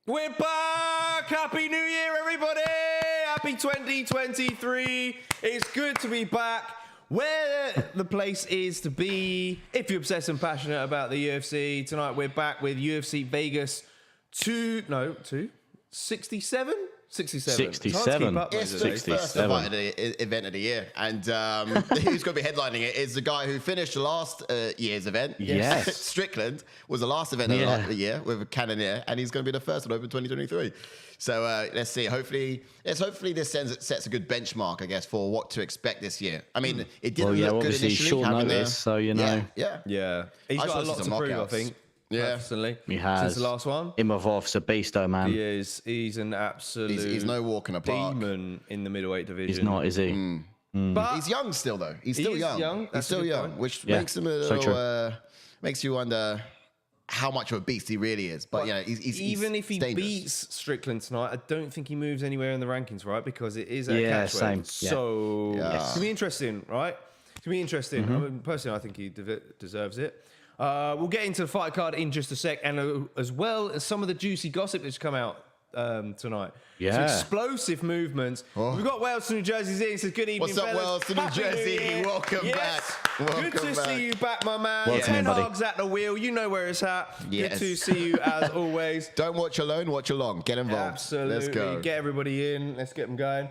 We're back! Happy New Year, everybody! Happy 2023. It's good to be back where the place is to be. If you're obsessed and passionate about the UFC, tonight we're back with UFC Vegas 67? 67. 67. It's the first event of the year. And who's going to be headlining it is the guy who finished last year's event. Yes. Strickland was the last event of the year with a Cannoneer, and he's going to be the first one over 2023. So let's see. Hopefully this sets a good benchmark, I guess, for what to expect this year. I mean, it didn't look good initially. Short notice, so you know. Yeah. He's got a lot to prove, I think. Yeah, personally. He has. Since the last one. Imavov's a beast, though, man. He is. He's an absolute He's no walk in a park. demon in the middleweight division. He's not, is he? But he's young still, though. He's still young. He's still young, which makes him a little. Makes you wonder how much of a beast he really is. But he's even if he beats Strickland tonight, I don't think he moves anywhere in the rankings, right? Because it is a catchweight. Same. So it's gonna be interesting, right? It's gonna be interesting. I mean, personally, I think he deserves it. We'll get into the fight card in just a sec, and as well as some of the juicy gossip that's come out tonight. Yeah. Some explosive movements. We've got Wales to New Jersey's in. Says good evening, What's up, fellas. Wales to New Happy Jersey? New Year. Welcome back. Good to see you back, my man. Welcome Ten in, buddy. Hog's at the wheel. You know where it's at. Yes. Good to see you as always. Don't watch alone, watch along. Get involved. Absolutely. Let's go. Get everybody in. Let's get them going.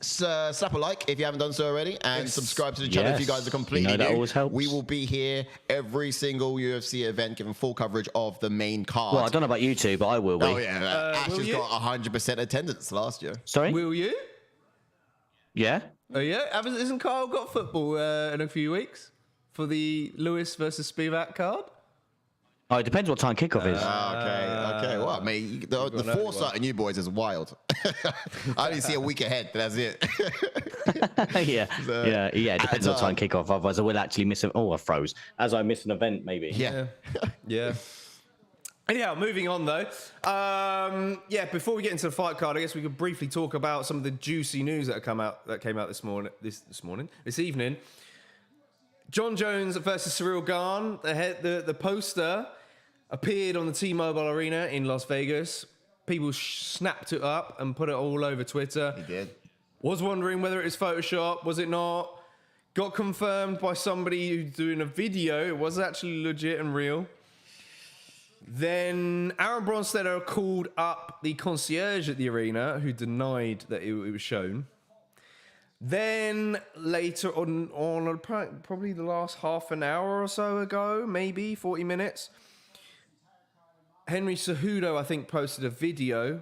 Slap a like if you haven't done so already, and subscribe to the channel if you guys are completely that new. always helps. We will be here every single UFC event, giving full coverage of the main card. Well, I don't know about you two, but I will be. Oh yeah, Ash will has you? got 100% attendance last year. Sorry? Will you? Yeah? Oh yeah. Isn't Kyle got football in a few weeks for the Lewis versus Spivak card? Oh, it depends what time kickoff is. Okay. Well, I mean, the foresight in you boys is wild. I only see a week ahead, but that's it. Yeah. It depends what time kickoff. Otherwise, I will actually miss I froze. As I miss an event, maybe. Yeah. Anyhow, moving on though. Before we get into the fight card, I guess we could briefly talk about some of the juicy news that came out this evening. John Jones versus Cyril Gane. The poster appeared on the T-Mobile Arena in Las Vegas. People snapped it up and put it all over Twitter. He did. Was wondering whether it was Photoshop. Was it not? Got confirmed by somebody who's doing a video. It was actually legit and real. Then Aaron Bronstetter called up the concierge at the arena, who denied that it was shown. Then later on probably the last half an hour or so ago, maybe 40 minutes, Henry Cejudo, I think, posted a video.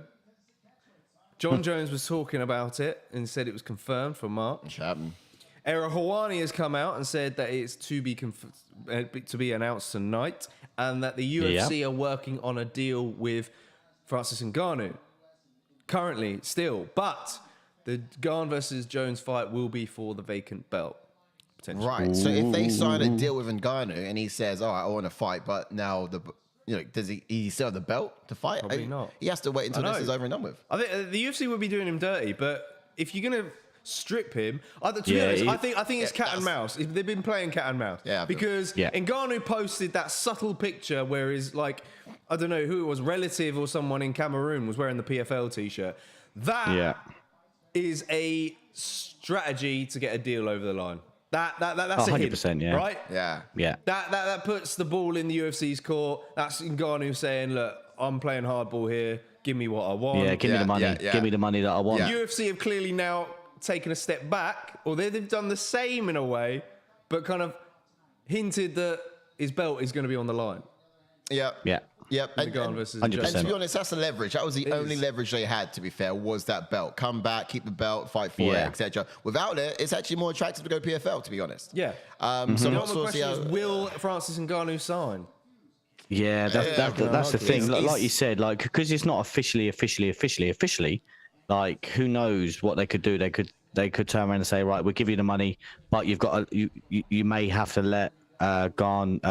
John Jones was talking about it and said it was confirmed for March. Era Hawani has come out and said that it's to be announced tonight, and that the UFC are working on a deal with Francis Ngannou. Currently, still. But the Gane versus Jones fight will be for the vacant belt, potentially. Right. So if they sign a deal with Ngannou and he says, all right, I want to fight, but now does he still have the belt to fight? Probably not. He has to wait until this is over and done with. I think the UFC would be doing him dirty, but if you're going to strip him, to be honest, I think it's cat and mouse. They've been playing cat and mouse. Yeah. Because Ngannou posted that subtle picture where his, I don't know who it was, relative or someone in Cameroon was wearing the PFL t-shirt. That is a strategy to get a deal over the line. That's 100%, hit, right? Yeah. That puts the ball in the UFC's court. That's Ngannou saying, look, I'm playing hardball here. Give me what I want. Yeah, give me the money. Give me the money that I want. UFC have clearly now taken a step back, or they've done the same in a way, but kind of hinted that his belt is going to be on the line. Yep. And to be honest, that's the leverage. That was the only leverage they had, to be fair, was that belt. Come back, keep the belt, fight for it, etc. Without it, it's actually more attractive to go PFL, to be honest. Yeah. So the question is, will Francis Ngannou sign? Yeah, that's the thing. Like you said, because it's not officially, who knows what they could do? They could turn around and say, right, we'll give you the money, but you've got you may have to let Gane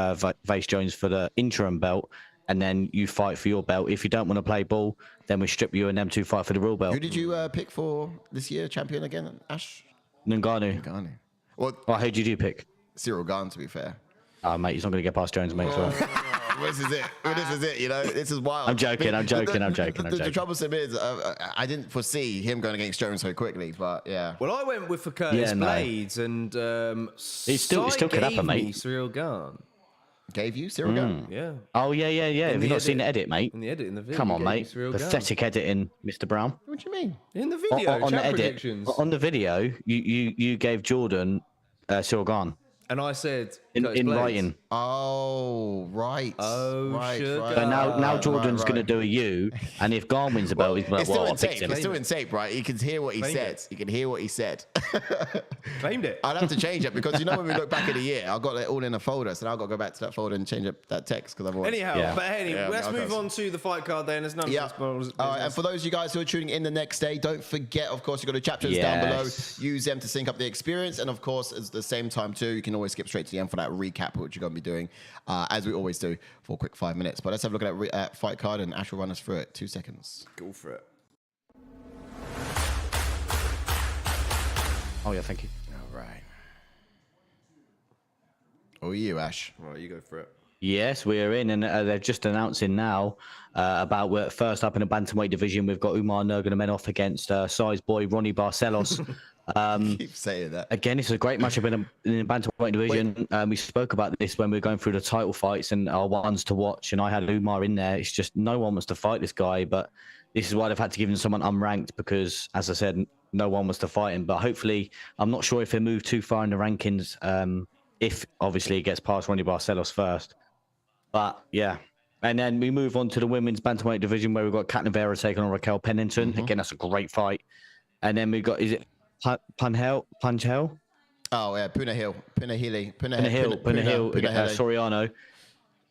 face Jones for the interim belt, and then you fight for your belt. If you don't want to play ball, then we strip you and them two fight for the real belt. Who did you pick for this year champion again, Ash? Ngannou. Well, who did you pick? Cyril Gane, to be fair. Oh, mate, he's not going to get past Jones, mate. This is it. This is it. You know, this is wild. I'm joking. The troublesome is, I didn't foresee him going against Jones so quickly, but yeah. Well, I went with for Curtis Blades, and It still could happen, mate. Cyril Gahn. Gave you Cyril Gahn? Yeah. Oh yeah. Have you not seen the edit, mate? In the edit, in the video. Come on, he gave mate. Cyril Gahn. Pathetic editing, Mr. Brown. What do you mean? In the video, on the chat edit, predictions. on the video, you gave Jordan Cyril Gahn And I said in Blades. writing. Oh, right. Oh, sugar. So now Jordan's going to do a U, and if Gahn wins the belt, he's like, It's still well, I in picked tape. him. It's still in tape, right? You can hear what he Claimed said. it. You can hear what he said. Claimed it. I'd have to change it because you know when we look back at the year, I've got it all in a folder, so now I've got to go back to that folder and change up that text because otherwise. Anyhow, Yeah. but anyway, Yeah, let's okay. move on to the fight card then. There's none Yeah. of spoilers. All right, and for those of you guys who are tuning in the next day, don't forget, of course, you've got the chapters down below. Yes. Use them to sync up the experience. And of course, at the same time, too, you can always skip straight to the end for that recap, which you're going to be doing, as we always do, for a quick 5 minutes. But let's have a look at that fight card, and Ash will run us through it. 2 seconds. Go for it. Oh yeah, thank you. All right. Oh, you, Ash. All right, you go for it. Yes, we are in, and they're just announcing now about we're first up in the bantamweight division. We've got Umar Nurmagomedov against size boy Raoni Barcelos. Keep saying that. Again, it's a great matchup in the bantamweight division. We spoke about this when we were going through the title fights and our ones to watch, and I had Umar in there. It's just no one wants to fight this guy, but this is why they've had to give him someone unranked because, as I said, no one wants to fight him. But hopefully, I'm not sure if he'll move too far in the rankings. If obviously he gets past Raoni Barcelos first. But yeah, and then we move on to the women's bantamweight division where we've got Ketlen Vieira taking on Raquel Pennington. Again, that's a great fight. And then we've got, is it Punahele? Oh, yeah, Punahele, Soriano.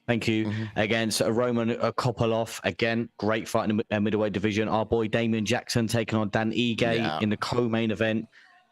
Thank you. Against Roman Kopylov. Again, great fight in the middleweight division. Our boy Damon Jackson taking on Dan Ige in the co-main event.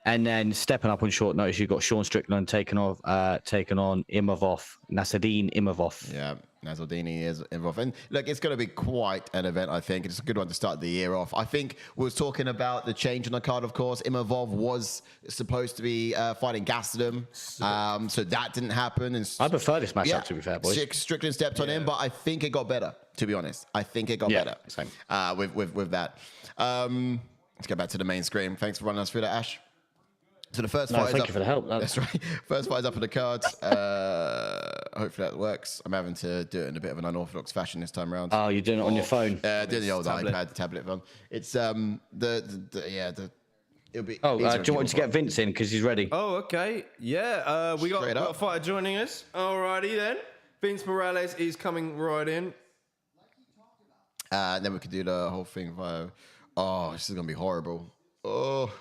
And then stepping up on short notice, you've got Strickland taking on Imavov, Nassourdine Imavov. Yeah, Nassourdine is involved. And look, it's going to be quite an event, I think. It's a good one to start the year off. I think we was talking about the change on the card, of course. Imavov was supposed to be fighting Gastelum, so that didn't happen. And I prefer this matchup, to be fair, boys. Strickland stepped on him, but I think it got better, to be honest. I think it got better same. With that. Let's get back to the main screen. Thanks for running us through that, Ash. So the first fight is thank up. you for the help. That's right. First fight is up on the card. Hopefully that works. I'm having to do it in a bit of an unorthodox fashion this time around. Oh, you're doing it on your phone? Doing the old iPad tablet phone. It's it'll be. Oh, do you want to get Vince in because he's ready? Oh, okay. Yeah, we got a fighter joining us. Alrighty then. Vince Morales is coming right in. And then we could do the whole thing via. Oh, this is gonna be horrible. Oh.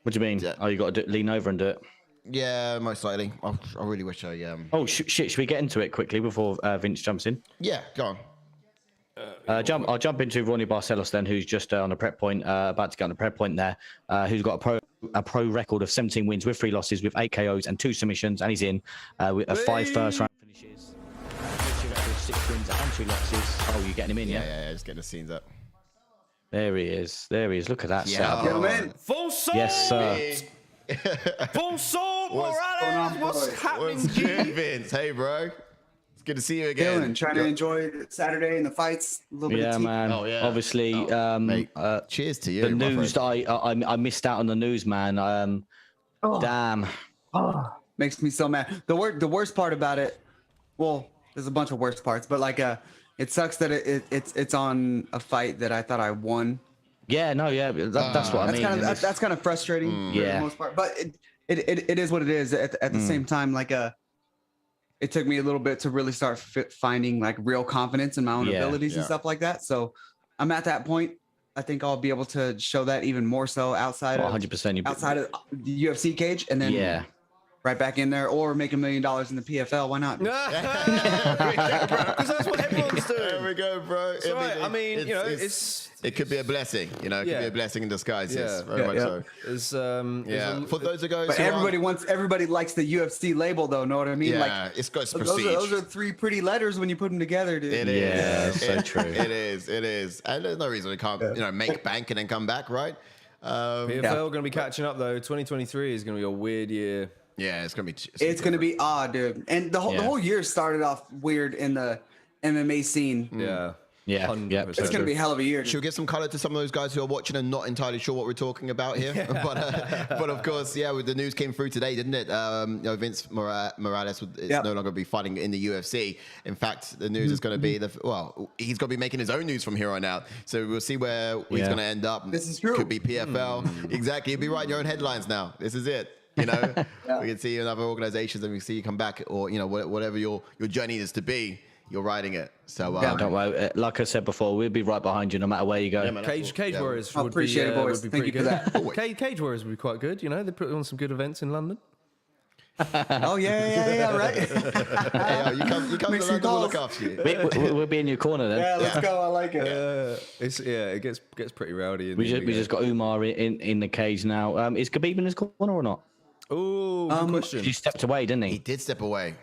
What do you mean? Yeah. Oh, you got to lean over and do it. Yeah, most likely. I really wish I. Oh shit! Should we get into it quickly before Vince jumps in? Yeah, go on. I'll jump into Raoni Barcelos then, who's just on a prep point, about to get on a prep point there. Who's got a pro record of 17 wins with 3 losses, with 8 KOs and 2 submissions, and he's in with 5 first round finishes. 6 wins and 2 losses. Oh, you're getting him in, Yeah, just getting the scenes up. There he is. Look at that. Yeah. Gentlemen, full soul. Yes, sir. Full soul, Morales. What's happening, What's G? good, Vince? Hey, bro. It's good to see you again. Chilling, trying to enjoy Saturday and the fights. A little bit Yeah, of tea. man. Oh, yeah. Obviously, Mate, cheers to you. the my news friend. that I missed out on the news, man. Damn. Oh, makes me so mad. The worst part about it, well, there's a bunch of worst parts, but like it sucks that it's on a fight that I thought I won. Yeah, no, yeah, that's what I mean. That's kind of frustrating for the most part, but it is what it is. At the same time, like it took me a little bit to really start finding like real confidence in my own abilities and stuff like that. So I'm at that point. I think I'll be able to show that even more so outside of 100%. outside of the UFC cage, and then right back in there, or make $1 million in the PFL. Why not? Because that's what everyone's doing. There we go, bro. That's right. I mean, it could be a blessing. You know, it could be a blessing in disguise. Yes, very much so. It's, For those of guys, But everybody likes the UFC label, though. Know what I mean? Yeah, like it's got its prestige. those are 3 pretty letters when you put them together, dude. It is. Yeah, so true. It is. And there's no reason we can't, make bank and then come back, right? PFL going to be catching up though. 2023 is going to be a weird year. Yeah, it's gonna be. It's gonna be odd, dude. And the whole year started off weird in the MMA scene. Yeah. Yeah, 100%. It's going to be a hell of a year. Should we give some color to some of those guys who are watching and not entirely sure what we're talking about here? But of course, yeah, the news came through today, didn't it? Vince Morales is no longer be fighting in the UFC. In fact, the news is going to be he's going to be making his own news from here on out. So we'll see where he's going to end up. This is true. Could be PFL. Exactly. You'll be writing your own headlines now. This is it. You know, we can see you in other organizations, and we see you come back, or whatever your journey is to be. You're riding it. So don't worry. Like I said before, we'll be right behind you no matter where you go. Yeah, man, Cage Warriors would appreciate it, boys. would be Thank pretty you good. for that. Cage Warriors would be quite good. They put on some good events in London. Oh yeah, right. Hey, you come to London, we'll look after you. We'll be in your corner then. Yeah, let's go. I like it. It gets pretty rowdy. We just got Umar in the cage now. Is Khabib in his corner or not? Oh, good question. He stepped away, didn't He he? did step away.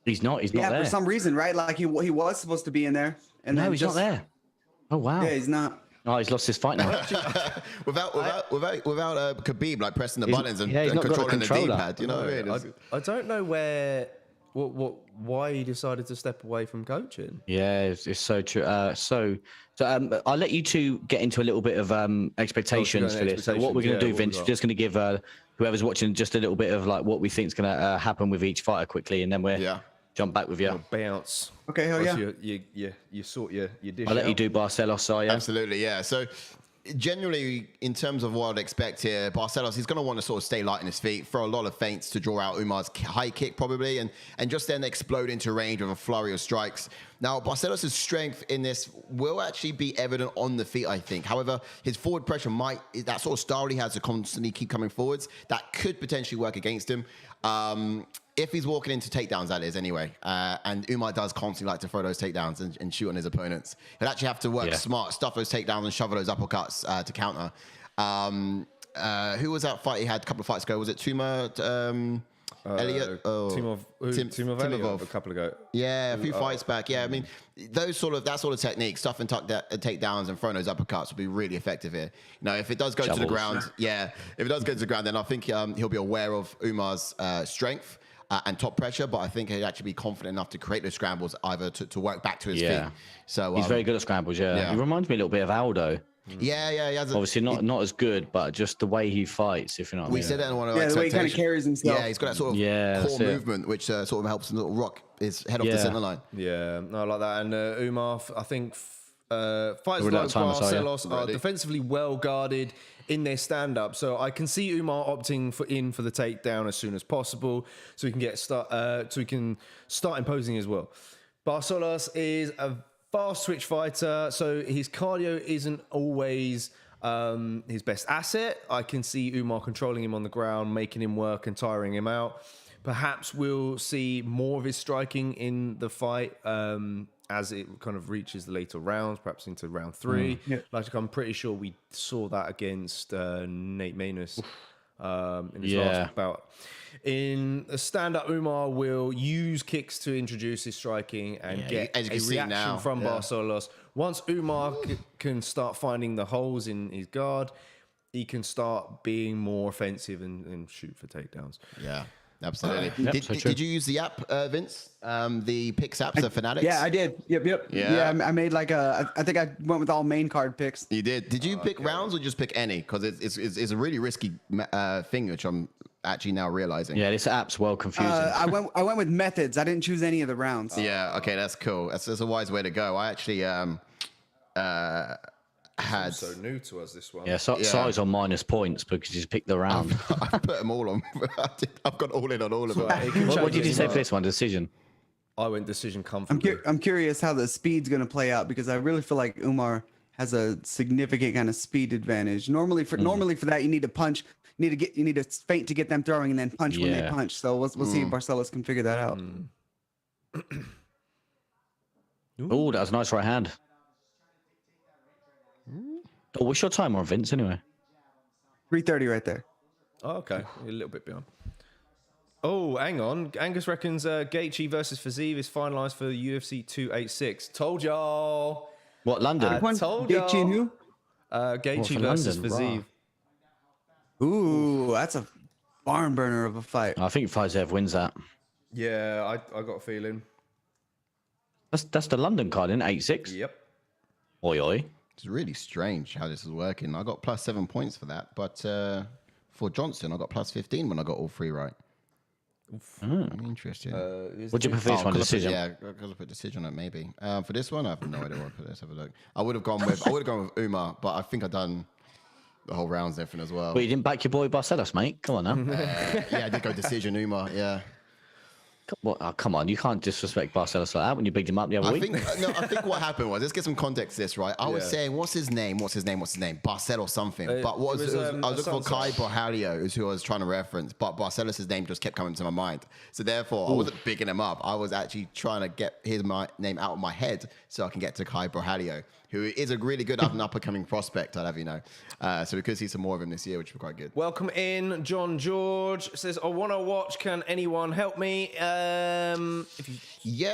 He's not there. For some reason, right? Like he was supposed to be in there, and No, he's not there. Oh wow. Yeah, he's not. Oh, he's lost his fight now. without Khabib like pressing the buttons and he's not got controlling the controller. D-pad. You know what I mean? I don't know why he decided to step away from coaching. Yeah, it's so true. So I'll let you two get into a little bit of expectations for this. So what we're going to do, Vince, we're just going to give whoever's watching just a little bit of like what we think is going to happen with each fighter quickly, and then we're jump back with you. Bounce. Okay, hell yeah. You sort your dish. I'll let you do Barcelos, so yeah. Absolutely, yeah. So generally, in terms of what I'd expect here, Barcelos, he's going to want to sort of stay light in his feet, throw a lot of feints to draw out Umar's high kick probably, and just then explode into range with a flurry of strikes. Now, Barcelos' strength in this will actually be evident on the feet, I think. However, his forward pressure that sort of style he has to constantly keep coming forwards, that could potentially work against him. If he's walking into takedowns, that is, anyway. And Umar does constantly like to throw those takedowns and shoot on his opponents. He'll actually have to work smart, stuff those takedowns and shovel those uppercuts to counter. Who was that fight he had a couple of fights ago? Was it Tuma Elliott? Imavov a couple ago. Yeah, a few fights back. Yeah, I mean, that sort of technique, stuff and takedowns and throwing those uppercuts will be really effective here. If it does go to the ground, if it does go to the ground, then I think he'll be aware of Umar's strength. And top pressure, but I think he'd actually be confident enough to create those scrambles either to work back to his feet. So he's very good at scrambles. Yeah, he reminds me a little bit of Aldo. Yeah. He has obviously not as good, but just the way he fights. If you know what I mean. We said that in one of our the way he kind of carries himself. Yeah, he's got that sort of core movement, which sort of helps him rock his head off the center line. Yeah, no, I like that. And Umar, I think fighters like Barcelos are defensively well guarded in their stand-up, so I can see Umar opting for the takedown as soon as possible, so he can start imposing as well. Barcelos is a fast switch fighter, so his cardio isn't always his best asset. I can see Umar controlling him on the ground, making him work and tiring him out. Perhaps we'll see more of his striking in the fight as it kind of reaches the later rounds, perhaps into round 3. Like I'm pretty sure we saw that against Nate Maness in his last bout. In a stand-up, Umar will use kicks to introduce his striking and get a reaction from Barcelos. Once Umar can start finding the holes in his guard, he can start being more offensive and shoot for takedowns. Yeah. Absolutely. Did you use the app, Vince? The picks app, the Fanatics? Yeah, I did. Yep. Yeah, I made I think I went with all main card picks. You did. Did you pick rounds or just pick any? Because it's a really risky thing, which I'm actually now realizing. Yeah, this app's well confusing. I went with methods. I didn't choose any of the rounds. Yeah. Okay, that's cool. That's a wise way to go. I actually had so new to us this one. Yeah, size on minus points because you picked the round. I put them all on. I've got all in on all of them. What did you say for this one? Decision. I went decision comfortably. I'm curious how the speed's going to play out because I really feel like Umar has a significant kind of speed advantage. Normally for that you need to punch, you need to feint to get them throwing and then punch when they punch. So we'll see if Barcelos can figure that out. Oh, that was a nice right hand. Oh, what's your time on, Vince, anyway? 3:30 right there. Oh, okay. You're a little bit behind. Oh, hang on. Angus reckons Gaethje versus Fiziev is finalised for UFC 286. Told y'all. What, London? Told y'all. Gaethje and who? Gaethje versus Fiziev. Ooh, that's a barn burner of a fight. I think Fiziev wins that. Yeah, I got a feeling. That's the London card, isn't it? 8-6. Yep. Oi, oi. It's really strange how this is working. I got plus 7 points for that, but for Johnson, I got plus 15 when I got all 3 right. Interesting. Would you prefer this one? Decision? Because I put decision on it, maybe. For this one, I have no idea what I put. Let's have a look. I would have gone with Umar, but I think I've done the whole rounds different as well. But you didn't back your boy Barcelos, mate. Come on now. Yeah, I did go decision Umar. Yeah. Come on, you can't disrespect Barcelos like that when you bigged him up the other week. I think what happened was, let's get some context to this, right? I was saying, what's his name? Barcelos something. But I was looking for Kai Borhalio, is who I was trying to reference, but Barcelos' name just kept coming to my mind. So therefore, I wasn't bigging him up. I was actually trying to get his name out of my head so I can get to Kai Borhalio, who is a really good up-and-coming prospect, I'll have you know. So we could see some more of him this year, which would be quite good. Welcome in, John George says, I want to watch. Can anyone help me? If you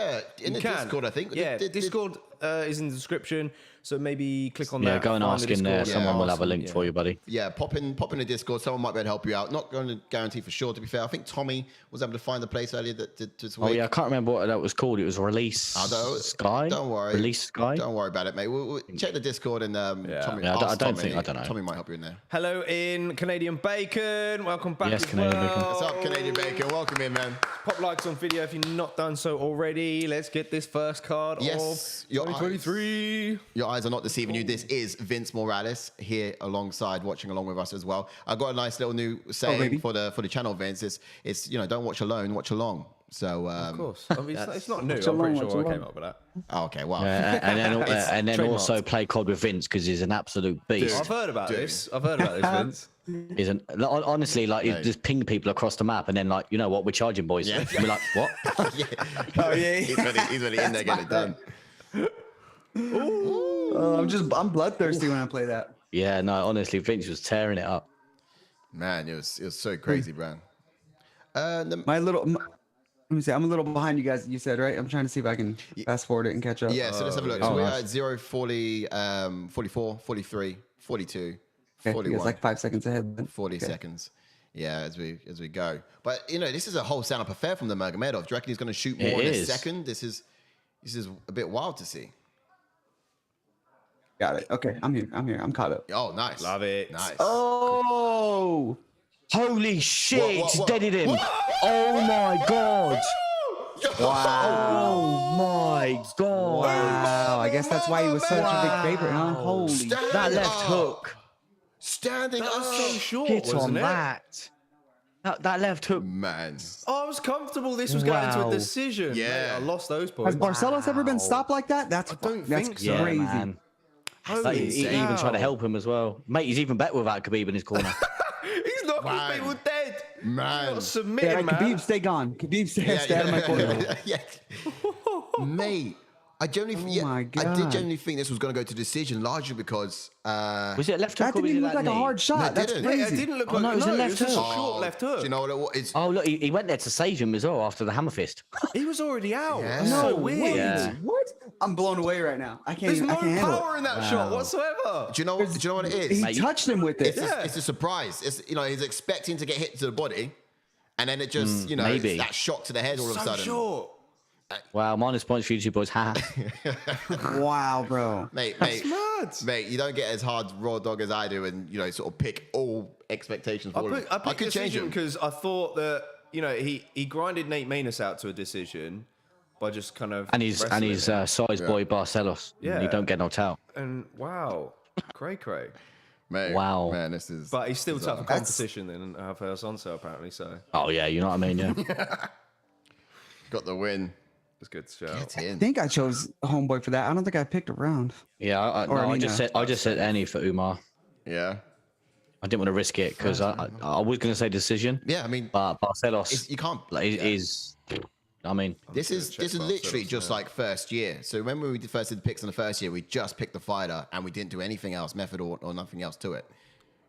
in the Discord, I think. Yeah, Discord is in the description. So maybe click on that. Yeah, go and ask in there. Someone will have a link for you, buddy. Yeah, pop in the Discord. Someone might be able to help you out. Not going to guarantee for sure, to be fair. I think Tommy was able to find the place earlier this week. Oh, yeah, I can't remember what that was called. It was Release Sky? Don't worry. Release Sky? Don't worry about it, mate. We'll check the Discord and Tommy. I don't know. Tommy might help you in there. Hello in Canadian Bacon. Welcome back as Canadian Bacon. What's up, Canadian Bacon? Welcome in, man. Pop likes on video if you've not done so already. Let's get this first card of 2023. Your eyes are not deceiving you. This is Vince Morales here watching along with us as well. I got a nice little new saying for the channel, Vince. It's don't watch alone, watch along. So of course, I mean, it's not new. I'm pretty sure I came up with that. Oh, okay, wow. And then also play COD with Vince because he's an absolute beast. I've heard about this, Vince. Honestly, he just ping people across the map, and then you know what, we're charging, boys. Yeah. We're like, what? Oh yeah, he's really in there getting it done. I'm bloodthirsty when I play that. Yeah, no, honestly, Vince was tearing it up. Man, it was so crazy, bro. Let me see. I'm a little behind you guys. You said, right? I'm trying to see if I can fast forward it and catch up. Yeah, so let's have a look. So we're at 0, 40, 44, 43, 42, 41. It's like 5 seconds ahead. Then. 40 seconds. Yeah, as we go. But this is a whole stand-up affair from the Nurmagomedov. Do you reckon he's going to shoot more in a second? This is a bit wild to see. Got it. Okay, I'm here. I'm caught up. Oh, nice. Love it. Nice. Oh, holy shit! What? Deaded him. Oh my god. wow. Oh my god. Wow. I guess that's why he was such a big favorite, huh? Holy. That left hook. Standing That was up. so short, Hit wasn't on it? that left hook. Man. I was comfortable this was going into a decision. Yeah. Mate, I lost those points. Has Barcelos ever been stopped like that? That's think so. crazy. Yeah, man. He even tried to help him as well. Mate, he's even better without Khabib in his corner. He's knocking people dead. Man. Submitting, man. Khabib, stay gone. Khabib, stay out of my corner. Mate, I genuinely, my I God. did genuinely think this was going to go to decision, largely because Was it a left hook That or was didn't it look that like a knee? hard shot. No, it That's didn't. crazy. Yeah, it didn't look like no, it was a left just a hook. short left hook. Do you know what it is? Oh, look, he went there to save him as well after the hammer fist. He was already out. Yeah. That's so weird. Wait, Yeah. what? I'm blown away right now. I can't. There's no I can't handle power it. in that shot whatsoever. Do you know what it is? He Mate, touched him with it. It's a surprise. It's he's expecting to get hit to the body, and then it just maybe. it's that shock to the head all of a So sudden. short. Wow, minus points for you two boys. Ha. Wow, bro. Mate, mad. mate, you don't get as hard raw dog as I do, and sort of pick all expectations. For all of it. I picked could change decision him. because I thought that he grinded Nate Maness out to a decision by just kind of And he's wrestling him. size boy Barcelos. Yeah. You don't get knocked out. And wow, cray. Mate, Wow. man, this is. But he's still bizarre. tougher competition than Rafael Sonso apparently. So Oh yeah, you know what I mean, yeah. Got the win. it's good to show. Get I in. think I chose homeboy for that. I don't think I picked a round. Yeah, I just said any for Umar. Yeah. I didn't want to risk it because I was going to say decision. Yeah, I mean, But Barcelos you can't. is. I mean, This is literally just like first year. So remember we first did the picks in the first year, we just picked the fighter and we didn't do anything else, method or nothing else to it.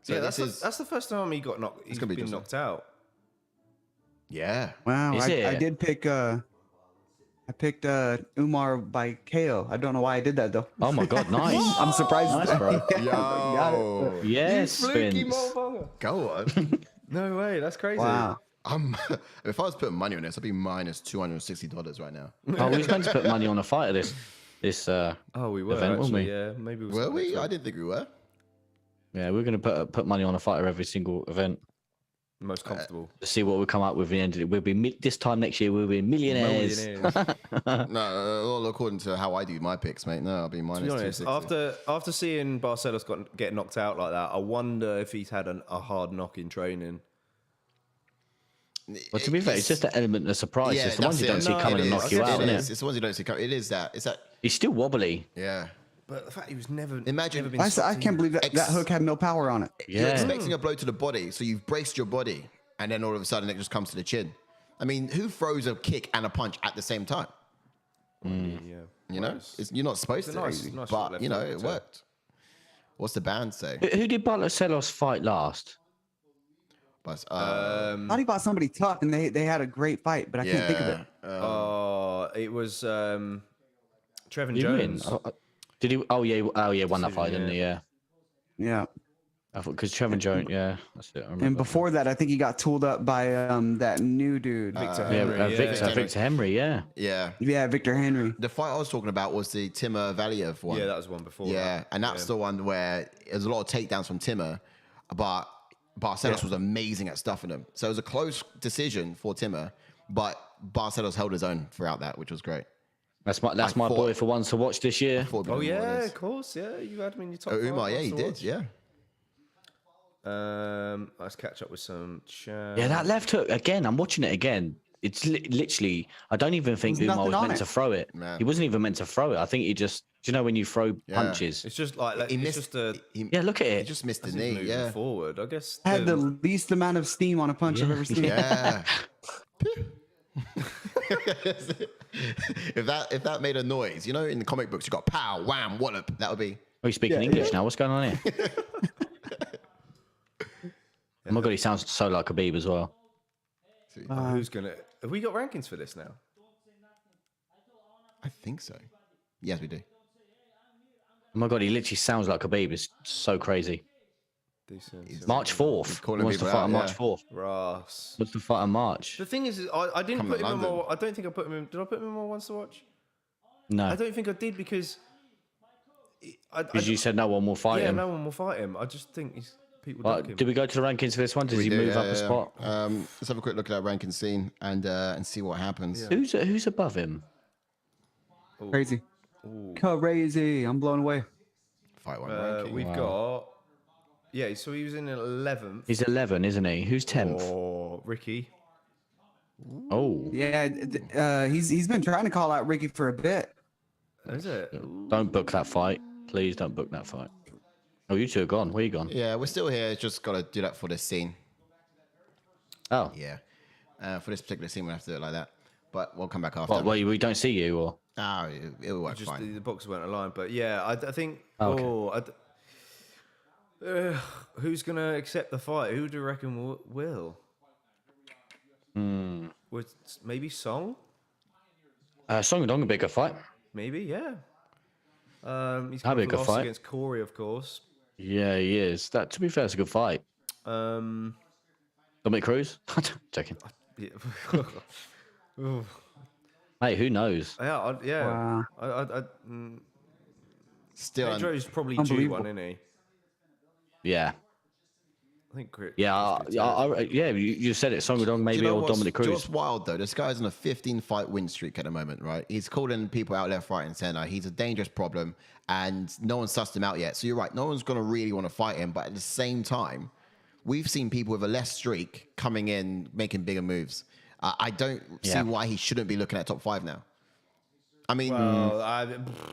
So Yeah, this that's the first time he got knocked. He's gonna be been just knocked out. Yeah. Wow, Is I it? did pick. I picked Umar by KO. I don't know why I did that though. oh my god, nice. I'm surprised. Nice, bro. Got it. Yo. Yes, Fluky Vince. motherfucker. Go on. No way, that's crazy. Wow. If I was putting money on this, I'd be minus $260 right now. Oh, we was meant to put money on a fight of this. We were event, actually. weren't we? Yeah, maybe. Were we? I didn't think we were. Yeah, we're going to put money on a fighter every single event. Most comfortable. To see what we come up with. The end of it. We'll be this time next year. We'll be millionaires. No, all according to how I do my picks, mate. No, I'll be minus. To be honest, 260. after seeing Barcelos get knocked out like that, I wonder if he's had a hard knock in training. Well, to be fair, it's just an element of surprise. Yeah, it's the ones you don't see coming and knock you out, isn't it? It's the ones you don't see coming. It is that. It's that. He's still wobbly. Yeah. But the fact he was never. Imagine. Never been I can't believe that hook had no power on it. You're Yeah. expecting a blow to the body, so you've braced your body, and then all of a sudden it just comes to the chin. I mean, who throws a kick and a punch at the same time? Yeah. You know, you're not supposed It's to, a nice but left you know, hook, it so. worked. What's the band say? Who did Barcelos fight last? But, I thought he bought somebody tough, and they had a great fight, but I can't think of it. It was Trevin Did he win? Jones. Did he? Oh yeah, won that fight, Decision, didn't he? Yeah. Yeah. I thought because Trevin Jones, yeah, that's it. I remember. And before that, I think he got tooled up by that new dude. Victor yeah, Henry. Victor Henry, yeah. yeah. Yeah, Victor Henry. The fight I was talking about was the Timur Valiev one. Yeah, that was one before. Yeah, that. and that's the one where there's a lot of takedowns from Timur, but Barcelos was amazing at stuffing them. So it was a close decision for Timur, but Barcelos held his own throughout that, which was great. That's my boy for ones to watch this year. Oh yeah, of course. Yeah, you had him in your top. Umar, five, yeah, he to did. watch. Yeah. Let's catch up with some chat. Yeah, that left hook again. I'm watching it again. It's literally. I don't even think There's Umar was nothing on meant it. to throw it. Man. He wasn't even meant to throw it. I think he just. Do you know when you throw punches? It's just like He it's missed. just a. Yeah, look at He it. just missed the he's knee. moving Yeah. forward. I guess. Had the least amount of steam on a punch I've ever seen. Yeah. if that made a noise, you know, in the comic books you got pow, wham, wallop. That would be. Oh, he's speaking English now. What's going on here? Oh my god, he sounds so like Khabib as well. Who's gonna? Have we got rankings for this now? I think so. Yes, we do. Oh my god, he literally sounds like Khabib. It's so crazy. Decent. March 4th. calling What's the people fight out, on March yeah. 4th? Ross. What's the fight on March? The thing is, I didn't Come put to him in London. more. I don't think I put him in. Did I put him in more ones to watch? No, I don't think I did because. because you said no one will fight yeah, him. no one will fight him. I just think people Well, duck him. did we go to the rankings for this one? Does he move up a spot? Let's have a quick look at that ranking scene and see what happens. Who's above him? Crazy. Crazy. I'm blown away. Fight one ranking. We've got. Yeah, so he was in 11th. He's 11, isn't he? Who's 10th? Oh, Ricky. Oh, Yeah, he's been trying to call out Ricky for a bit. Is it? don't book that fight. Please don't book that fight. Oh, you two are gone. Where are you gone? Yeah, we're still here. Just got to do that for this scene. Oh, Yeah. For this particular scene, we have to do it like that. But we'll come back after. what? Well, we don't see you, or It'll work Just fine. the boxes weren't aligned, but yeah, I think. Okay. Who's gonna accept the fight? Who do you reckon will? Would maybe Song? Song Dong a bigger fight. Maybe, yeah. He's That'd be a got good loss fight. against Corey, of course. Yeah, he is. That, to be fair, it's a good fight. Um, Dominic Cruz. Checking. yeah. Ooh. Mate, who knows? Yeah. Wow. Still, Pedro's probably due Unbelievable. one, isn't he? Yeah. I think. Yeah, you said it. Song Dong maybe, or Dominic Cruz. What's wild though? This guy's on a 15-fight win streak at the moment, right? He's calling people out left, right, and center. He's a dangerous problem, and no one's sussed him out yet. So you're right. No one's gonna really want to fight him. But at the same time, we've seen people with a less streak coming in, making bigger moves. I don't see why he shouldn't be looking at top 5 now. I mean,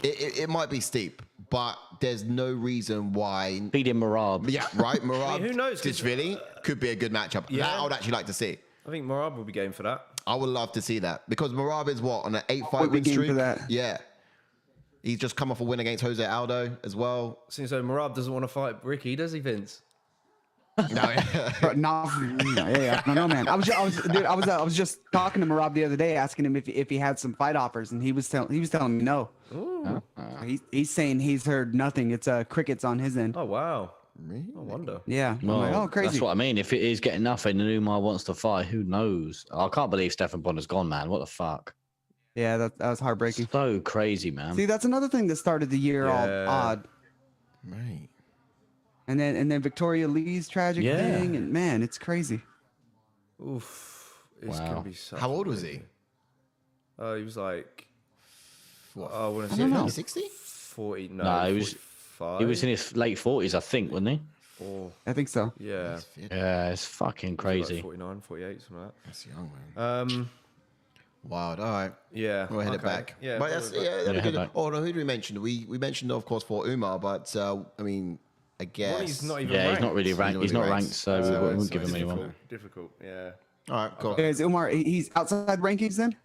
it might be steep, but there's no reason why. Feed him Marab. Yeah, right. Marab, who knows? This really could be a good matchup. Yeah. That I would actually like to see. I think Morab will be game for that. I would love to see that because Marab is what on an 8-fight Would be win game streak. for that. Yeah, he's just come off a win against Jose Aldo as well. Seems like Morab doesn't want to fight Ricky, does he, Vince? No, But no, no, man. I was just talking to Marab the other day, asking him if he had some fight offers, and he was telling me no. He's saying he's heard nothing. It's crickets on his end. Oh wow, Really? I wonder. Yeah. Well, I'm like, oh, crazy. That's what I mean. If it is getting nothing and Umar wants to fight, who knows? I can't believe Stephan Bonner's gone, man. What the fuck? Yeah, that was heartbreaking. So crazy, man. See, that's another thing that started the year all odd. Right. And then Victoria Lee's tragic thing, and man, it's crazy. Oof. It's gonna be so. How old was he? He was like. What? I want to don't say know. 60? 40. No, No, he was 45. in his late 40s, I think, wasn't he? Or, I think so. yeah. Yeah, it's fucking Like crazy. 49, 48, something like That's young, that. man. Wild. All right. Yeah. We'll head it back. Yeah. But that's, we'll head that'd be head good. back. Oh, no, who did we mention? We mentioned, of course, for Umar, but I mean, I guess. He's not even Yeah, ranked. he's not really ranked. He's not ranked, so we wouldn't it's give him difficult. anyone. Difficult. Yeah. All right, cool. Is Umar? He's outside rankings then?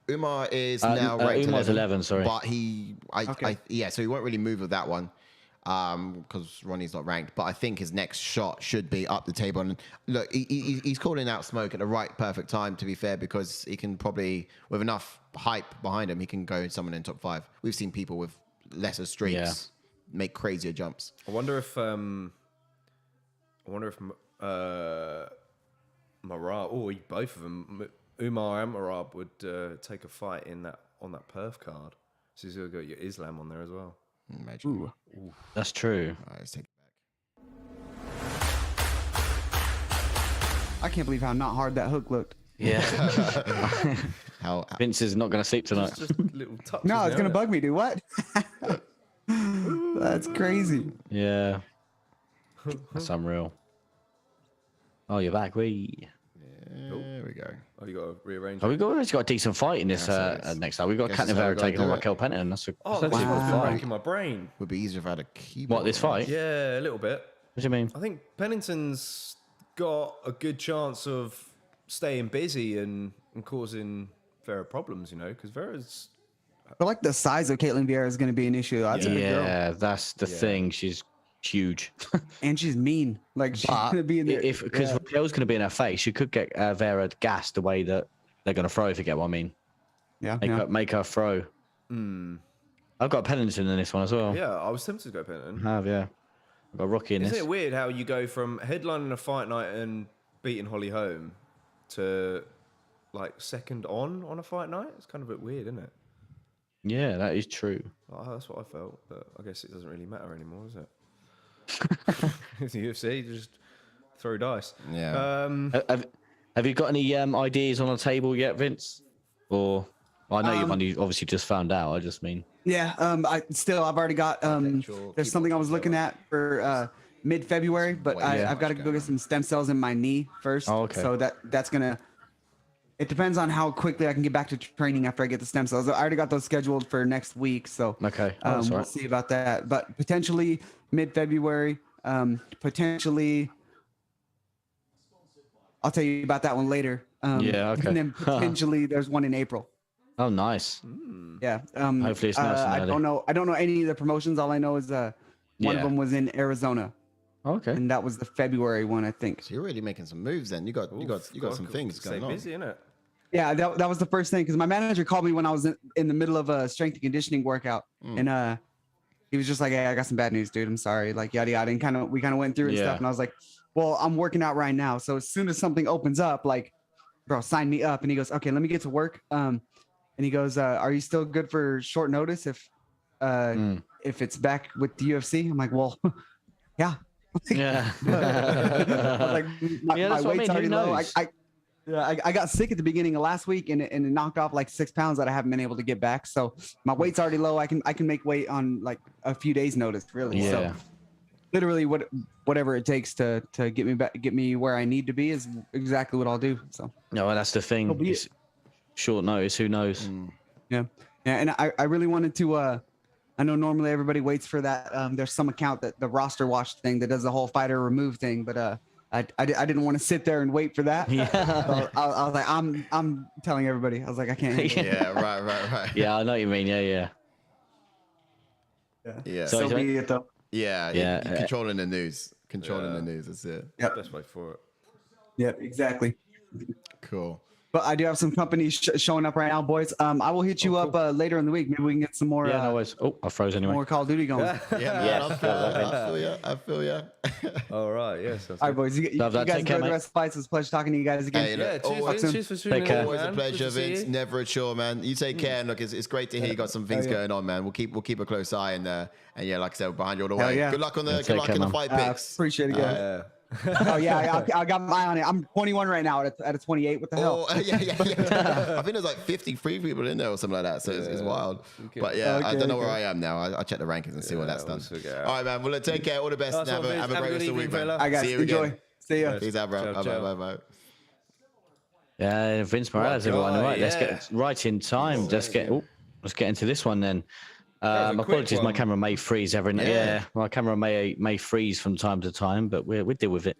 Umar is now ranked Umar's 11, sorry. But so he won't really move with that one because Ronnie's not ranked. But I think his next shot should be up the table. And look, he's calling out Smoke at the perfect time, to be fair, because he can probably, with enough hype behind him, he can go someone in top 5. We've seen people with lesser streaks make crazier jumps. I wonder if Marab, both of them, Umar and Marab would take a fight on that perf card. So you've got your Islam on there as well. Imagine. Ooh. That's true. All right, let's take it I can't believe how not hard that hook looked. Yeah. back. How Vince is not going to sleep tonight. Just little touches. No, it's there, gonna innit? bug me, dude. What? That's crazy. Yeah. That's unreal. Oh, you're back. There we go. Oh, you got to rearrange. Oh, we've got a decent fight in this next time. We've got Guess Ketlen that's how we Vieira gotta taking on do it. Raquel Pennington. That's Oh, that's this one's been Wow. breaking my brain. Would be easier if I had a keyboard. What, this fight? Yeah, a little bit. What do you mean? I think Pennington's got a good chance of staying busy and causing Vera problems, because Vera's. But like the size of Ketlen Vieira is going to be an issue. That's a big girl, Yeah, that's the thing. She's huge. and she's mean. Like she's But going to be in there. because Raquel's going to be in her face, she could get Vera gassed the way that they're going to throw, if you get what I mean. Yeah. Make her throw. I've got Pennington in this one as well. Yeah, I was tempted to go Pennington. I have, yeah. I've got Rocky in Isn't this. it weird how you go from headlining a fight night and beating Holly Holm to like second on a fight night? It's kind of a bit weird, isn't it? Yeah, that is true. Oh, that's what I felt, but I guess it doesn't really matter anymore, does it? It's the UFC, just throw dice. Yeah. Have you got any ideas on the table yet, Vince? Or I know you've only obviously just found out. I just mean. Yeah. I've already got. There's something I was looking at for mid-February, but I've got to go get some stem cells in my knee first. Oh, okay. So that's gonna. It depends on how quickly I can get back to training after I get the stem cells. I already got those scheduled for next week, so Okay. Oh, that's all we'll right. see about that. But potentially mid-February, potentially. I'll tell you about that one later. Yeah, okay. And then potentially there's one in April. Oh, nice. Yeah. Hopefully it's nice and I early. don't know any of the promotions. All I know is one Yeah. of them was in Arizona, Okay. and that was the February one, I think. So you're really making some moves then. You got some things Stay going on. busy, innit? Yeah, that was the first thing because my manager called me when I was in the middle of a strength and conditioning workout, and he was just like, "Hey, I got some bad news, dude. I'm sorry." Like yada yada, and we kind of went through and Yeah. stuff, and I was like, "Well, I'm working out right now, so as soon as something opens up, like, bro, sign me up." And he goes, "Okay, let me get to work." And he goes, "Are you still good for short notice if it's back with the UFC?" I'm like, "Well, yeah." Yeah. Like my Yeah, that's what I weight's mean, who already low. knows? I got sick at the beginning of last week and it knocked off like 6 pounds that I haven't been able to get back. So my weight's already low. I can make weight on like a few days notice, really. Yeah. So literally whatever it takes to get me where I need to be is exactly what I'll do. So No, that's the thing. be It's short notice. Who knows? yeah. And I really wanted to I know normally everybody waits for that. There's some account that the roster watch thing that does the whole fighter remove thing, but I didn't want to sit there and wait for that. Yeah. So I was like, I'm telling everybody. I was like, I can't. handle it. Yeah, right. Yeah, I know what you mean. Yeah. Yeah. So- So be it though. Yeah, Yeah, you're controlling the news. Controlling the news, that's it. Yep. Best way for it. Yep. Exactly. Cool. But I do have some companies showing up right now, boys. I will hit you up later in the week. Maybe we can get some more. Yeah, no worries. Oh, I froze anyway. More Call of Duty going. Yeah, man, I feel ya. All right, yes. All right, boys. You guys enjoy the rest of the fights. It's a pleasure talking to you guys again. Hey, cheers for tuning in. Always a pleasure, Vince. Never a chore, man. You take care. And look, it's great to hear you got some things going on, man. We'll keep a close eye and yeah, like I said, behind you all the way. Yeah. Good luck in the fight picks. Appreciate it, guys. Oh yeah, I got my eye on it. I'm 21 right now at a 28. What the hell? Yeah. I think there's like 53 people in there or something like that. So it's wild. Okay. But yeah, I don't know where I am now. I'll check the rankings and see what that's done. All right, man. Well, take care. All the best. And have a great rest of the week, man. I got you. Enjoy. See ya. Peace out, bro. Bye. Yeah, Vince Morales, everyone. All right, let's get right in time. Let's get into this one then. Apologies, my camera may freeze every now. Yeah, my camera may freeze from time to time, but we deal with it.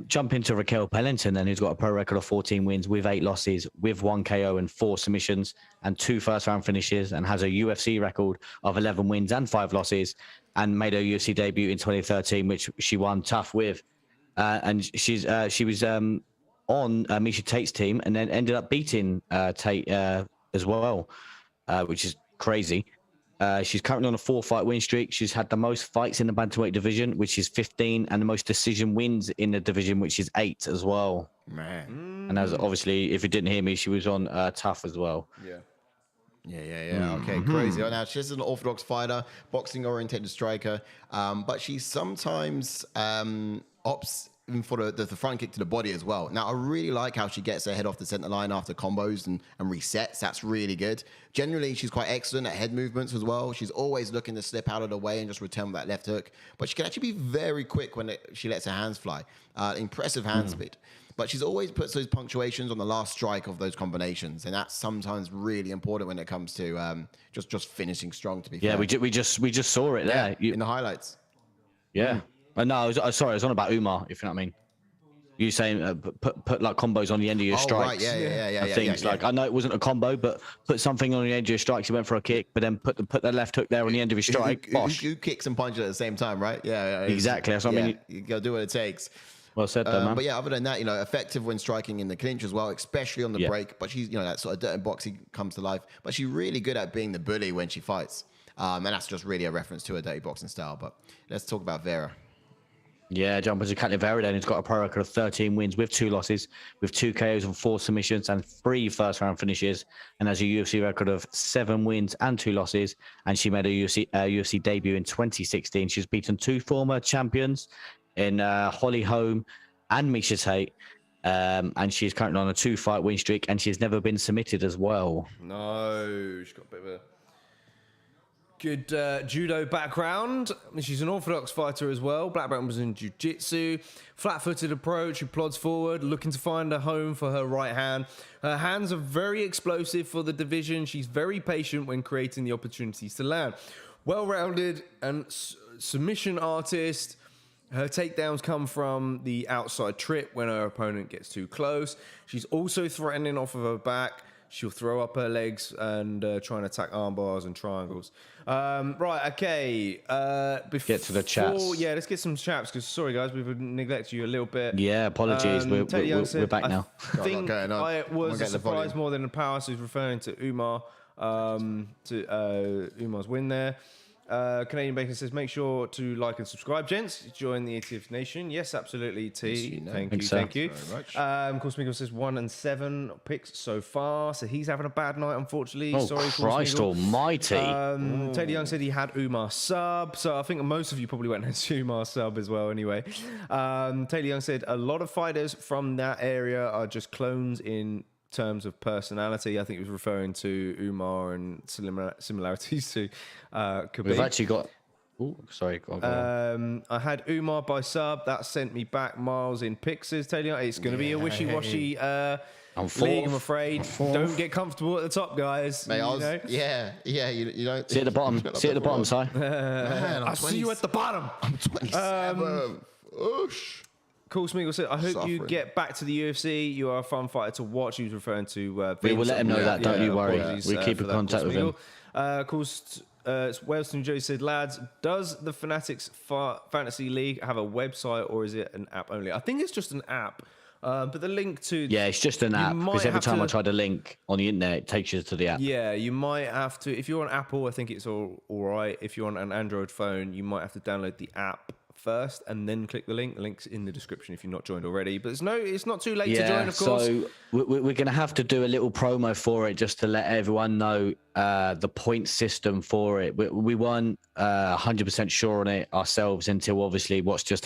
Jump into Raquel Pennington, then, who's got a pro record of 14 wins with 8 losses, with 1 KO and 4 submissions and 2 first-round finishes, and has a UFC record of 11 wins and 5 losses, and made her UFC debut in 2013, which she won tough with. And she was on Miesha Tate's team, and then ended up beating Tate as well, which is crazy. She's currently on a 4-fight win streak. She's had the most fights in the bantamweight division, which is 15, and the most decision wins in the division, which is 8 as well. Man. And as obviously, if you didn't hear me, she was on TUF as well. Yeah. Okay, crazy. Now, she's an orthodox fighter, boxing-oriented striker, but she sometimes opts for the front kick to the body as well. Now, I really like how she gets her head off the center line after combos and resets. That's really good. Generally, she's quite excellent at head movements as well. She's always looking to slip out of the way and just return with that left hook. But she can actually be very quick when she lets her hands fly. Impressive hand speed. But she's always puts those punctuations on the last strike of those combinations, and that's sometimes really important when it comes to just finishing strong. To be fair, we just saw it there in the highlights. Yeah. No, I was on about Umar, if you know what I mean. You saying put like combos on the end of your strikes. Right. Yeah. Things like, I know it wasn't a combo, but put something on the end of your strikes. He went for a kick, but then put the left hook there on the end of your strike. Who kicks and punches at the same time, right? Yeah. Exactly. That's what I mean. You gotta do what it takes. Well said, though, man. But yeah, other than that, effective when striking in the clinch as well, especially on the break. But she's, that sort of dirt and boxing comes to life. But she's really good at being the bully when she fights. And that's just really a reference to her dirty boxing style. But let's talk about Vieira. Yeah, jumping to Ketlen Vieira then, who's got a pro record of 13 wins with 2 losses, with 2 KOs and 4 submissions and 3 first-round finishes, and has a UFC record of 7 wins and 2 losses. And she made a UFC debut in 2016. She's beaten 2 former champions in Holly Holm and Miesha Tate, and she's currently on a 2-fight win streak, and she's never been submitted as well. No, she's got a bit of a good judo background. She's an orthodox fighter as well. Black belt was in jiu-jitsu. Flat-footed approach. She plods forward, looking to find a home for her right hand. Her hands are very explosive for the division. She's very patient when creating the opportunities to land. Well-rounded and submission artist. Her takedowns come from the outside trip when her opponent gets too close. She's also threatening off of her back. She'll throw up her legs and try and attack arm bars and triangles. Right, okay. Get to the chats. Yeah, let's get some chats, because, sorry, guys, we've neglected you a little bit. Yeah, apologies. We're back now. I think I was surprised more than the power, so he's referring to Umar, to Umar's win there. Canadian Bacon says, make sure to like and subscribe, gents. Join the 80th Nation. Yes, absolutely, T. Thank you. Very much. Of course, Miguel says 1-7 picks so far. So he's having a bad night, unfortunately. Oh, sorry, Christ almighty. Taylor Young said he had Umar sub. So I think most of you probably went into Umar sub as well anyway. Taylor Young said a lot of fighters from that area are just clones in terms of personality. I think he was referring to Umar and similarities to Khabib. We've actually got... Oh, sorry. Go on. I had Umar by sub. That sent me back miles in picks. Taylor, it's going to be a wishy-washy league, I'm afraid. Don't get comfortable at the top, guys. Mate, you don't... See at the bottom. See at the bottom, Si. I see you at the bottom. I'm 27. Oosh. Cool, Smeagol said, I hope you get back to the UFC. You are a fun fighter to watch. He was referring to... we will let him know that, don't you worry. We keep in contact with him. Of course, Wellston Joe said, lads, does the Fanatics Fantasy League have a website, or is it an app only? I think it's just an app. But the link to it's just an app because every time I try to link on the internet, it takes you to the app. Yeah, you might have to. If you're on Apple, I think it's all right. If you're on an Android phone, you might have to download the app first and then click the link. The link's in the description if you're not joined already. But it's not too late to join, of course. So we're going to have to do a little promo for it just to let everyone know the point system for it. We weren't 100% sure on it ourselves until obviously what's just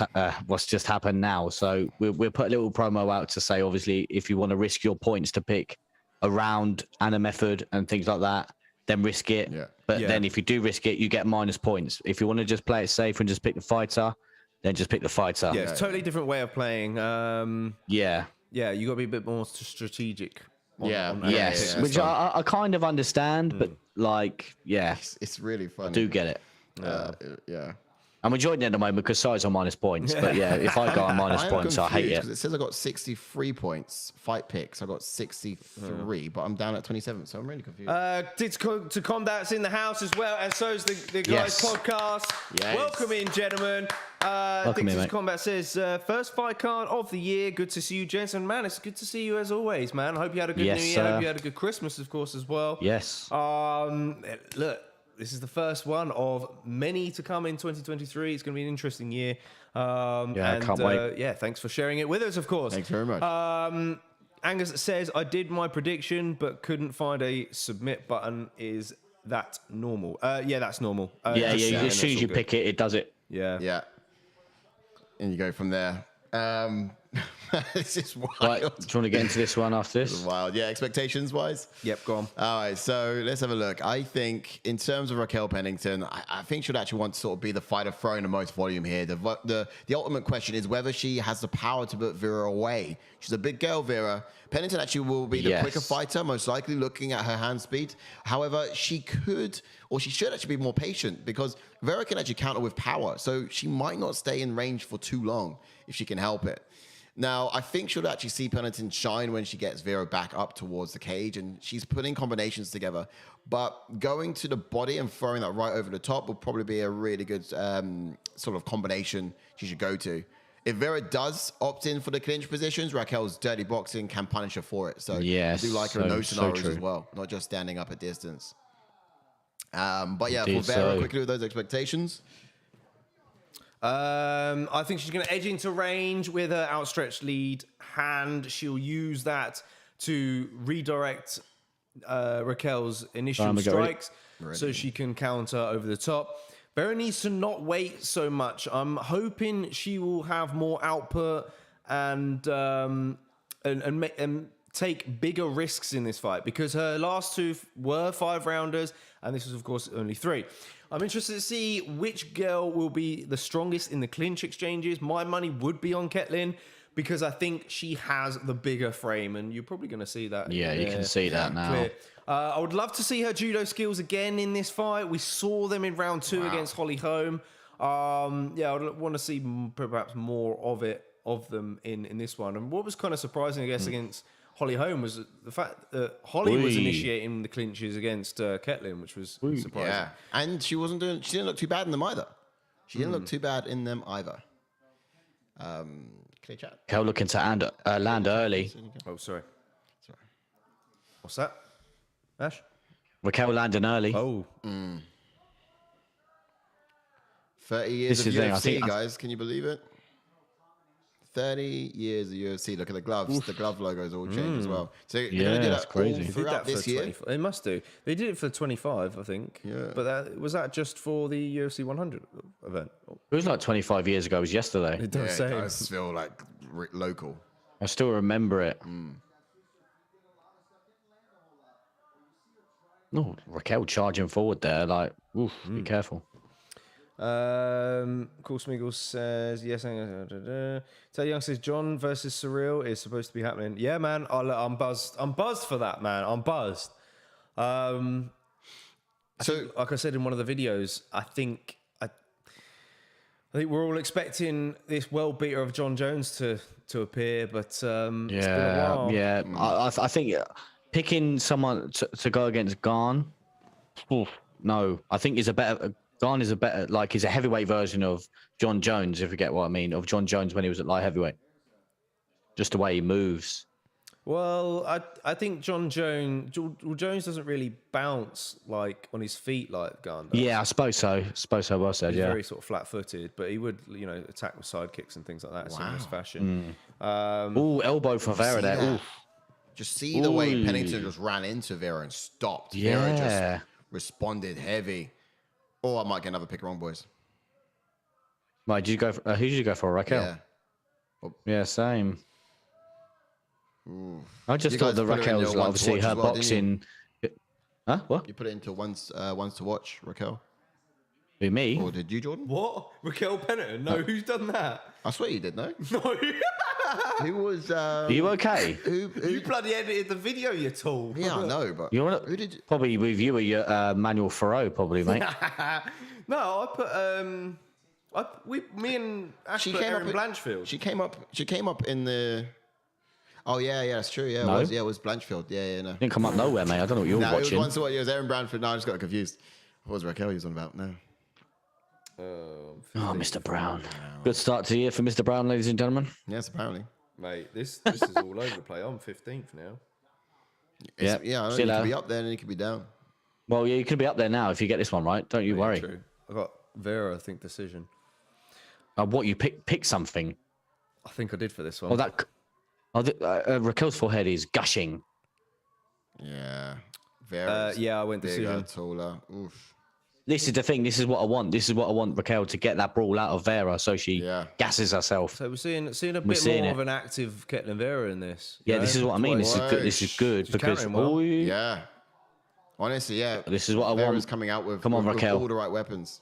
happened now. So we'll put a little promo out to say, obviously, if you want to risk your points to pick a round and a method and things like that, then risk it. Yeah. But then if you do risk it, you get minus points. If you want to just play it safe and just pick the fighter, then just pick the fighter. Yeah, it's a totally different way of playing. Yeah, you got to be a bit more strategic. Which I kind of understand, but like, it's really fun. I do get it. I'm enjoying it at the moment because sides are minus points. But if I go on minus points, I hate it. It says I got 63 points, fight picks. I got 63, but I'm down at 27, so I'm really confused. To Combat's in the house as well, and so's the guys podcast. Yes. Welcome in, gentlemen. To Combat says, first fight card of the year. Good to see you, gents. And man, it's good to see you as always, man. Hope you had a good New Year. Hope you had a good Christmas, of course, as well. Yes. Look. This is the first one of many to come in 2023. It's going to be an interesting year. I can't wait. Thanks for sharing it with us, of course. Thanks very much. Angus says, I did my prediction, but couldn't find a submit button. Is that normal? That's normal. As soon as you pick it, it does it. Yeah. And you go from there. This is wild. Right, do you want to get into this one after this? This is wild. Yeah, expectations wise. Yep, go on. All right, so let's have a look. I think in terms of Raquel Pennington, I think she'd actually want to sort of be the fighter throwing the most volume here. The ultimate question is whether she has the power to put Vieira away. She's a big girl, Vieira. Pennington actually will be the quicker fighter, most likely looking at her hand speed. However, she should actually be more patient because Vieira can actually counter with power. So she might not stay in range for too long if she can help it. Now, I think she'll actually see Pennington shine when she gets Vieira back up towards the cage, and she's putting combinations together. But going to the body and throwing that right over the top will probably be a really good sort of combination she should go to. If Vieira does opt in for the clinch positions, Raquel's dirty boxing can punish her for it. So I do like her in those scenarios as well, not just standing up at distance. But for Vieira, quickly with those expectations. I think she's going to edge into range with her outstretched lead hand. She'll use that to redirect Raquel's initial strikes so she can counter over the top. Vieira needs to not wait so much. I'm hoping she will have more output and take bigger risks in this fight because her last two were 5-rounders and this was, of course, only 3. I'm interested to see which girl will be the strongest in the clinch exchanges. My money would be on Ketlen because I think she has the bigger frame, and you're probably going to see that. Yeah, you can see that now. I would love to see her judo skills again in this fight. We saw them in round 2 against Holly Holm. I would want to see perhaps more of them in this one. And what was kind of surprising, I guess, against Holly Holm was the fact that Holly was initiating the clinches against Ketlen, which was surprising. Yeah, and she didn't look too bad in them either. Clear chat. Kel looking to land early. Oh, sorry. What's that? Ash? Raquel landing early. Oh. 30 years of UFC, guys. Can you believe it? 30 years of UFC. Look at the gloves. The glove logos all changed as well. So you're going to do that crazy. all throughout this year? They must do. They did it for 25, I think. Yeah. But was that just for the UFC 100 event? It was like 25 years ago. It was yesterday. It does say. It does feel like local. I still remember it. No, Raquel charging forward there. Like, be careful. Cool Smeagol says yes. Ted Young says John versus Surreal is supposed to be happening. Yeah, man. I'm buzzed. I'm buzzed for that, man. I'm buzzed. So, like I said in one of the videos, I think we're all expecting this world beater of John Jones to appear, but it's been a while. Yeah. I think picking someone to go against Garn. No, I think Garn is he's a heavyweight version of John Jones, if you get what I mean, of John Jones when he was at light heavyweight. just the way he moves. Well, I think Jones doesn't really bounce like on his feet like Gunn does. Yeah, I suppose so. Well said. He's Yeah, very sort of flat-footed, but he would, attack with side kicks and things like that in similar fashion. Elbow for Vieira there. Ooh. Just see the way Pennington just ran into Vieira and stopped. Yeah. Vieira just responded heavy. Oh, I might get another pick wrong, boys. Right, did you go? Who did you go for? Raquel. Yeah. Yeah, same. Ooh. I just thought the Raquel's obviously her boxing. Huh? What? You put it into ones to watch, Raquel. Who, me? Or did you, Jordan? What? Raquel Pennington? No, who's done that? I swear you did, no? No. Who was... Are you okay? Who You bloody edited the video, you tool. Yeah, I know, but who did... Probably with you or your Manuel Ferro, probably, mate. No, I put... me and Ash put Erin Blanchfield. She came up in the... Oh, yeah, that's true. Yeah, No. it was Blanchfield. Yeah, no. Didn't come up nowhere, mate. I don't know what you were watching. It was Erin Blanchfield. No, I just got confused. What was Raquel he was on about? No. Oh, Mr. Brown. Good start to the year for Mr. Brown, ladies and gentlemen. Yes, apparently. Mate, this is all over the place. I'm 15th now. Yeah, I know. You could be up there and you could be down. Well, yeah, you can be up there now if you get this one right. Don't you worry. True. I got Vieira, I think, decision. What you pick something? I think I did for this one. Raquel's forehead is gushing. Yeah. Vieira's I went bigger, decision. taller. Oof. This is the thing. This is what I want. This is what I want Raquel to get that brawl out of Vieira so she gasses herself. So we're seeing a bit more of an active Ketlen Vieira in this. Yeah, this is what I mean. This is good because yeah. Honestly, yeah. This is what I want. Vieira's coming out with Raquel. all the right weapons.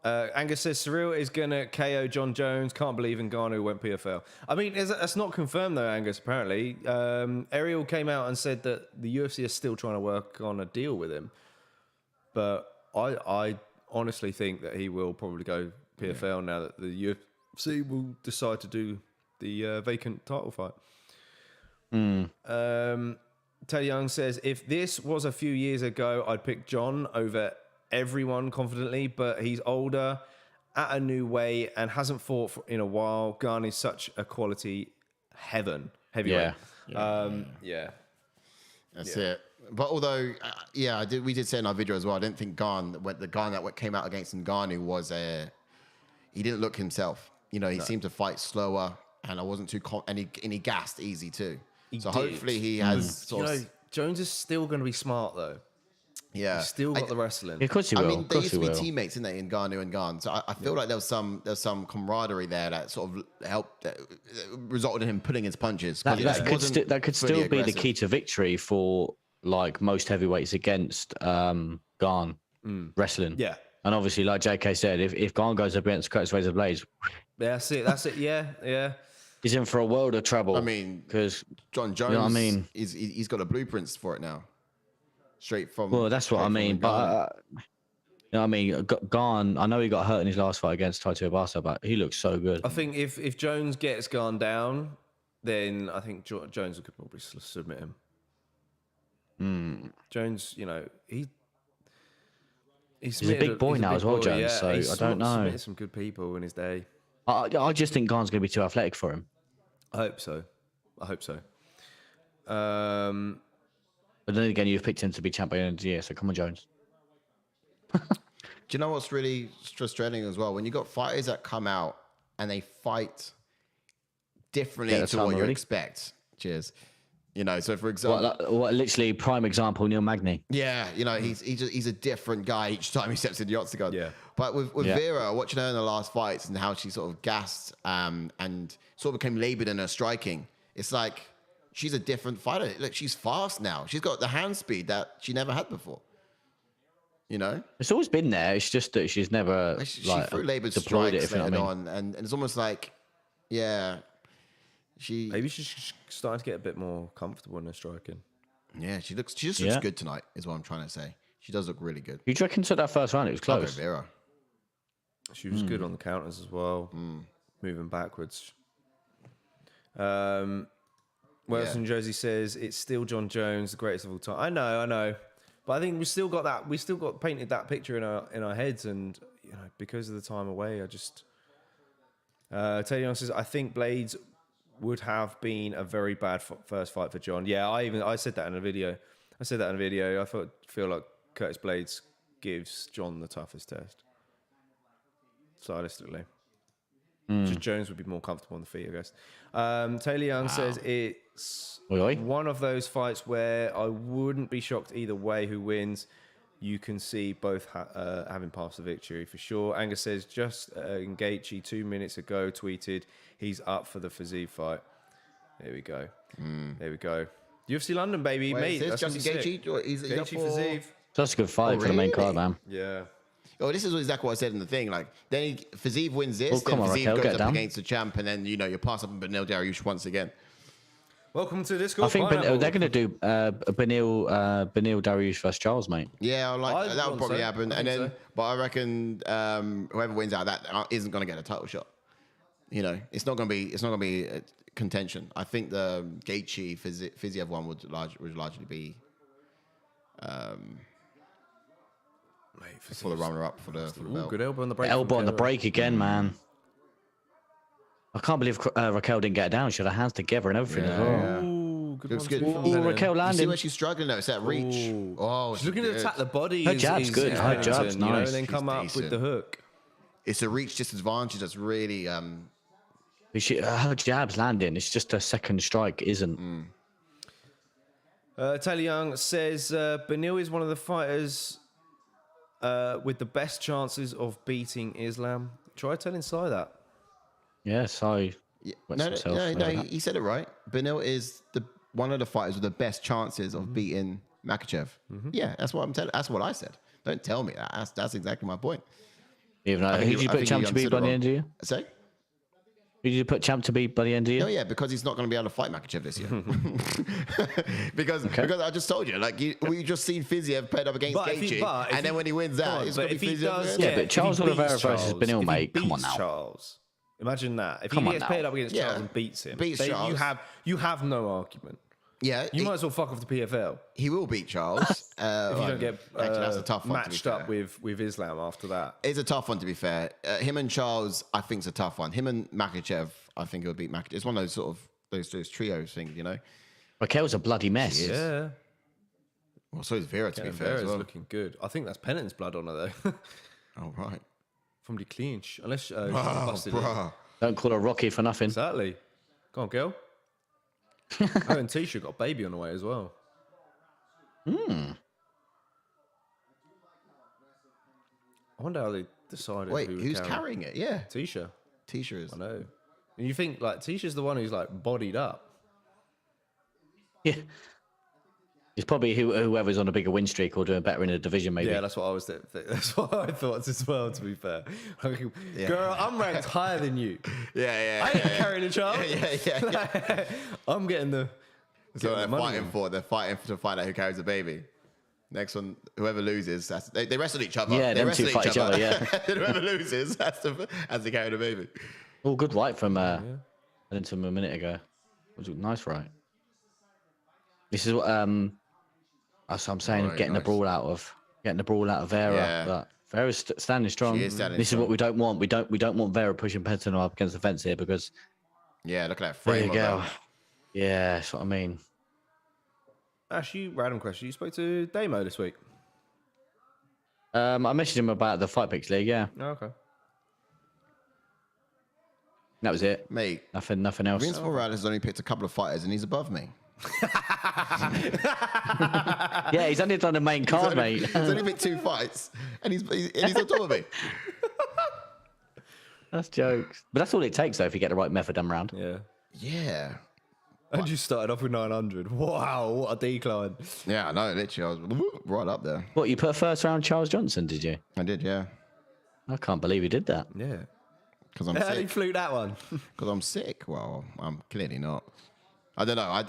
Angus says Cyril is going to KO John Jones. Can't believe Ngannou went PFL. I mean, that's not confirmed though, Angus, apparently. Ariel came out and said that the UFC is still trying to work on a deal with him. But I honestly think that he will probably go PFL now that the UFC will decide to do the vacant title fight. Ted Young says, if this was a few years ago, I'd pick John over everyone confidently, but he's older, at a new weight, and hasn't fought in a while. Garn is such a quality heavyweight. That's it. But although, we did say in our video as well, I didn't think the Garn that came out against Ngannou was he didn't look himself. He seemed to fight slower, and I wasn't too and he gassed easy too. Hopefully he has Jones is still going to be smart though. Yeah, he's still got the wrestling. Of course he will. I mean, they used to be teammates, didn't they, in Ngannou and Garn? So I feel like there was some camaraderie there that sort of helped, resulted in him pulling his punches. That could still be the key to victory for like most heavyweights against Garn wrestling. Yeah. And obviously, like JK said, if Garn goes up against Curtis Razor Blades, that's it. Yeah. He's in for a world of trouble. I mean, because John Jones, you know what I mean? He's got the blueprints for it now. Straight from. Well, that's what I mean. But you know what I mean? Garn, I know he got hurt in his last fight against Taito Barca, but he looks so good. I think if Jones gets Garn down, then I think Jones could probably submit him. Jones, he's a big boy now as well, Jones. Yeah, so I don't know. Submitted some good people in his day. I just think Garn's going to be too athletic for him. I hope so. But then again, you've picked him to be champion of the year, so come on, Jones. Do you know what's really frustrating as well? When you got fighters that come out and they fight differently to what you expect. Cheers. So for example, what literally prime example, Neil Magny. Yeah, he's a different guy each time he steps in the octagon. Yeah. But with Vieira, watching her in the last fights and how she sort of gassed and sort of became laboured in her striking, it's like she's a different fighter. Look, she's fast now. She's got the hand speed that she never had before. It's always been there. It's just that she's never she threw laboured strikes later on, and it's almost like, maybe she's starting to get a bit more comfortable in her striking. Yeah, she just looks good tonight, is what I'm trying to say. She does look really good. You reckon to that first round it was close? Vieira. She was good on the counters as well, moving backwards. Wilson Josie says it's still John Jones, the greatest of all time. I know, but I think we still got painted that picture in our heads, and because of the time away, I just. Teddy Young says I think Blades would have been a very bad first fight for John. Yeah, I said that in a video. I feel like Curtis Blades gives John the toughest test. Stylistically. Just Jones would be more comfortable on the feet, I guess. Taylor Young says it's one of those fights where I wouldn't be shocked either way who wins. You can see both having passed the victory for sure. Angus says just Gaethje 2 minutes ago tweeted he's up for the Fiziev fight. There we go. There we go. UFC London, baby, mate. Is this Justin Gaethje? He's up for Fiziev. That's a good fight for the main card, man. Yeah. Oh, this is exactly what I said in the thing. Like, then Fiziev wins this, then on, Fiziev Raquel, goes up against the champ, and then, you're passing up Beneil Dariush once again. Welcome to Discord. I think they're going to do Beneil Dariush versus Charles, mate. Yeah, that would probably happen. And then, but I reckon whoever wins out of that isn't going to get a title shot. It's not going to be a contention. I think the Gaethje Fiziev one would largely be for the runner-up for the belt. Good elbow on the break. Elbow on the break again, man. I can't believe Raquel didn't get it down. She had her hands together and everything as well. Yeah. Ooh, good Looks one. good. Ooh, Raquel You landing. see where she's struggling though? It's that reach. Oh, She's looking to attack the body. Her jab's good. Her jab's nice. And then come up with the hook. It's a reach disadvantage that's really. Her jab's landing. It's just her second strike isn't. Taylor Young says Beneil is one of the fighters with the best chances of beating Islam. Try telling Sai that. Yeah, Sai. Yeah. No, he said it right. Beneil is one of the fighters with the best chances of beating Makhachev. Yeah, that's what I'm telling. That's what I said. Don't tell me that. That's exactly my point. Even though, who did you put champ to beat by the end of the year? Say? Who did you put champ to beat by the end of the year? Oh yeah, because he's not going to be able to fight Makhachev this year. because I just told you, we just seen Fiziev paired up against Gaethje, and then when he wins that, it's going to be Fiziev. Yeah, but Charles Oliveira versus Beneil, mate. Come on now. Charles. Imagine that. If he gets paired up against Charles and beats him, Charles. You have no argument. Yeah, you might as well fuck off the PFL. He will beat Charles if you don't get that's a tough one, matched up with Islam after that. It's a tough one, to be fair. Him and Charles, I think, is a tough one. Him and Makhachev, I think he'll beat Makhachev. It's one of those sort of those trios things, Raquel's a bloody mess. Yeah. Well, so is Vieira, to be fair. Vieira's looking good. I think that's Pennington's blood on her though. Oh right. From the clinch, unless she's busted in. Don't call her Rocky for nothing. Exactly. Go on, girl. Her and Tisha got a baby on the way as well. I wonder how they decided. Wait, who's carrying it? Yeah, Tisha. Tisha is. I know. And you think Tisha's the one who's bodied up. Yeah. It's probably whoever's on a bigger win streak or doing better in a division, maybe. Yeah, that's what I was. That's what I thought as well. To be fair, girl, I'm ranked higher than you. Yeah. I ain't carrying a child. Yeah. I'm getting the. So they're fighting to find out who carries the baby. Next one, whoever loses, they wrestle each other. Yeah, they them two fight each other. Yeah. Whoever loses has to carry the baby. Oh, good right from Pennington a minute ago. It was a nice right. This is what that's what I'm saying. Getting the brawl out of Vieira. Yeah. But Vieira's standing strong. She is standing this strong. is what we don't want. We don't want Vieira pushing Pennington up against the fence here because. Yeah, look at that There frame. you go. Yeah, that's what I mean. Actually, random question. You spoke to Damo this week? I messaged him about the Fight Picks League. Yeah. Oh, okay. That was it, Mate. Nothing else. Vince Morales has only picked a couple of fighters, and he's above me. Yeah, he's only done the main card, mate. He's only picked 2 fights, and he's on top of me. That's jokes. But that's all it takes, though, if you get the right method done round. Yeah. Yeah. And you started off with 900. Wow, what a decline. Yeah, I know. Literally, I was right up there. What, you put first round Charles Johnson, did you? I did, yeah. I can't believe you did that. Yeah. Because I'm How did you sick. fluke that one? Because I'm sick. Well, I'm clearly not. I don't know.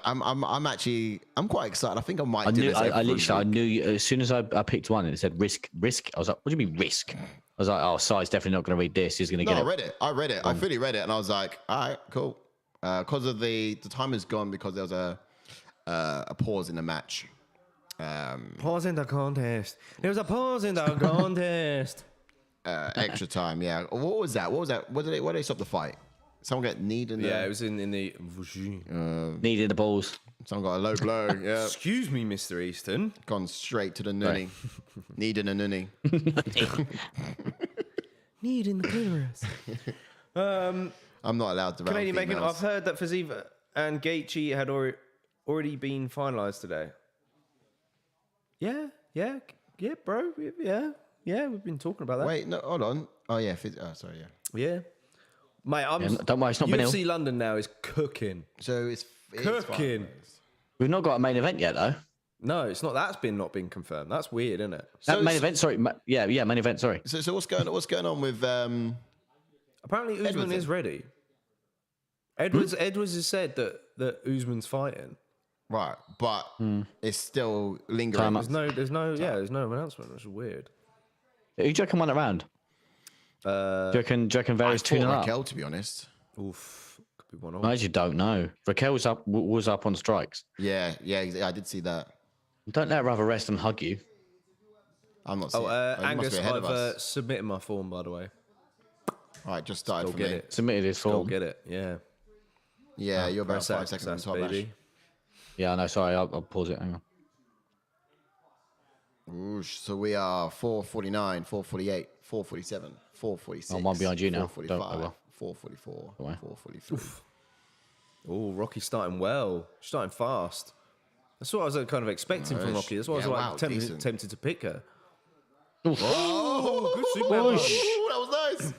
I'm quite excited. I think I might do this. I knew you, as soon as I picked one and it said risk. I was like, what do you mean risk? I was like, oh, Sai's definitely not going to read this. He's going to get it. I read it. I fully read it, and I was like, all right, cool. Because of the time is gone because there was a pause in the match. Pause in the contest. There was a pause in the contest. Extra time, yeah. What was that? What did they stop the fight? Someone got kneed in the... Yeah, it was in the... Knee in the balls. Someone got a low blow, yeah. Excuse me, Mr. Easton. Gone straight to the nunny. Kneed in a nunny. Kneed in the clitoris. I'm not allowed to Canadian Bacon, I've heard that Fiziev and Gaethje had already been finalised today. Yeah, bro. Yeah, we've been talking about that. Wait, no, hold on. Oh, yeah. Sorry, yeah. Yeah. Mate, don't worry, it's not been UFC London now is cooking. So it's Cooking. We've not got a main event yet, though. No, it's not. That's not been confirmed. That's weird, isn't it? That main event, sorry. Yeah, main event, sorry. So what's going on with... Apparently Usman is ready. Edwards has said that Usman's fighting. Right, but it's still lingering. There's no announcement, which is weird. Who do you reckon won it round? Do you reckon Vieira's 2-0 up? Raquel, to be honest. Oof, could be one I actually don't know. Raquel was up on strikes. Yeah, I did see that. Don't let her have a rest and hug you. I'm not seeing Angus, I've submitted my form, by the way. All right, just started Go for get me. it. Submitted his form. Go get it, yeah. Yeah, you're about 5 Success, seconds on top, baby. Ash. Yeah, I know. Sorry, I'll pause it. Hang on. Oosh, so we are 4:49, 4:48, 4:47, 4:46. I'm one behind you now. 4:45, Don't- oh well. 4:44, Away. 4:43. Oh, Rocky's starting well. Starting fast. That's what I was kind of expecting from Rocky. That's why I was tempted to pick her. Oh, good Superman punch. Ooh, that was nice.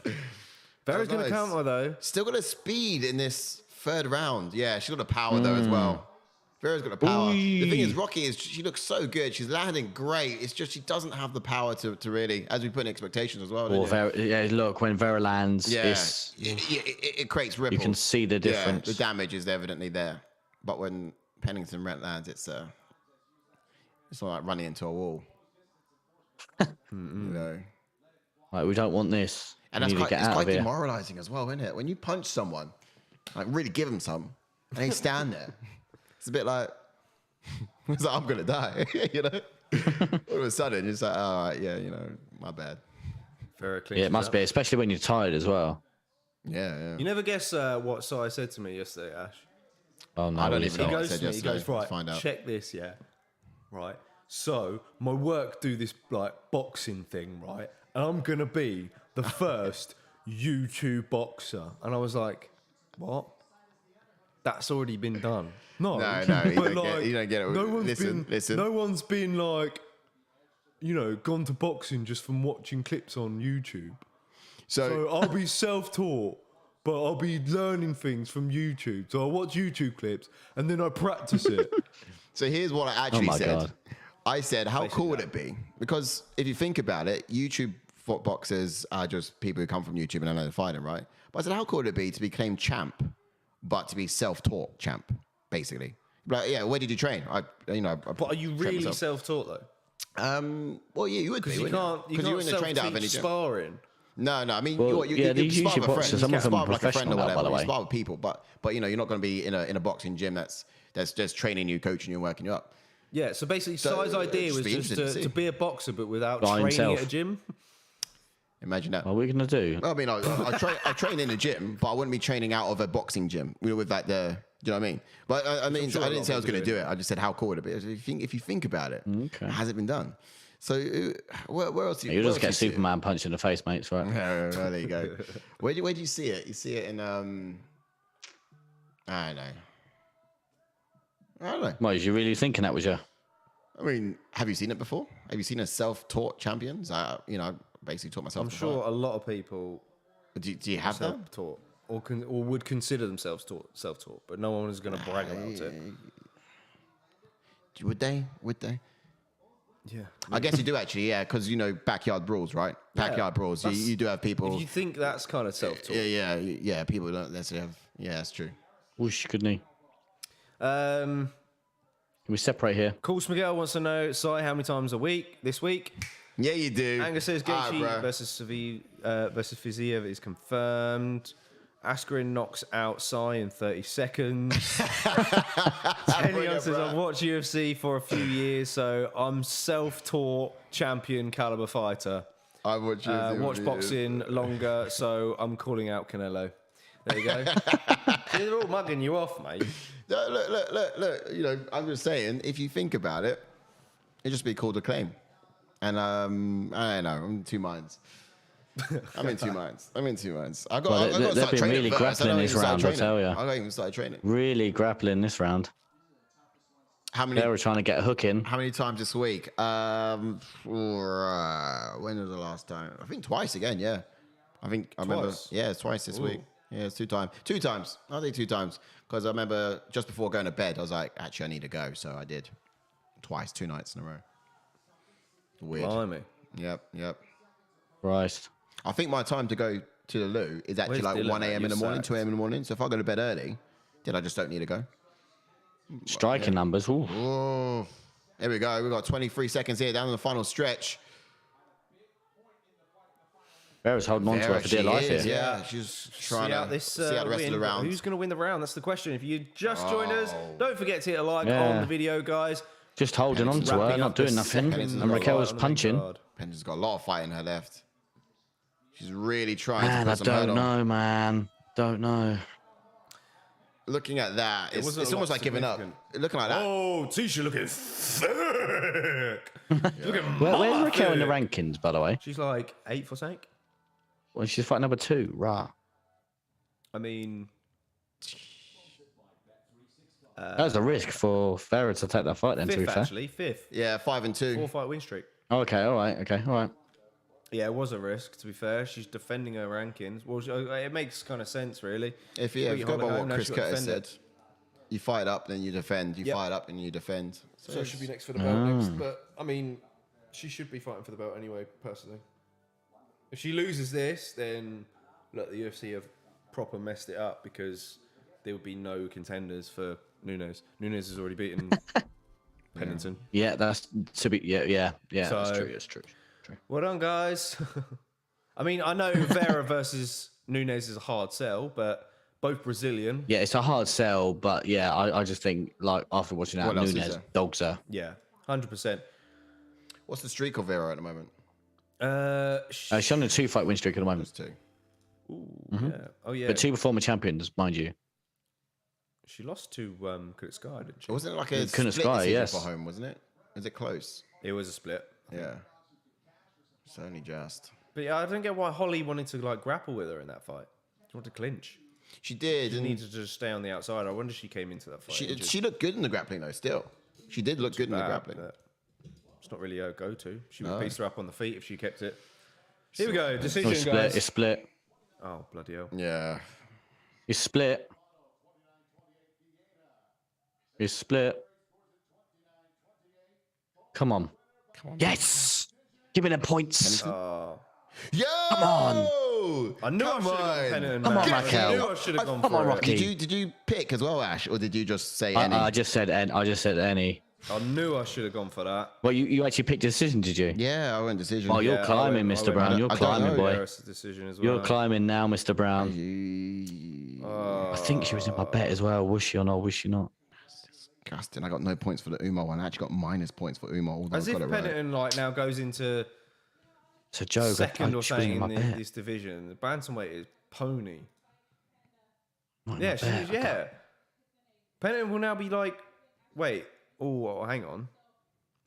Vieira's going to counter, though. Still got a speed in this third round. Yeah, she's got a power, though, as well. Vieira's got a power. The thing is, Rocky she looks so good. She's landing great. It's just she doesn't have the power to really, as we put in expectations as well. Look, when Vieira lands, it creates ripples. you can see the difference. Yeah, the damage is evidently there. But when Pennington lands, it's not like running into a wall. You know? Like, we don't want this. And it's quite demoralizing as well, isn't it? When you punch someone, like really give them some, and they stand there. It's a bit like, it's like I'm gonna die, you know. All of a sudden, it's like, all right, yeah, my bad. Very clean. Yeah, it must be, especially when you're tired as well. Yeah. You never guess what Sai said to me yesterday, Ash. Oh no, I don't even know He what I goes said to me, he yesterday. goes, right, Find out. check this, yeah. Right. So, my work do this, like, boxing thing, right? And I'm going to be the first YouTube boxer. And I was like, what? That's already been done. No, you don't get it. No one's Listen. No one's been, like, gone to boxing just from watching clips on YouTube. So I'll be self-taught. But I'll be learning things from YouTube. So I watch YouTube clips and then I practice it. So here's what I actually said. God. I said, how cool would it be? Because if you think about it, YouTube boxers are just people who come from YouTube and know they're fighting, right? But I said, how cool would it be to be claimed champ, but to be self-taught champ, basically? Like, yeah, where did you train? But are you really self-taught though? Well, yeah, you would be. You can't self-teach sparring. No. I mean, these you spar YouTube with a friend. boxers, some You of them are spar like a friend or professional now, whatever. by the You way. spar with people, but you're not going to be in a boxing gym that's just training you, coaching you, and working you up. Yeah, so basically, Sai's idea was just to be a boxer, but without training himself. at a gym. Imagine that. What are we gonna do? Well, I mean, I train in a gym, but I wouldn't be training out of a boxing gym. With like do you know what I mean? But I mean, sure I didn't say I was going to do it. it. I just said how cool would it be? If you think about it, Okay. has it been done? So where else? You just get Superman punched in the face, mate. It's right. There you go. Where do you see it? You see it in I don't know. What, was you really thinking that was you? I mean, have you seen it before? Have you seen a self-taught champions? I basically taught myself. I'm sure a lot of people Do you have that? self-taught or would consider themselves self-taught, but no one is going to brag about it. Would they? Yeah. I guess you do actually, yeah, because backyard brawls, right? Backyard brawls. You do have people. If you think that's kind of self-taught. Yeah. People don't necessarily have. Yeah, that's true. Whoosh, couldn't he? Can Can we separate here? Course Miguel wants to know, Sai, how many times a week this week? Yeah, you do. Angus says Gaethje versus Fiziev is confirmed. Askren knocks out Sai in 30 seconds. Elion says, I've watched UFC for a few years, so I'm self-taught champion caliber fighter. I watch Watch boxing longer, so I'm calling out Canelo. There you go. See, they're all mugging you off, mate. No, look. You know, I'm just saying, if you think about it, it'd just be called a claim. And I don't know. I'm in two minds. I'm in two minds. I got to start training really first. grappling this round, I tell you. I got even started training. Really grappling this round. How many? They were trying to get a hook in. How many times this week? When was the last time? I think twice again. Yeah, I remember. Yeah, it's twice this week. Yeah, it's 2 times. 2 times. I think 2 times because I remember just before going to bed, I was like, actually, I need to go, so I did. Twice, 2 nights in a row. Weird. Blimey. Yep. Christ. I think my time to go to the loo is actually Where's like Dylan, 1 a.m. in the morning, sacked. 2 a.m. in the morning. So if I go to bed early, then I just don't need to go. Striking numbers. Ooh. Oh, here we go. We've got 23 seconds here down in the final stretch. Vieira's holding on to her for dear life here. Yeah, she's trying to see out the rest of the round. Who's going to win the round? That's the question. If you just joined us, don't forget to hit a like Yeah. on the video, guys. Just holding on to her, wrapping not up the doing nothing. second And Raquel's on the punching. card. Pennington's got a lot of fight in her left. She's really trying Man, to I put some hurt don't on. know, man. Don't know. Looking at that, it's wasn't a almost lot like giving up. significant. Looking like that. Oh, Tisha looking thick. Looking Where's Raquel in the thick. rankings, by the way? She's like 8th or something. Well, she's fighting number 2. Rah. I mean, That was a risk for Vieira to take that fight then, to be 5th fair. actually. 5th. Yeah, 5 and 2. 4-fight win streak. Okay, all right. Yeah, it was a risk, to be fair. She's defending her rankings. Well, it makes kind of sense, really. If you Put go your by Holly what home, now Chris she's got to Curtis defend said, it. you fight up, then you defend. You Yep. fight up, and you defend. So it should be next for the belt next. But, I mean, she should be fighting for the belt anyway, personally. If she loses this, then, look, the UFC have proper messed it up because there would be no contenders for Nunes. Nunes has already beaten Pennington. Yeah, that's to be. Yeah. So- That's true. Well done, guys. I mean, I know Vieira versus Nunes is a hard sell, but both Brazilian. Yeah, it's a hard sell, but yeah, I just think like after watching that, What else is Nunes there? dogs her. Yeah, 100%. What's the streak of Vieira at the moment? She's on a 2-fight win streak at the moment, Just 2. Yeah. Oh, yeah. but 2 former champions, mind you. She lost to Kurt Sky, didn't she? Wasn't it like a Couldn't split Sky, decision yes. for home, wasn't it? Was it close? It was a split. Yeah. It's only just. But yeah, I don't get why Holly wanted to like grapple with her in that fight. She wanted to clinch. She did. She and needed to just stay on the outside. I wonder if she came into that fight. she looked good in the grappling, though, still. She did look good in the bad, grappling. but it's not really her go-to. She would piece her up on the feet if she kept it. Here we go. Decision, It's split. guys. It's split. Oh, bloody hell. Yeah. It's split. It's split. Come on. Yes. Give me the points. Oh. Yo! Come on. I knew Come I should have gone on. Pennington. Come on, man. Raquel. I knew I should have gone Come on, for it. Rocky. Did you pick as well, Ash, or did you just say I any? just said any. I knew I should have gone for that. Well, you actually picked a decision, did you? Yeah, I went decision. Oh, you're Yeah, climbing, I Mr. went- Brown. I You're don't climbing, know. boy. Harris' decision as well. You're climbing now, Mr. Brown. I think she was in my bet as well. Was she or not? Was she not? Disgusting. I got no points for the Umar one. I actually got minus points for Umar. Although As I if got it right. Pennington like now goes into It's a joke. second or she was in something my in bet. this division. The bantamweight is pony. Not in Yeah, my she bet. is. Yeah, Pennington will now be like, wait, oh, hang on.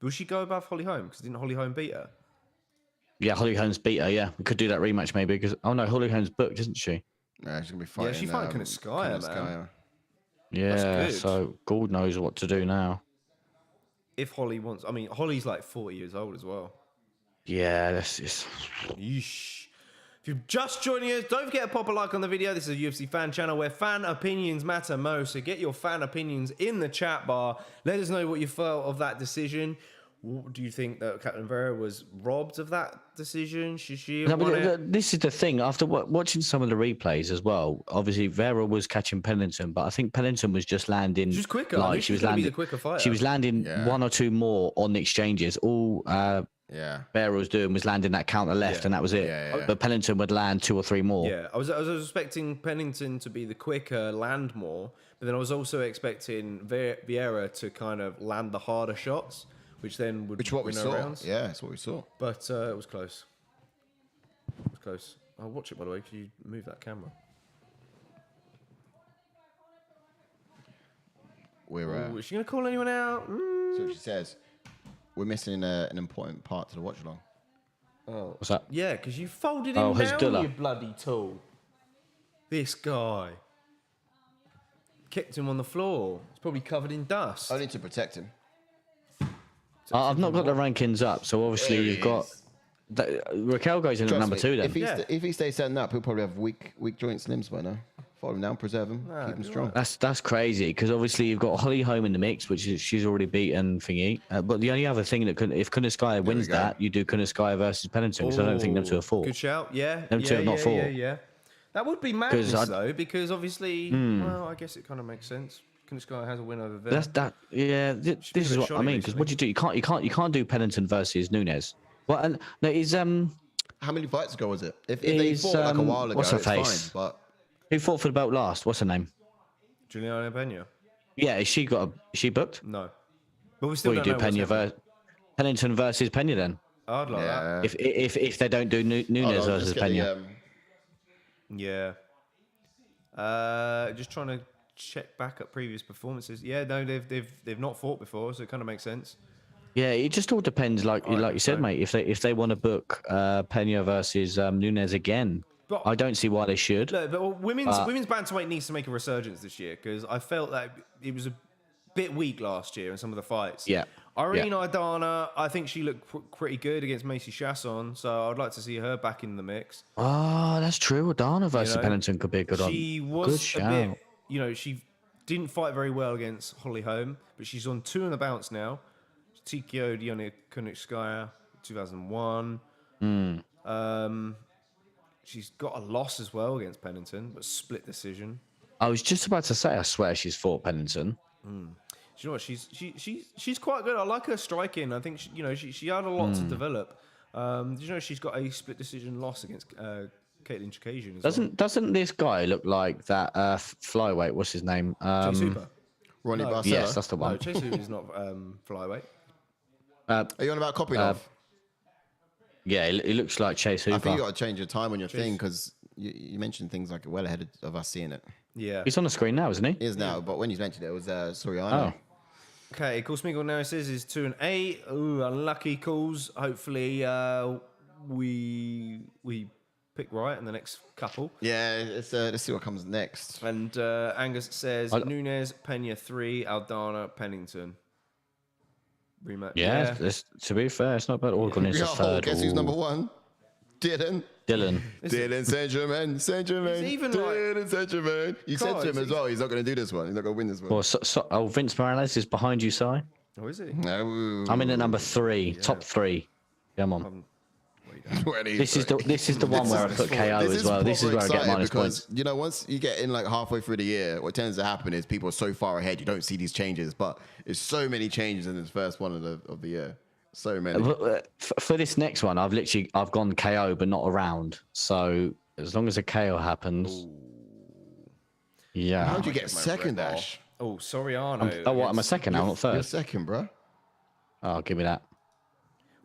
Will she go above Holly Holm? Because didn't Holly Holm beat her? Yeah, Holly Holmes beat her. Yeah, we could do that rematch maybe because no, Holly Holmes booked, isn't she? Yeah, she's gonna be fighting. she's fighting Kunitskaya, man. Kunitskaya. Yeah, good. so God knows what to do now. If Holly wants, I mean, Holly's like 40 years old as well. Yeah, this is. Yeesh. If you're just joining us, don't forget to pop a like on the video. This is a UFC fan channel where fan opinions matter most. So get your fan opinions in the chat bar. Let us know what you felt of that decision. Do you think that Ketlen Vieira was robbed of that decision? Should she have No, won but it? this is the thing. After watching some of the replays as well, obviously Vera was catching Pennington, but I think Pennington was just landing. She was quicker. I knew she was gonna be the quicker fighter. She was landing Yeah. 1 or 2 more on the exchanges. All Yeah. Vera was doing was landing that counter left, Yeah. and that was it. Yeah. But Pennington would land 2 or 3 more. Yeah, I was expecting Pennington to be the quicker, land more, but then I was also expecting Vieira to kind of land the harder shots, which then would Which what we win her saw. rounds. Yeah, that's what we saw. But it was close. It was close. I'll watch it, by the way. Can you move that camera? we're. Is she gonna call anyone out? So she says we're missing an important part to the watch along. Oh, What's that? yeah, because you folded him down, Hezbollah. you bloody tool. This guy kicked him on the floor. He's probably covered in dust. Only to protect him. I've not got the rankings up, so obviously you've got Raquel goes in at number 2 then. If he stays setting up, he'll probably have weak joints, limbs by now. Follow him down, preserve him, keep him strong. That's crazy because obviously you've got Holly Holm in the mix, which is she's already beaten thingy. But the only other thing that if Kunitskaya wins that, you do Kunitskaya versus Pennington. So I don't think them two are fought. Good shout. Yeah. Them two have not fought. Yeah. That would be madness though, because obviously, well, I guess it kind of makes sense. Kunitskaya has a win over there. That's that. Yeah, this is what I mean. Because what do you do? You can't do Pennington versus Nunes. Well, and no, is How many fights ago was it? If they fought like a while ago, what's her it's face? fine. But who fought for the belt last? What's her name? Juliana Pena. Yeah, is she booked? No. But we still Well, you don't do know Pennington versus Pena then. I'd like that. If they don't do Nunes versus Pena. Yeah. Just trying to check back at previous performances. Yeah, no, they've not fought before, so it kind of makes sense. Yeah, it just all depends, like you said, mate. If they want to book Pena versus Nunes again, but I don't see why they should. No, but women's bantamweight needs to make a resurgence this year because I felt that it was a bit weak last year in some of the fights. Yeah. Irene Aldana, I think she looked pretty good against Macy Chasson, so I'd like to see her back in the mix. Oh, that's true. Aldana versus Pennington could be a good one. She was a bit, she didn't fight very well against Holly Holm, but she's on 2 on the bounce now. TKO'd Yana Kunitskaya 2001. She's got a loss as well against Pennington, but split decision. I was just about to say, I swear she's fought Pennington. Do you know what? She's quite good. I like her striking. I think she had a lot to develop. Do you know she's got a split decision loss against Ketlen Chikagian as well? Doesn't this guy look like that flyweight? What's his name? Chase Hooper. Ronnie Barcelos. Yes, that's the one. No, Chase Hooper is not flyweight. Are you on about Kopylov? Yeah, it looks like Chase Hooper. I think you got to change your time on your thing because you mentioned things like well ahead of us seeing it. Yeah. He's on the screen now, isn't he? He is now, but when you mentioned it, it was Soriano. Oh. Okay, Cool Smeagol now says is 2-8. Ooh, unlucky calls. Hopefully, we pick right in the next couple. Yeah, let's see what comes next. And Angus says Nunes, Pena 3, Aldana, Pennington. Rematch. Yeah. To be fair, it's not bad. All gone into third. Guess who's number 1? Dylan Saint-Germain. Dylan Saint-Germain. You said to him as well, he's not going to do this one. He's not going to win this one. Well, Vince Morales is behind you, Si. Oh, is he? No. I'm in at number 3, top 3. Come on. This is the one where I put KO as well. This is where I get minus points. You know, once you get in like halfway through the year, what tends to happen is people are so far ahead, you don't see these changes. But there's so many changes in this first one of the year. So many. For this next one, I've gone KO, but not around. So as long as a KO happens, yeah. How'd you get second, Ash? Oh, Soriano. I'm a second now, not 3rd. You're second, bro. Oh, give me that.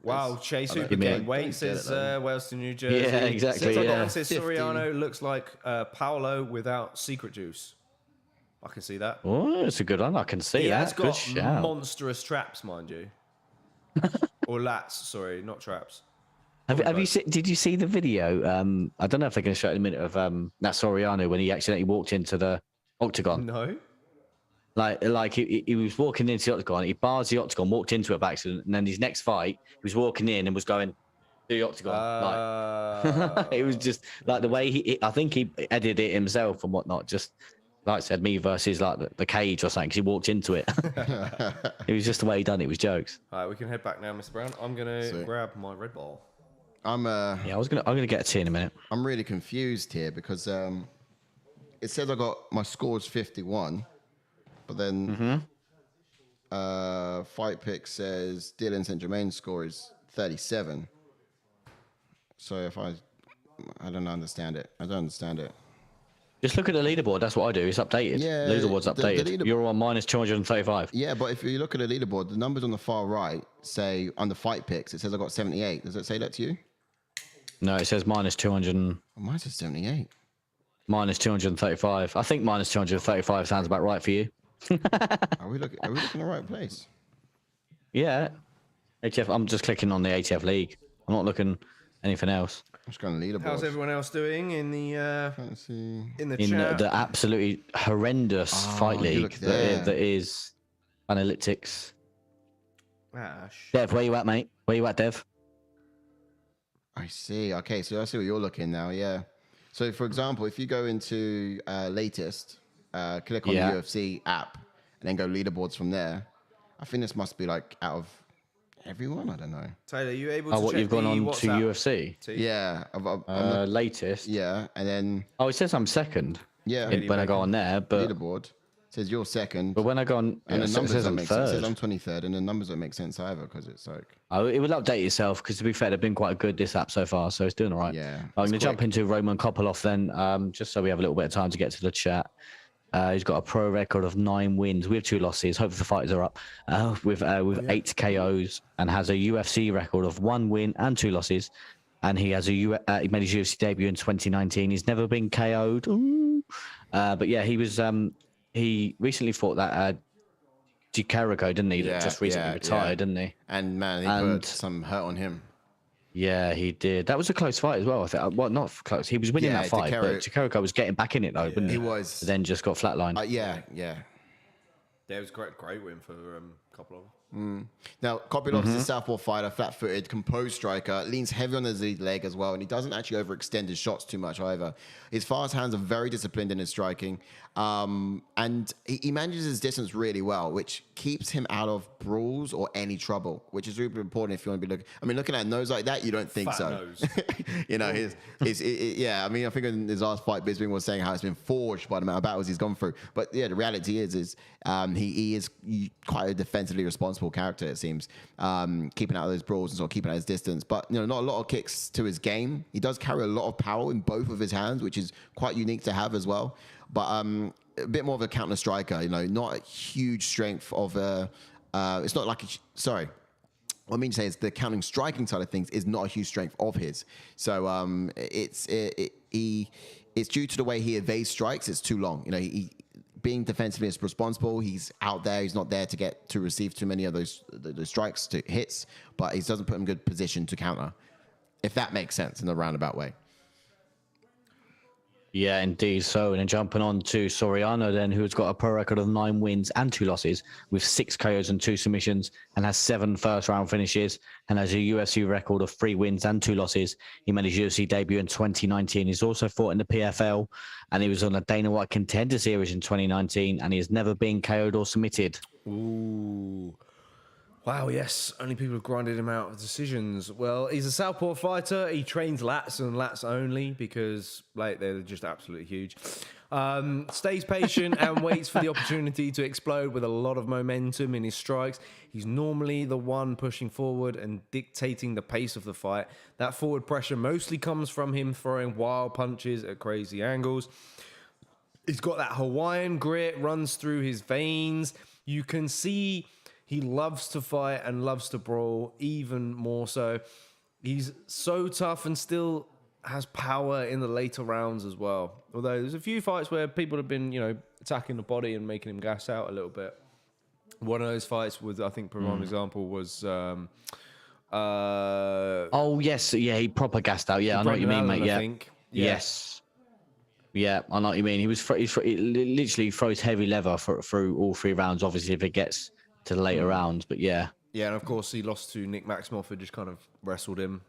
Wow, Chase Hooper gained weight, says Wales to New Jersey. Yeah, exactly. Says Soriano looks like Paolo without secret juice. I can see that. Oh, it's a good one. I can see that. He's got monstrous traps, mind you. Or lats, sorry, not traps. Have you seen? Did you see the video? I don't know if they're going to show it in a minute of Nassourdine when he accidentally walked into the octagon. No. Like he was walking into the octagon, he bars the octagon, walked into it by accident, and then his next fight, he was walking in and was going to the octagon. It was just like the way I think he edited it himself and whatnot. Just like I said, me versus like the cage or something. Because he walked into it. It was just the way he done it. It was jokes. All right, we can head back now, Mr. Brown. I'm gonna grab my Red Bull. I'm gonna get a tea in a minute. I'm really confused here because it says I got my score's 51. But then Fight Pick says Dylan Saint-Germain's score is 37. So if I don't understand it. I don't understand it. Just look at the leaderboard. That's what I do. It's updated. Yeah, leaderboard's updated. You're on minus 235. Yeah, but if you look at the leaderboard, the numbers on the far right say on the Fight Picks, it says I got 78. Does it say that to you? No, it says minus 200. Oh, mine says 78. Minus 235. I think minus 235 sounds about right for you. Are we looking in the right place? Yeah. ATF. I'm just clicking on the ATF League. I'm not looking anything else. I'm just going to leaderboard. How's everyone else doing in the In chat? the absolutely horrendous fight league that is Analytics. Dev, where you at, mate? Where you at, Dev? I see. Okay, so I see where you're looking now. Yeah. So, for example, if you go into latest, click on the UFC app, and then go leaderboards from there. I think this must be like out of everyone. I don't know. Taylor, are you able to what check you've gone on WhatsApp to UFC? Yeah. Latest. Yeah, and then. Oh, it says I'm second. Yeah. When I go on there, but leaderboard says you're second. But when I go on, and the numbers says don't I'm make sense. It third. says I'm 23rd, and the numbers don't make sense either because it's like. Oh, it will update itself because to be fair, they've been quite good this app so far, so it's doing all right. Yeah. I'm going to jump into Roman Kopylov then, just so we have a little bit of time to get to the chat. He's got a pro record of 9 wins with 2 losses. Hopefully the fighters are up with 8 KOs and has a UFC record of 1 win and 2 losses. And he has he made his UFC debut in 2019. He's never been KO'd. But yeah, he recently fought that Jericho, didn't he? That just recently retired, didn't he? And man, he put some hurt on him. Yeah, he did. That was a close fight as well. I think. Well, not close. He was winning that fight, but Jericho was getting back in it though, wasn't he? He was. But then just got flatlined. Yeah. It was great win for Kopylov. Now, Kopylov's a southpaw fighter, flat-footed, composed striker, leans heavy on his lead leg as well, and he doesn't actually overextend his shots too much either. His fast hands are very disciplined in his striking, and he manages his distance really well, which keeps him out of brawls or any trouble, which is really important if you want to be looking. I mean, looking at a nose like that, you don't think so. Nose. You know, I mean, I think in his last fight, Bisping was saying how it's been forged by the amount of battles he's gone through. But yeah, the reality is he is quite a defensively responsible character, it seems, keeping out of those brawls and sort of keeping out his distance. But not a lot of kicks to his game. He does carry a lot of power in both of his hands, which is quite unique to have as well. But a bit more of a counter striker, not a huge strength of it's not like sorry. What I mean to say is the counting striking side of things is not a huge strength of his. So it's due to the way he evades strikes. It's too long. He being defensively responsible, he's out there. He's not there to receive too many of those strikes, to hits, but he doesn't put him in good position to counter, if that makes sense in a roundabout way. Yeah, indeed. So, and then jumping on to Soriano then, who's got a pro record of 9 wins and 2 losses with 6 KOs and 2 submissions and has 7 first-round finishes and has a UFC record of 3 wins and 2 losses. He made his UFC debut in 2019. He's also fought in the PFL and he was on a Dana White Contender Series in 2019 and he has never been KO'd or submitted. Ooh. Wow, yes. Only people have grinded him out of decisions. Well, he's a southpaw fighter. He trains lats and lats only because they're just absolutely huge. Stays patient and waits for the opportunity to explode with a lot of momentum in his strikes. He's normally the one pushing forward and dictating the pace of the fight. That forward pressure mostly comes from him throwing wild punches at crazy angles. He's got that Hawaiian grit, runs through his veins. You can see he loves to fight and loves to brawl, even more so. He's so tough and still has power in the later rounds as well. Although there's a few fights where people have been, attacking the body and making him gas out a little bit. One of those fights was, I think, for one example, was... oh, yes. Yeah, he proper gassed out. Yeah, I know what you mean, mate. Yeah. I think. Yeah. Yes. Yeah, I know what you mean. He literally throws heavy leather through all 3 rounds, obviously, if it gets to the later rounds, but yeah. Yeah, and of course he lost to Nick Maximoff, who just kind of wrestled him,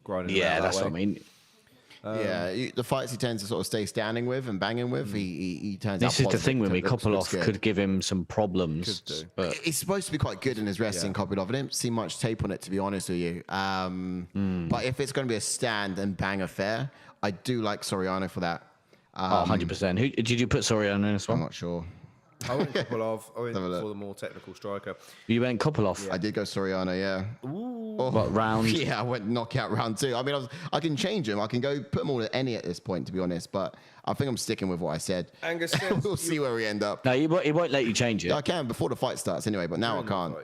grinding him out that's that way. what I mean. The fights he tends to sort of stay standing with and banging with, he turns out This is the thing with me. Kopylov Kopylov could give him some problems. But he's supposed to be quite good in his wrestling, Kopylov. I didn't see much tape on it, to be honest with you. But if it's going to be a stand and bang affair, I do like Soriano for that. 100%. Who did you put Soriano in this one? I'm not sure. I went Kopylov. I went for the more technical striker. You went Kopylov? I did go Soriano, yeah. Ooh. What round? Yeah, I went knockout round 2. I mean, I can change him. I can go put them all at any at this point, to be honest. But I think I'm sticking with what I said. Angus says we'll see where we end up. No, he won't let you change it. Yeah, I can before the fight starts anyway, but now I can't.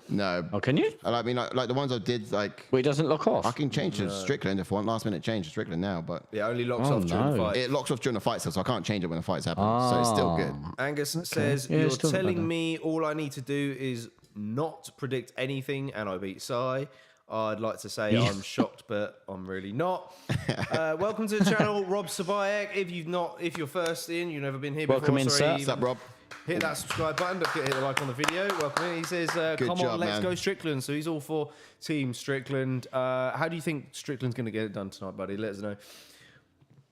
No. Oh, can you? I mean, like the ones I did, like. Well, it doesn't lock off. I can change to Strickland if I want last minute change to Strickland now, but. Yeah, only locks off during the fight. It locks off during the fight, so I can't change it when the fight's happening. So it's still good. Angus says, you're telling me all I need to do is not predict anything and I beat Sai. I'd like to say I'm shocked, but I'm really not. Welcome to the channel, Rob Sabayek. If you're first in, you've never been here before. Welcome in, sir. What's up, Rob? Hit that subscribe button. Don't forget to hit the like on the video. Welcome in. He says, come on, let's go Strickland. So he's all for Team Strickland. How do you think Strickland's going to get it done tonight, buddy? Let us know.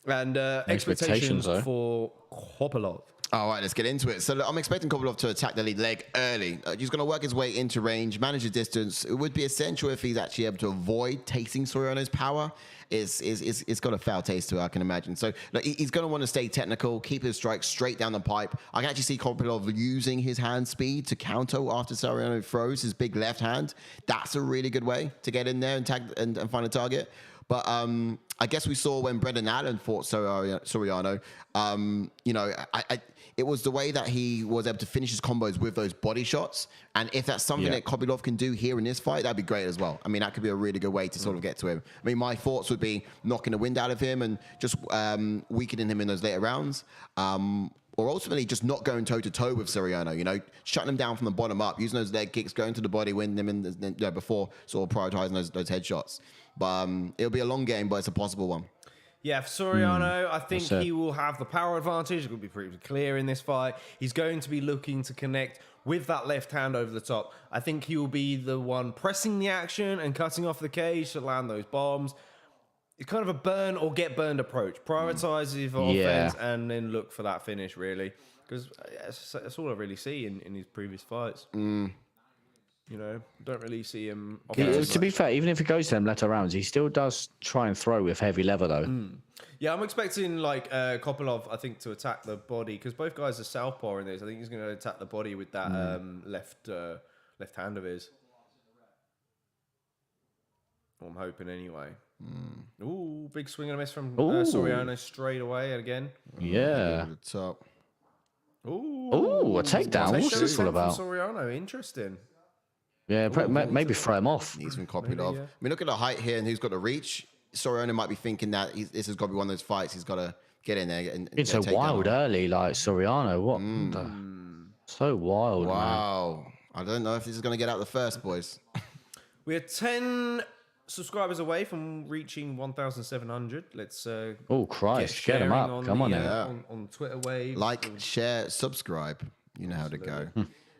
And expectations for Kopylov. All right, let's get into it. So I'm expecting Kopylov to attack the lead leg early. He's going to work his way into range, manage his distance. It would be essential if he's actually able to avoid tasting Soriano's power. It's got a foul taste to it, I can imagine. So he's going to want to stay technical, keep his strikes straight down the pipe. I can actually see Kopylov using his hand speed to counter after Soriano throws his big left hand. That's a really good way to get in there and tag and find a target. But I guess we saw when Brendan Allen fought Soriano, it was the way that he was able to finish his combos with those body shots. And if that's something that Kopylov can do here in this fight, that'd be great as well. I mean, that could be a really good way to sort of get to him. I mean, my thoughts would be knocking the wind out of him and just weakening him in those later rounds. Or ultimately just not going toe-to-toe with Soriano, shutting him down from the bottom up, using those leg kicks, going to the body, winning him in, before sort of prioritizing those headshots. But it'll be a long game, but it's a possible one. Yeah, for Soriano, I think he will have the power advantage. It will be pretty clear in this fight. He's going to be looking to connect with that left hand over the top. I think he will be the one pressing the action and cutting off the cage to land those bombs. It's kind of a burn or get burned approach. Prioritize his offense and then look for that finish, really. Because that's all I really see in his previous fights. Don't really see him. To be fair, even if he goes to them later rounds, he still does try and throw with heavy leather, though. Yeah, I'm expecting Kopylov, I think, to attack the body because both guys are southpaw in this. I think he's going to attack the body with that left hand of his. Well, I'm hoping anyway. Ooh, big swing and a miss from Soriano straight away again. Yeah. Top. Ooh, a takedown. What's this all about? Soriano, interesting. Yeah, maybe throw him off. He's been Kopylov. I mean, look at the height here and who's got the reach. Soriano might be thinking that this has got to be one of those fights. He's got to get in there. It's so wild early, like Soriano. What? So wild. Wow. Man. I don't know if this is going to get out the first, boys. We're 10 subscribers away from reaching 1,700. Let's oh Christ, get them up! Come on, on Twitter Wave. Like, share, subscribe. You know how to go.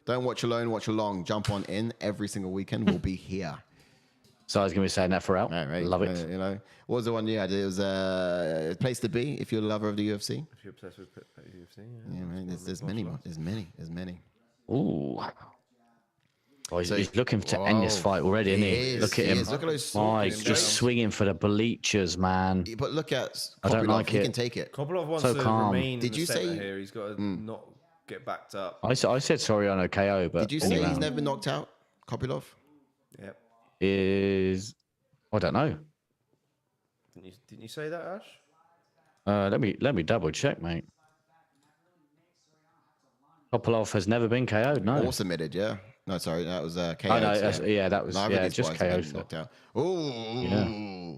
Don't watch alone, watch along. Jump on in every single weekend. We'll be here. So I was going to be saying that for out. Right. Love it. What was the one you had? It was a place to be if you're a lover of the UFC. If you're obsessed with UFC, yeah, man. There's many more. There's many. Ooh. Oh, he's looking to end this fight already, isn't he? Look at him. Look at those just swinging for the bleachers, man. But look at Kopylov. I don't like he can take it. Kopylov wants to remain. Did you say here? He's got to not get backed up. I said Soriano KO, but did you say he's never been knocked out? Kopylov? Yep. I don't know. Didn't you say that, Ash? Let me double check, mate. Kopylov has never been KO'd, no. Or submitted, yeah. No, sorry, that was KO. Oh, no, that was just KO. Knocked out. Ooh. Yeah.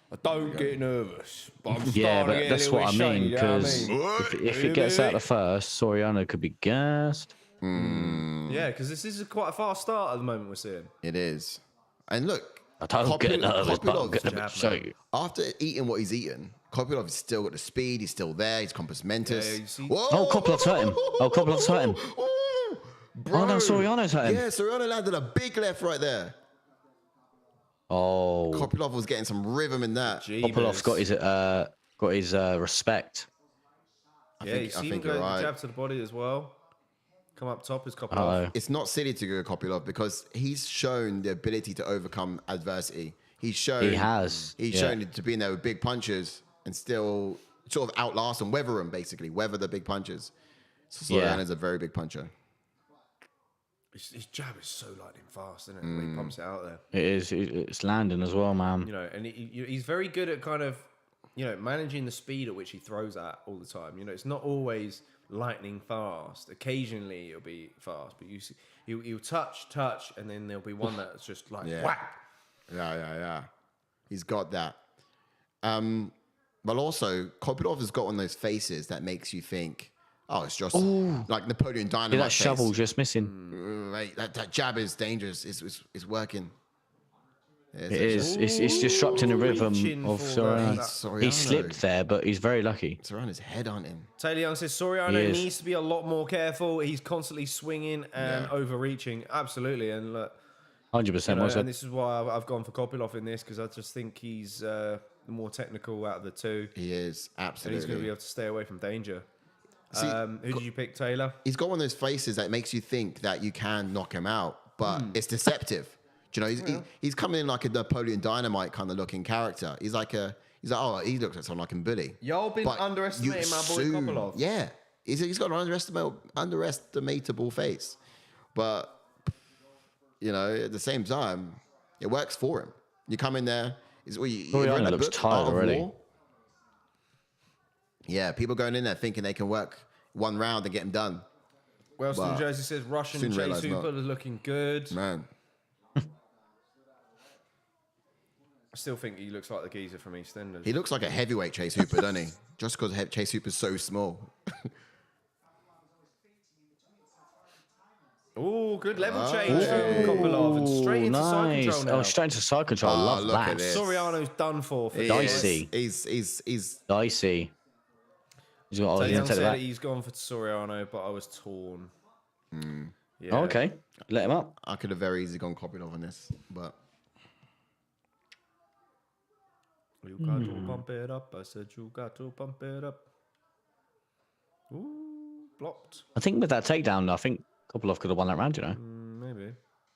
I don't get nervous, but I'm but that's what I mean, because if it gets out the first, Soriano could be gassed. Yeah, because this is quite a fast start at the moment we're seeing. It is. And look, I don't get nervous, but I'm going to show you. After eating what he's eaten, Kopylov has still got the speed, he's still there, he's compass mentis. Kopylov's hurt him. Kopylov's hurt him. Bro. Oh, no, Soriano's hurt him. Yeah, Soriano landed a big left right there. Oh. Kopylov was getting some rhythm in that. Kopylov's got his respect. I think you're right. Jab to the body as well. Come up top is Kopylov. It's not silly to go Kopylov because he's shown the ability to overcome adversity. He's shown shown to be in there with big punches and still sort of outlast and weather the big punches. So Soriano's a very big puncher. His jab is so lightning fast, isn't it? When he pumps it out there. It is. It's landing as well, man. You know, and he's very good at kind of, you know, managing the speed at which he throws at all the time. You know, it's not always lightning fast. Occasionally it'll be fast, but you see, he'll touch, and then there'll be one that's just like whack. Yeah. He's got that. But also, Kopylov has got one of those faces that makes you think, oh, it's just like Napoleon Dynamite. That shovel's just missing. Right, that jab is dangerous. It's working. It is. It's disrupting the rhythm of Soriano. Soriano. He slipped there, but he's very lucky. Soriano's head on him. Taylor Young says Soriano needs to be a lot more careful. He's constantly swinging and overreaching. Absolutely. And look, 100%. and this is why I've gone for Kopylov in this, because I just think he's the more technical out of the two. He is, absolutely. And he's going to be able to stay away from danger. See, who did you pick, Taylor? He's got one of those faces that makes you think that you can knock him out, but it's deceptive. Do you know, he's coming in like a Napoleon Dynamite kind of looking character. He's like, oh, he looks like someone I can bully. Y'all been underestimating my boy Kopylov. Yeah. He's got an underestimatable face. But, you know, at the same time, it works for him. You come in there. Soriano looks tired already. War. Yeah, people going in there thinking they can work one round and get him done. Wellston Jersey says Russian Chase Hooper is looking good. Man. I still think he looks like the geezer from EastEnders. He looks like a heavyweight Chase Hooper, doesn't he? Just because Chase Hooper's so small. Oh, good level change from Kopylov and straight into side control now. Oh, straight into side control. Love look that. at this. Soriano's done for Dicey. He's Dicey. He's got. Taylor Young said he's gone for Soriano, but I was torn. Yeah. Oh, okay, let him up. I could have very easily gone Kopylov on this, but you got to pump it up. I said you got to pump it up. Ooh, blocked. I think with that takedown, I think Kopylov could have won that round. You know, Maybe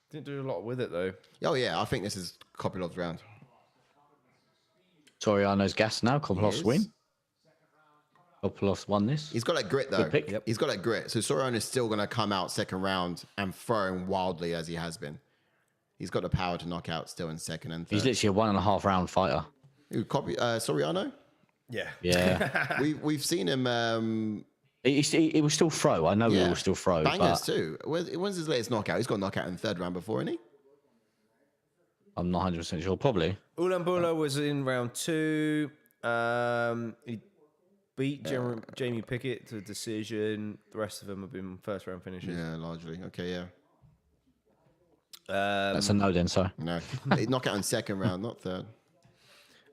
didn't do a lot with it though. oh yeah, I think this is Kopylov's round. Soriano's gas now. Kopylov's win. Kopylov's won this. He's got that grit though. Good pick. Yep. He's got that grit. So Soriano is still going to come out second round and throwing wildly as he has been. He's got the power to knock out still in second and third. He's literally a 1.5 round fighter. Who, Soriano? Yeah. Yeah. We've seen him. He was still throw. I know he was still throw. Bangers but too. When's his latest knockout? He's got a knockout in the third round before, isn't he? I'm not 100% sure. Probably. Ulambula was in round 2. He beat Jamie Pickett to a decision. The rest of them have been first round finishes. Yeah, largely. Okay, yeah. That's a no then, sorry. No. Knockout in second round, not third.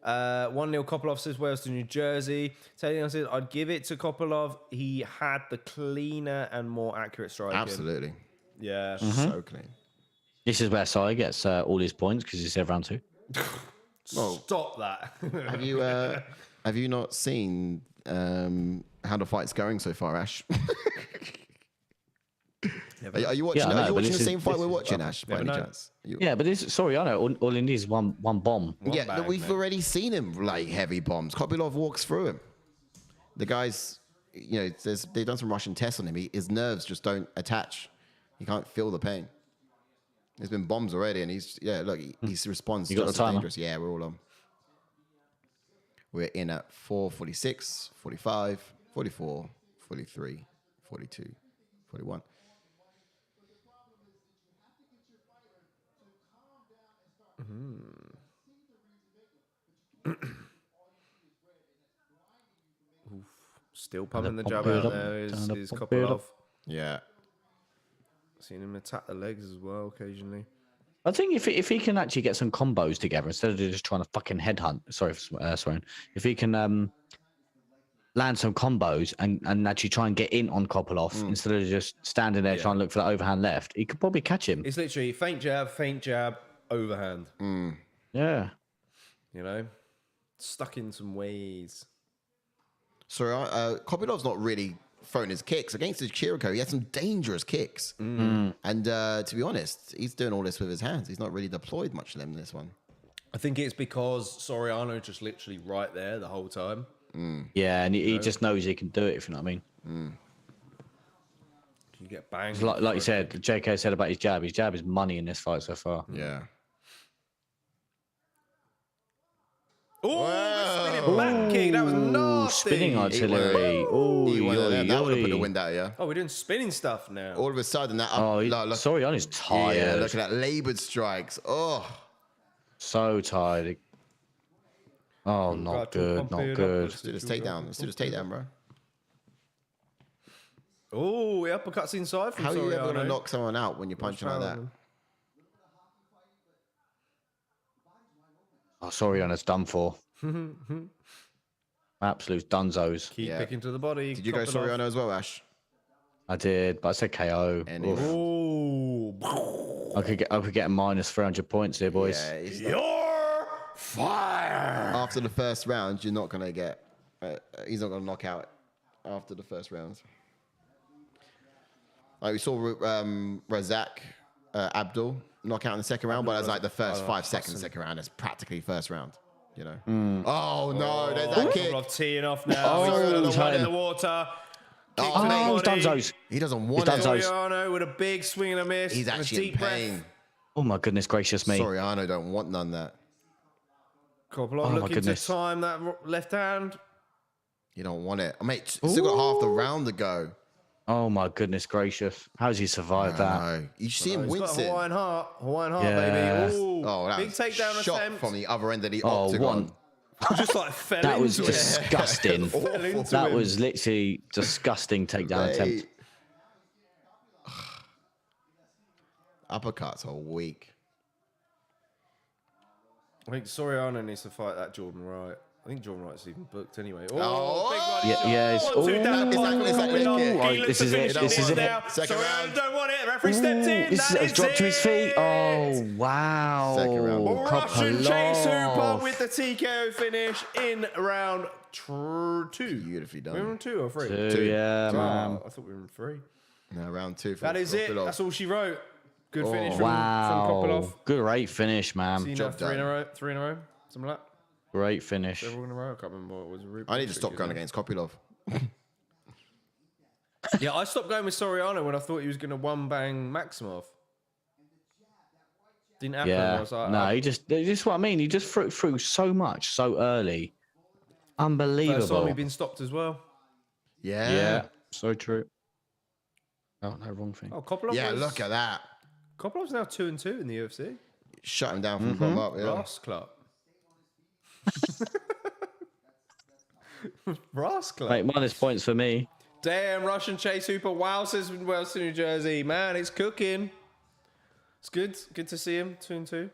1-0 Kopylov says Wales to New Jersey. Taylor says I'd give it to Kopylov. He had the cleaner and more accurate striking. Absolutely. Yeah. So clean. This is where Sai gets all his points because he said round 2. Stop that. Have you not seen how the fight's going so far, Ash? Are you watching? Are you watching the same fight we're watching, Ash? By any chance? Yeah, but Soriano all he needs is one bomb. Yeah, we've already seen him like heavy bombs. Kopylov walks through him. The guy's, you know, they've done some Russian tests on him. His nerves just don't attach. He can't feel the pain. There's been bombs already, and he responds. You got the timer? Dangerous. Yeah, we're all on. We're in at 4:46, 45, 44, 43, 42, 41. Still pumping the jab out there is Kopylov. Yeah. Seen him attack the legs as well occasionally. I think if he can actually get some combos together instead of just trying to fucking headhunt. Sorry for swearing. If he can land some combos and actually try and get in on Kopylov instead of just standing there trying to look for that overhand left, he could probably catch him. It's literally feint jab, overhand. Yeah. You know, stuck in some ways. So Kopylov's not really throwing his kicks. Against his Chirico, he had some dangerous kicks. And to be honest, he's doing all this with his hands. He's not really deployed much of them in this one. I think it's because Soriano just literally right there the whole time. Yeah, and he just knows he can do it, if you know what I mean. You get banged. Like you said, JK said about his jab. His jab is money in this fight so far. Yeah. Oh, spinning back kick. That was nasty. Spinning artillery. Oh, that would have put the wind out, yeah. Oh, we're doing spinning stuff now. All of a sudden, that up. Soriano's tired. Yeah, look at that laboured strikes. Oh. So tired. Oh, not good. Not good. Let's do this takedown. Bro. Oh, the uppercuts inside from How are you ever going to Soriano. knock someone out when you're punching like that? Oh, Soriano's done for. Absolute dunzos. Keep picking to the body. Did you go Soriano as well, Ash? I did, but I said KO. Oh. I could get a minus 300 points here, boys. Yeah, You're fire. after the first round, you're not going to get... he's not going to knock out after the first round. Like we saw Razak Abdul knock out in the second round, but it was like the first 5 seconds of the second round. It's practically first round, you know. Oh, no, there's that kick. Kopylov teeing off now. Oh, He's in the water. Oh, he's dunzos. He doesn't want it. Soriano with a big swing and a miss. He's actually in pain. Oh, my goodness gracious me. Soriano don't want none of that. Kopylov looking to time that left hand. You don't want it. Mate, still got half the round to go. Oh, my goodness gracious. How does he survive that? No. You see him wincing. Hawaiian heart, Yeah. baby. Ooh, That big was takedown shot attempt. from the other end of the octagon. Just like fell That was into it. disgusting. Fell into That him. was literally disgusting takedown attempt. Uppercuts are weak. I think Soriano needs to fight that Jordan Wright. I think Jordan Wright's even booked anyway. Oh, big one. Yeah, it's this is it. This is it. Second round. Don't want it. The referee stepped in. This is dropped to his feet. Oh wow! Second round. Russian Chase Hooper Kopylov. with the TKO finish in round 2. Beautifully We're done. on 2 or 3? Two, yeah, Oh, man. I thought we were in 3. No, round 2. For That is it. Kopylov. That's all she wrote. Good finish from Wow! Kopylov. Great finish, man. See now Job 3 in a done. row. 3 in a row. Something like that. Great finish. Several in a row. I can't remember what it was. I need to stop going against Kopylov. Yeah, I stopped going with Soriano when I thought he was going to one-bang Maximov. Didn't happen. I Yeah. was like, No, he just. This is what I mean. He just threw so much so early. First time Unbelievable. he'd been stopped as well. Yeah. Yeah. So true. Oh no, wrong thing. Oh, Kopylov. Yeah, look at that. Kopylov's now 2-2 in the UFC. Shut him down from the bottom up. Yeah. Ross Club. Ross Club. Mate, minus points for me. Damn, Russian Chase Hooper. Wow, says in Wellston, New Jersey. Man, it's cooking. It's good. Good to see him. 2-2.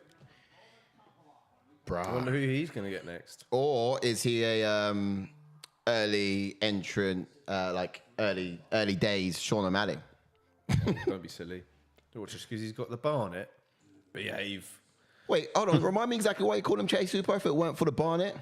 I wonder Bruh. who he's going to get next. Or is he a early entrant, like early days Sean O'Malley? Don't be silly. Or just because he's got the Barnet. Behave. Wait, hold on. Remind me exactly why you called him Chase Hooper if it weren't for the Barnet.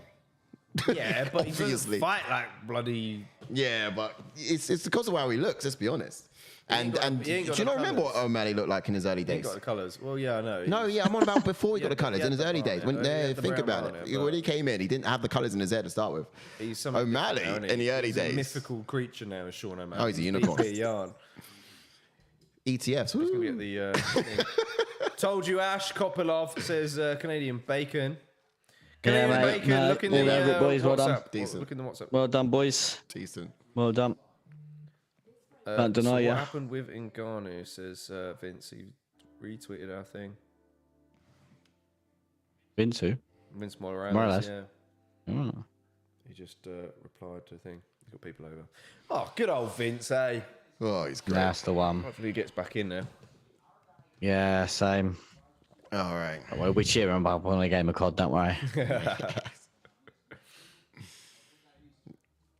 Yeah, but he doesn't Obviously. fight like bloody... Yeah, but it's because of how he looks. Let's be honest. And he ain't do got you the not remember what colours. O'Malley looked like in his early He days? got the colours. Well, yeah, I know. No, yeah, I'm on about before he got the but colours he in had his the early days. Barnet. When He had the think brown about Barnet, it. but- When he came in, he didn't have the colours in his hair to start with. He's something O'Malley different now, isn't he? in the early He's days. a mythical creature now, is Sean O'Malley. Oh, he's a Big unicorn. bit of yarn. ETFs. He's going to be at the... thing. Told you, Ash. Kopylov says Canadian bacon. Canadian mate. bacon. No, Look in all the over it, boys. Well done. WhatsApp. Decent. Look in the WhatsApp. Well done, boys. Decent. Well done. Can't deny so ya. what happened with Ngannou, says Vince. He retweeted our thing. Vince who? Vince Morales. Morales. Yeah. Oh. He just replied to the thing. He's got people over. Oh, good old Vince, eh? Oh, he's great. That's the one. Hopefully he gets back in there. Yeah, same. All right. Well, we cheer him up on a game of COD, don't worry.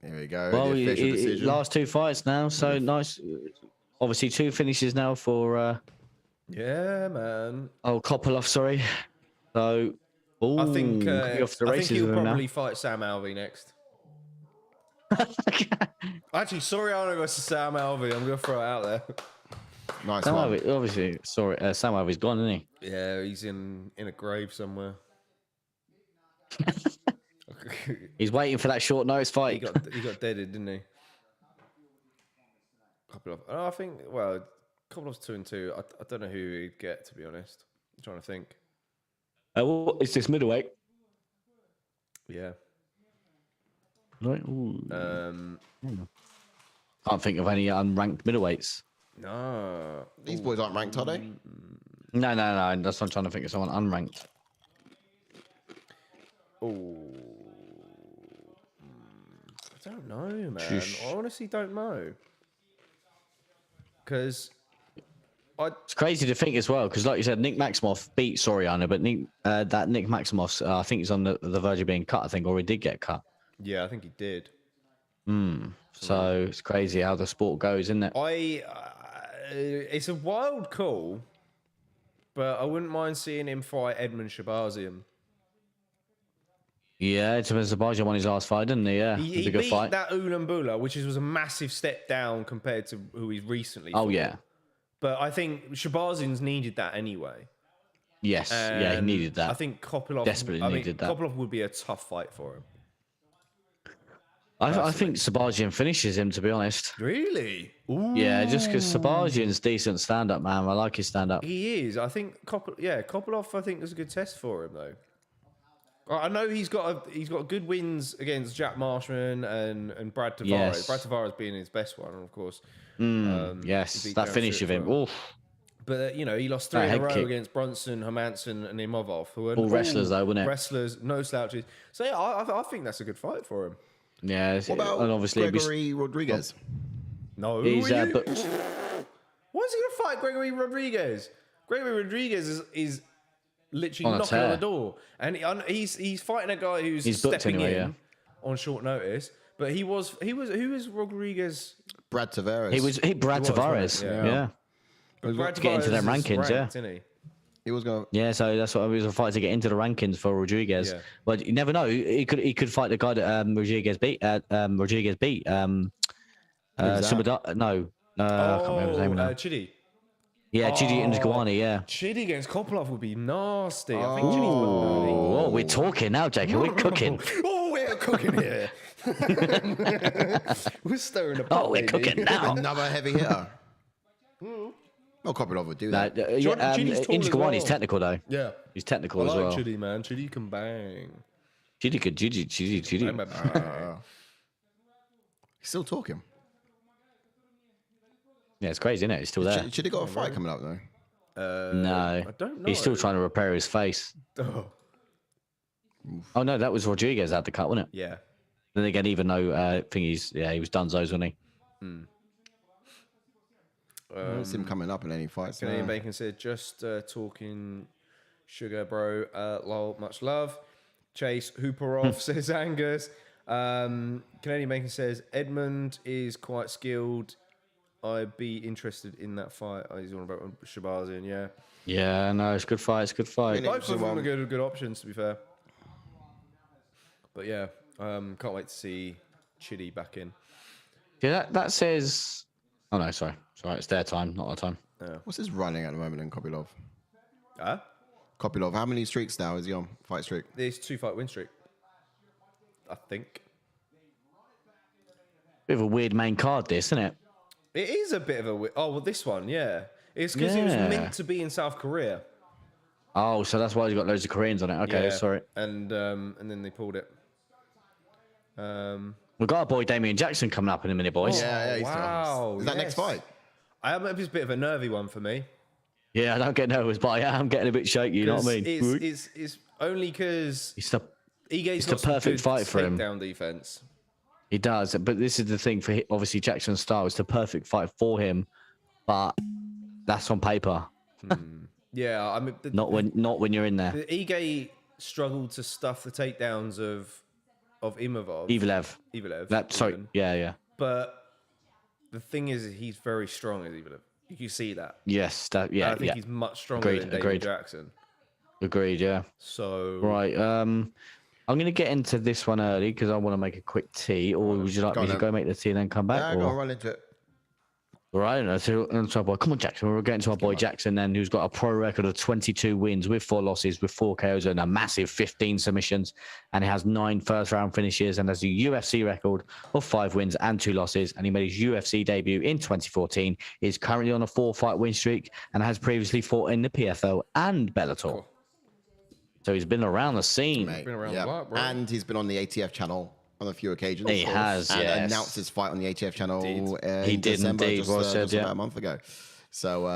Here we go. Well, the official decision. last 2 fights now, so nice. Obviously, 2 finishes now for Yeah, man. Kopylov, sorry. So, ooh, I think could be off the I think races he'll with him now. probably fight Sam Alvey next. Actually, Soriano versus Sam Alvey. I'm gonna throw it out there. Nice Sam one. Alvey, obviously, sorry, Sam Alvey's gone, isn't he? Yeah, he's in a grave somewhere. He's waiting for that short notice he fight. got deaded, didn't he? Kopylov. I think, well, Kopilov's 2-2. I don't know who he'd get, to be honest. I'm trying to think. It's this middleweight. Yeah. Right. Can't think of any unranked middleweights. No. These boys aren't ranked, are they? No. That's what I'm trying to think of someone unranked. Oh. I don't know, man. I honestly don't know. Because it's crazy to think as well, because like you said, Nick Maximoff beat Soriano, but Nick Maximoff, I think he's on the verge of being cut, I think, or he did get cut. Yeah, I think he did. So it's crazy how the sport goes, isn't it? It's a wild call, but I wouldn't mind seeing him fight Edmund Shabazian. Yeah, Shabazian won his last fight, didn't he? Yeah, he a good beat fight. that Ulambula, which was a massive step down compared to who he's recently fought. Yeah. But I think Shabazian's needed that anyway. Yes, he needed that. I think Kopylov desperately needed that. Kopylov would be a tough fight for him. I think Shabazian finishes him, to be honest. Really? Ooh. Yeah, just because Shabazian's decent stand-up, man. I like his stand-up. He is. I think Kopylov, I think, is a good test for him, though. I know he's got good wins against Jack Marshman and Brad Tavares. Yes. Brad Tavares being his best one, of course. Yes, that finish of him. Oof. But he lost 3 in a row against Brunson, Hermansson, and Imavov, who are all wrestlers, though, wasn't it? Wrestlers, no slouches. So yeah, I think that's a good fight for him. Yeah, what about and obviously Gregory Rodriguez? No, he's why is he going to fight Gregory Rodriguez? Gregory Rodriguez is literally knocking on the door, and he's fighting a guy who's stepping in on short notice. But who was Rodriguez? Brad Tavares. Brad Tavares. Yeah. Brad to get into them rankings, ranked, isn't he? He was going. Yeah, so that's what it was, a fight to get into the rankings for Rodriguez. Yeah. But you never know. He could fight the guy that Rodriguez beat. Subada, no, I can't remember his name now. Chidi. Yeah, Chidi Njokuani, yeah. Chidi against Kopylov would be nasty. I think Oh, we're talking now, Jacob. We're cooking. We're cooking here. We're stirring the pot. We're cooking now. Another heavy hitter. No, Kopylov would do that. Njokuani's technical, though. Yeah. He's technical as well. Chidi, man. Chidi can bang. Chidi. He's still talking. Yeah, it's crazy, isn't it? He's still there. Chidi got a fight coming up, though. No. I don't know. He's still trying to repair his face. Oh, no, that was Rodriguez at the cut, wasn't it? Yeah. Then again, even though he was Dunzo's, wasn't he? I don't see him coming up in any fights. Canadian Bacon said, just talking sugar, bro. Lol, much love. Chase Hooperov says Angus. Canadian Bacon says, Edmund is quite skilled. I'd be interested in that fight. He's on about Shabazian, yeah. Yeah, no, it's a good fight. It's a good fight. Both of them are good options, to be fair. But yeah, can't wait to see Chidi back in. Yeah, that says... Oh, no, sorry. It's their time, not our time. Yeah. What's his running at the moment in Kopylov? Huh? Kopylov, how many streaks now is he on? Fight streak? There's 2-fight win streak. I think. Bit of a weird main card, this, isn't it? It is a bit of a... Oh, well, this one, yeah. It's because it was meant to be in South Korea. Oh, so that's why he's got loads of Koreans on it. Okay, sorry. And then they pulled it. We've got our boy Damon Jackson coming up in a minute, boys. Yeah, wow. Is that next fight? It's a bit of a nervy one for me. Yeah, I don't get nervous, but I am getting a bit shaky, you know what I mean? It's only because it's the perfect fight for him. Takedown defense. He does, but this is the thing for him. Obviously Jackson's style is the perfect fight for him, but that's on paper. Yeah, I mean, not when you're in there. Ige struggled to stuff the takedowns of Imavov. Evelev. Sorry. Yeah. But the thing is, he's very strong as Evelev. You can see that. Yes. I think he's much stronger than Damon Jackson. Agreed. Yeah. So right. I'm going to get into this one early because I want to make a quick tea. Or would you like me to go make the tea and then come back? Yeah, I'll run into it. Right, so our boy. Come on, Jackson. We're getting to our boy Jackson then, who's got a pro record of 22 wins with 4 losses, with 4 KOs and a massive 15 submissions. And he has 9 first-round finishes and has a UFC record of 5 wins and 2 losses. And he made his UFC debut in 2014. He's currently on a 4-fight win streak and has previously fought in the PFL and Bellator. Cool. So he's been around the scene. Mate, been around the block, bro. And he's been on the ATF channel on a few occasions. He has, and announced his fight on the ATF channel. He did December, indeed. just about a month ago. So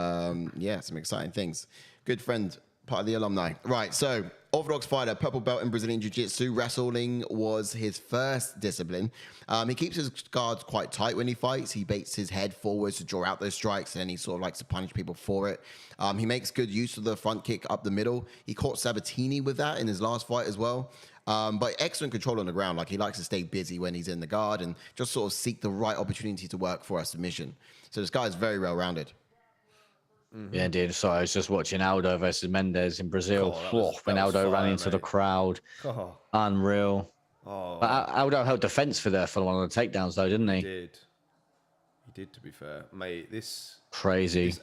yeah, some exciting things. Good friend, part of the alumni. Right, so orthodox fighter, purple belt in Brazilian Jiu-Jitsu. Wrestling was his first discipline. He keeps his guards quite tight when he fights. He baits his head forwards to draw out those strikes, and then he sort of likes to punish people for it. He makes good use of the front kick up the middle. He caught Sabatini with that in his last fight as well. But excellent control on the ground. Like, he likes to stay busy when he's in the guard and just sort of seek the right opportunity to work for a submission. So this guy is very well-rounded. Mm-hmm. Yeah, indeed. So I was just watching Aldo versus Mendes in Brazil. When Aldo ran into the crowd. Unreal. But Aldo held defense for one of the takedowns, though, didn't he? He did, to be fair. Mate, this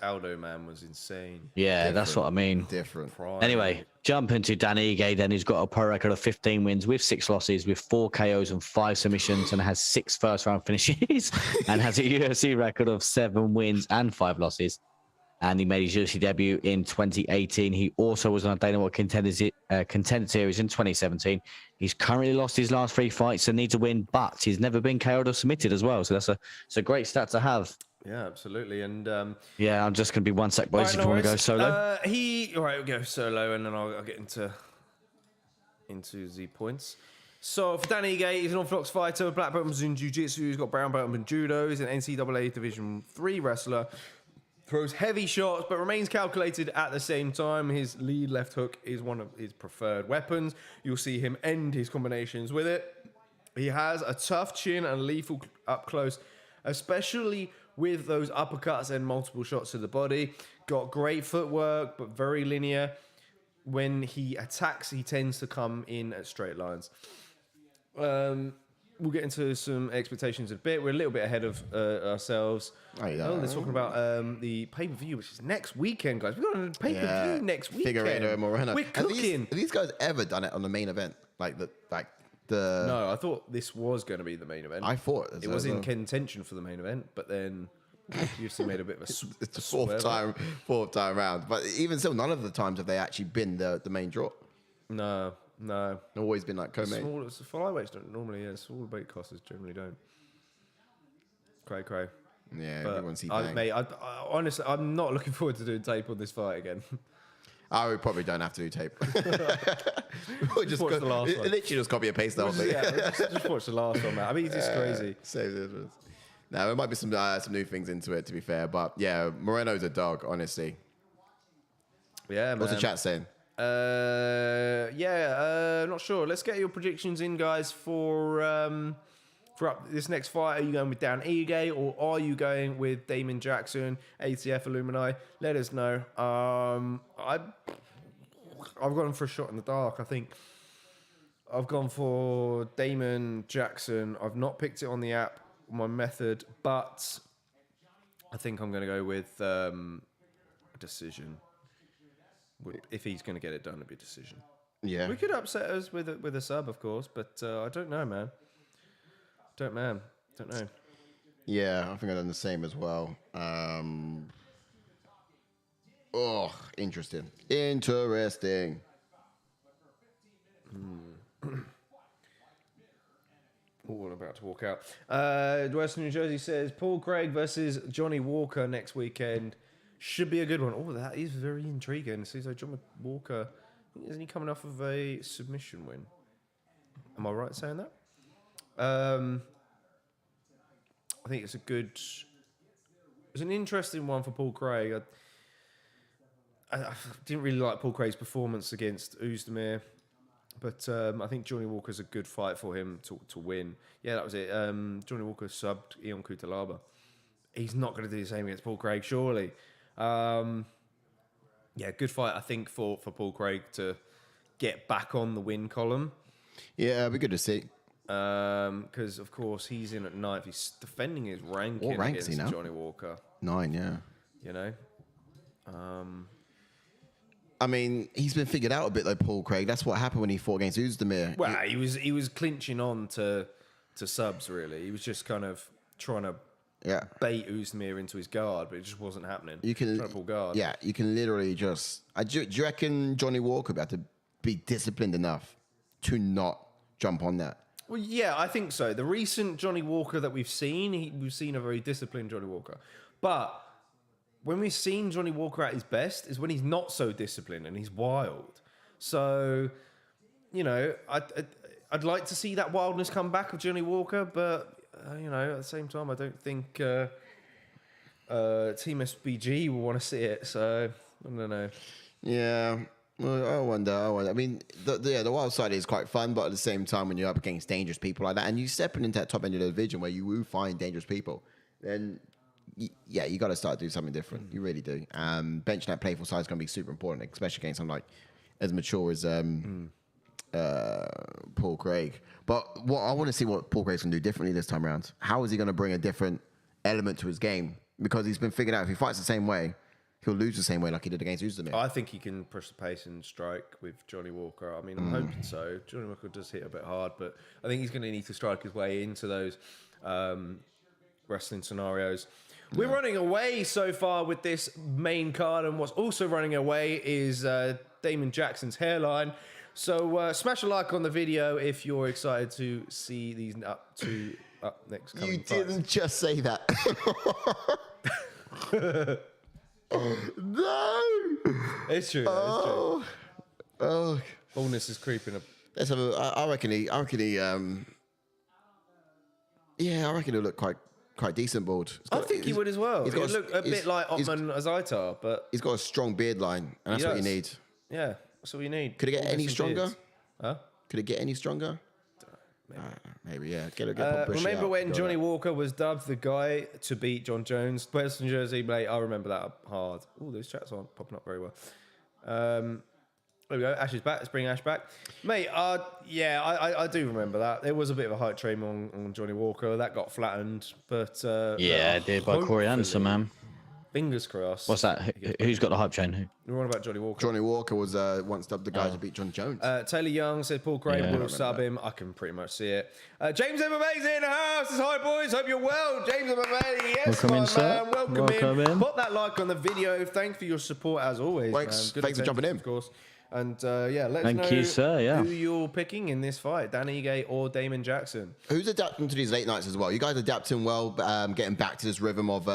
Aldo man was insane. Yeah, that's what I mean. Different. Anyway, jump into Dan Ige then, who's got a pro record of 15 wins with 6 losses, with 4 KOs and 5 submissions, and has 6 first-round finishes, and has a UFC record of 7 wins and 5 losses. And he made his UFC debut in 2018. He also was on a Dana White Contender Series in 2017. He's currently lost his last 3 fights and needs a win, but he's never been KO'd or submitted as well. So that's a great stat to have. Yeah, absolutely. And yeah, I'm just going to be 1 sec, boys, if you want to go solo. All right, we'll go solo, and then I'll get into the points. So for Danny Ige, he's an orthodox fighter, black belt in jiu-jitsu. He's got brown belt in judo. He's an NCAA Division 3 wrestler. Throws heavy shots, but remains calculated at the same time. His lead left hook is one of his preferred weapons. You'll see him end his combinations with it. He has a tough chin and lethal up close, especially with those uppercuts and multiple shots to the body. Got great footwork, but very linear. When he attacks, he tends to come in at straight lines. We'll get into some expectations in a bit. We're a little bit ahead of ourselves. They're talking about the pay-per-view, which is next weekend, guys. We've got a pay-per-view next weekend. Figueiredo and Moreno. We're cooking. Have these guys ever done it on the main event? No, I thought this was going to be the main event. I thought it was in contention for the main event, but then UFC made a bit of a it's the fourth time round. But even still, none of the times have they actually been the main draw. No. Always been like co-main. Flyweights don't normally, small weight classes generally don't. Cray. Yeah, everyone's mate, I honestly, I'm not looking forward to doing tape on this fight again. We probably don't have to do tape. We'll just watch the last one. Literally just copy and paste the whole thing. Just watch the last one, man. I mean, it's just crazy. Save the difference. Now, there might be some new things into it, to be fair. But yeah, Moreno's a dog, honestly. Yeah, man. What's the chat saying? Not sure. Let's get your predictions in, guys, for this next fight. Are you going with Dan Ige or are you going with Damon Jackson, ATF alumni? Let us know. I've gone for a shot in the dark. I think I've gone for Damon Jackson. I've not picked it on the app, my method, but I think I'm going to go with a decision. If he's going to get it done, it'll be a decision. Yeah. We could upset us with a sub, of course, but I don't know, man. Don't know. Yeah, I think I've done the same as well. Interesting. I'm about to walk out. Western New Jersey says Paul Craig versus Johnny Walker next weekend. Should be a good one. Oh, that is very intriguing. So John Walker, isn't he coming off of a submission win? Am I right in saying that? I think it's an interesting one for Paul Craig. I didn't really like Paul Craig's performance against Oezdemir, but I think Johnny Walker's a good fight for him to win. Yeah, that was it. Johnny Walker subbed Ion Cutelaba. He's not going to do the same against Paul Craig, surely. Good fight, I think, for Paul Craig to get back on the win column. Yeah, it'd be good to see. Because of course he's in at 9th. He's defending his ranking What rank is against he now? Johnny Walker. 9, yeah. You know. I mean, he's been figured out a bit though, Paul Craig. That's what happened when he fought against Uzdemir. Well, he was clinching on to subs really. He was just kind of trying to bait Uzdemir into his guard, but it just wasn't happening. You can trying to pull guard. Yeah, you can literally just. Do you reckon Johnny Walker would have to be disciplined enough to not jump on that? Well, yeah, I think so. The recent Johnny Walker that we've seen, we've seen a very disciplined Johnny Walker. But when we've seen Johnny Walker at his best is when he's not so disciplined and he's wild. So, you know, I'd like to see that wildness come back of Johnny Walker, but, you know, at the same time, I don't think Team SBG will want to see it. So, I don't know. Yeah. Well, I wonder. I mean, the wild side is quite fun, but at the same time, when you're up against dangerous people like that, and you're stepping into that top end of the division where you will find dangerous people, then you got to start doing something different. You really do. Benching that playful side is going to be super important, especially against someone like as mature as Paul Craig. But I want to see what Paul Craig's going to do differently this time around. How is he going to bring a different element to his game? Because he's been figured out if he fights the same way, he'll lose the same way like he did against Uzdemir. I think he can push the pace and strike with Johnny Walker. I mean, I'm hoping so. Johnny Walker does hit a bit hard, but I think he's going to need to strike his way into those wrestling scenarios. We're running away so far with this main card, and what's also running away is Damon Jackson's hairline. So smash a like on the video if you're excited to see these up next coming You didn't just say that. No! It's true. Oh. Baldness is creeping up. Let's have I reckon he I reckon he'll look quite decent bald. I think he would as well. He would look a bit like Otman Azaitar, but he's got a strong beard line, and that's what you need. Yeah, that's what you need. Could it get any stronger? Beards. Huh? Could it get any stronger? Maybe, yeah. Remember when Johnny Walker was dubbed the guy to beat John Jones? Western Jersey, mate, I remember that hard. Oh, those chats aren't popping up very well. There we go. Ash is back. Let's bring Ash back. Mate, I do remember that. There was a bit of a hype train on Johnny Walker. That got flattened. But it did by Corey Anderson, man. Fingers crossed. What's that? Who's got the hype train? We're on about Johnny Walker. Johnny Walker was once dubbed the guy to beat John Jones. Taylor Young said Paul Craig will sub him. I can pretty much see it. James MMA's in the house. Says, hi, boys. Hope you're well. James MMA. Yes, welcome in, sir. man. Welcome in. Put that like on the video. Thanks for your support as always. Thanks for jumping in. Of course. And let us know you, sir, who you're picking in this fight, Dan Ige or Damon Jackson. Who's adapting to these late nights as well? You guys adapting well, getting back to this rhythm of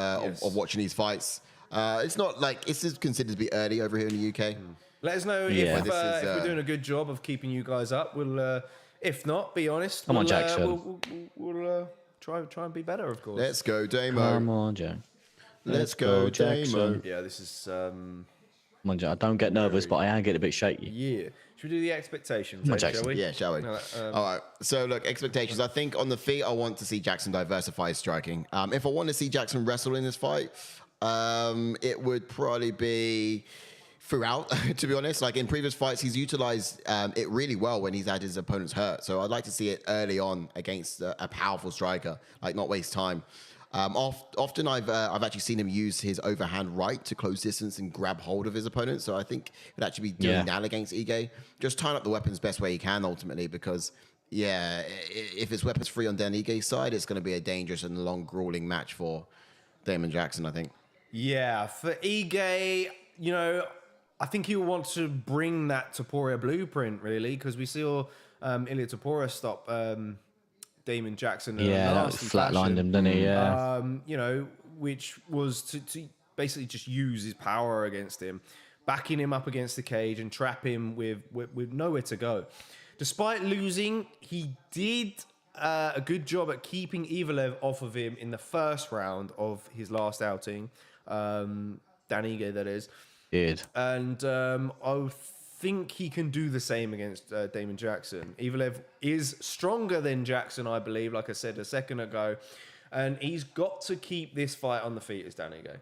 watching these fights. It's not like it's considered to be early over here in the UK. Let us know if we're doing a good job of keeping you guys up. We'll, if not, be honest. Come on, Jackson. We'll try and be better, of course. Let's go, Damo. Come on, Jack. Let's go, Jackson. Damo. Yeah, this is. Come on, Jack. I don't get nervous, but I am getting a bit shaky. Yeah. Should we do the expectations? Come on, Shall Jackson. we? Yeah, shall we? All right. So, look, expectations. I think on the feet, I want to see Jackson diversify his striking. If I want to see Jackson wrestle in this fight, it would probably be throughout, to be honest. Like in previous fights, he's utilized it really well when he's had his opponents hurt. So I'd like to see it early on against a powerful striker, like not waste time. Often I've actually seen him use his overhand right to close distance and grab hold of his opponent. So I think he'd actually be doing that against Ige. Just tying up the weapons best way he can ultimately, because if it's weapons free on Dan Ige's side, it's going to be a dangerous and long, grueling match for Damon Jackson, I think. Yeah, for Ige, I think he'll want to bring that Topuria blueprint, really, because we saw Ilia Topuria stop Damon Jackson. That flatlined him, didn't he? Yeah. Which was to basically just use his power against him, backing him up against the cage and trap him with nowhere to go. Despite losing, he did a good job at keeping Ivalev off of him in the first round of his last outing. Dan Ige, that is. Did. And I think he can do the same against Damon Jackson. Ivalev is stronger than Jackson, I believe, like I said a second ago. And he's got to keep this fight on the feet as Dan Ige,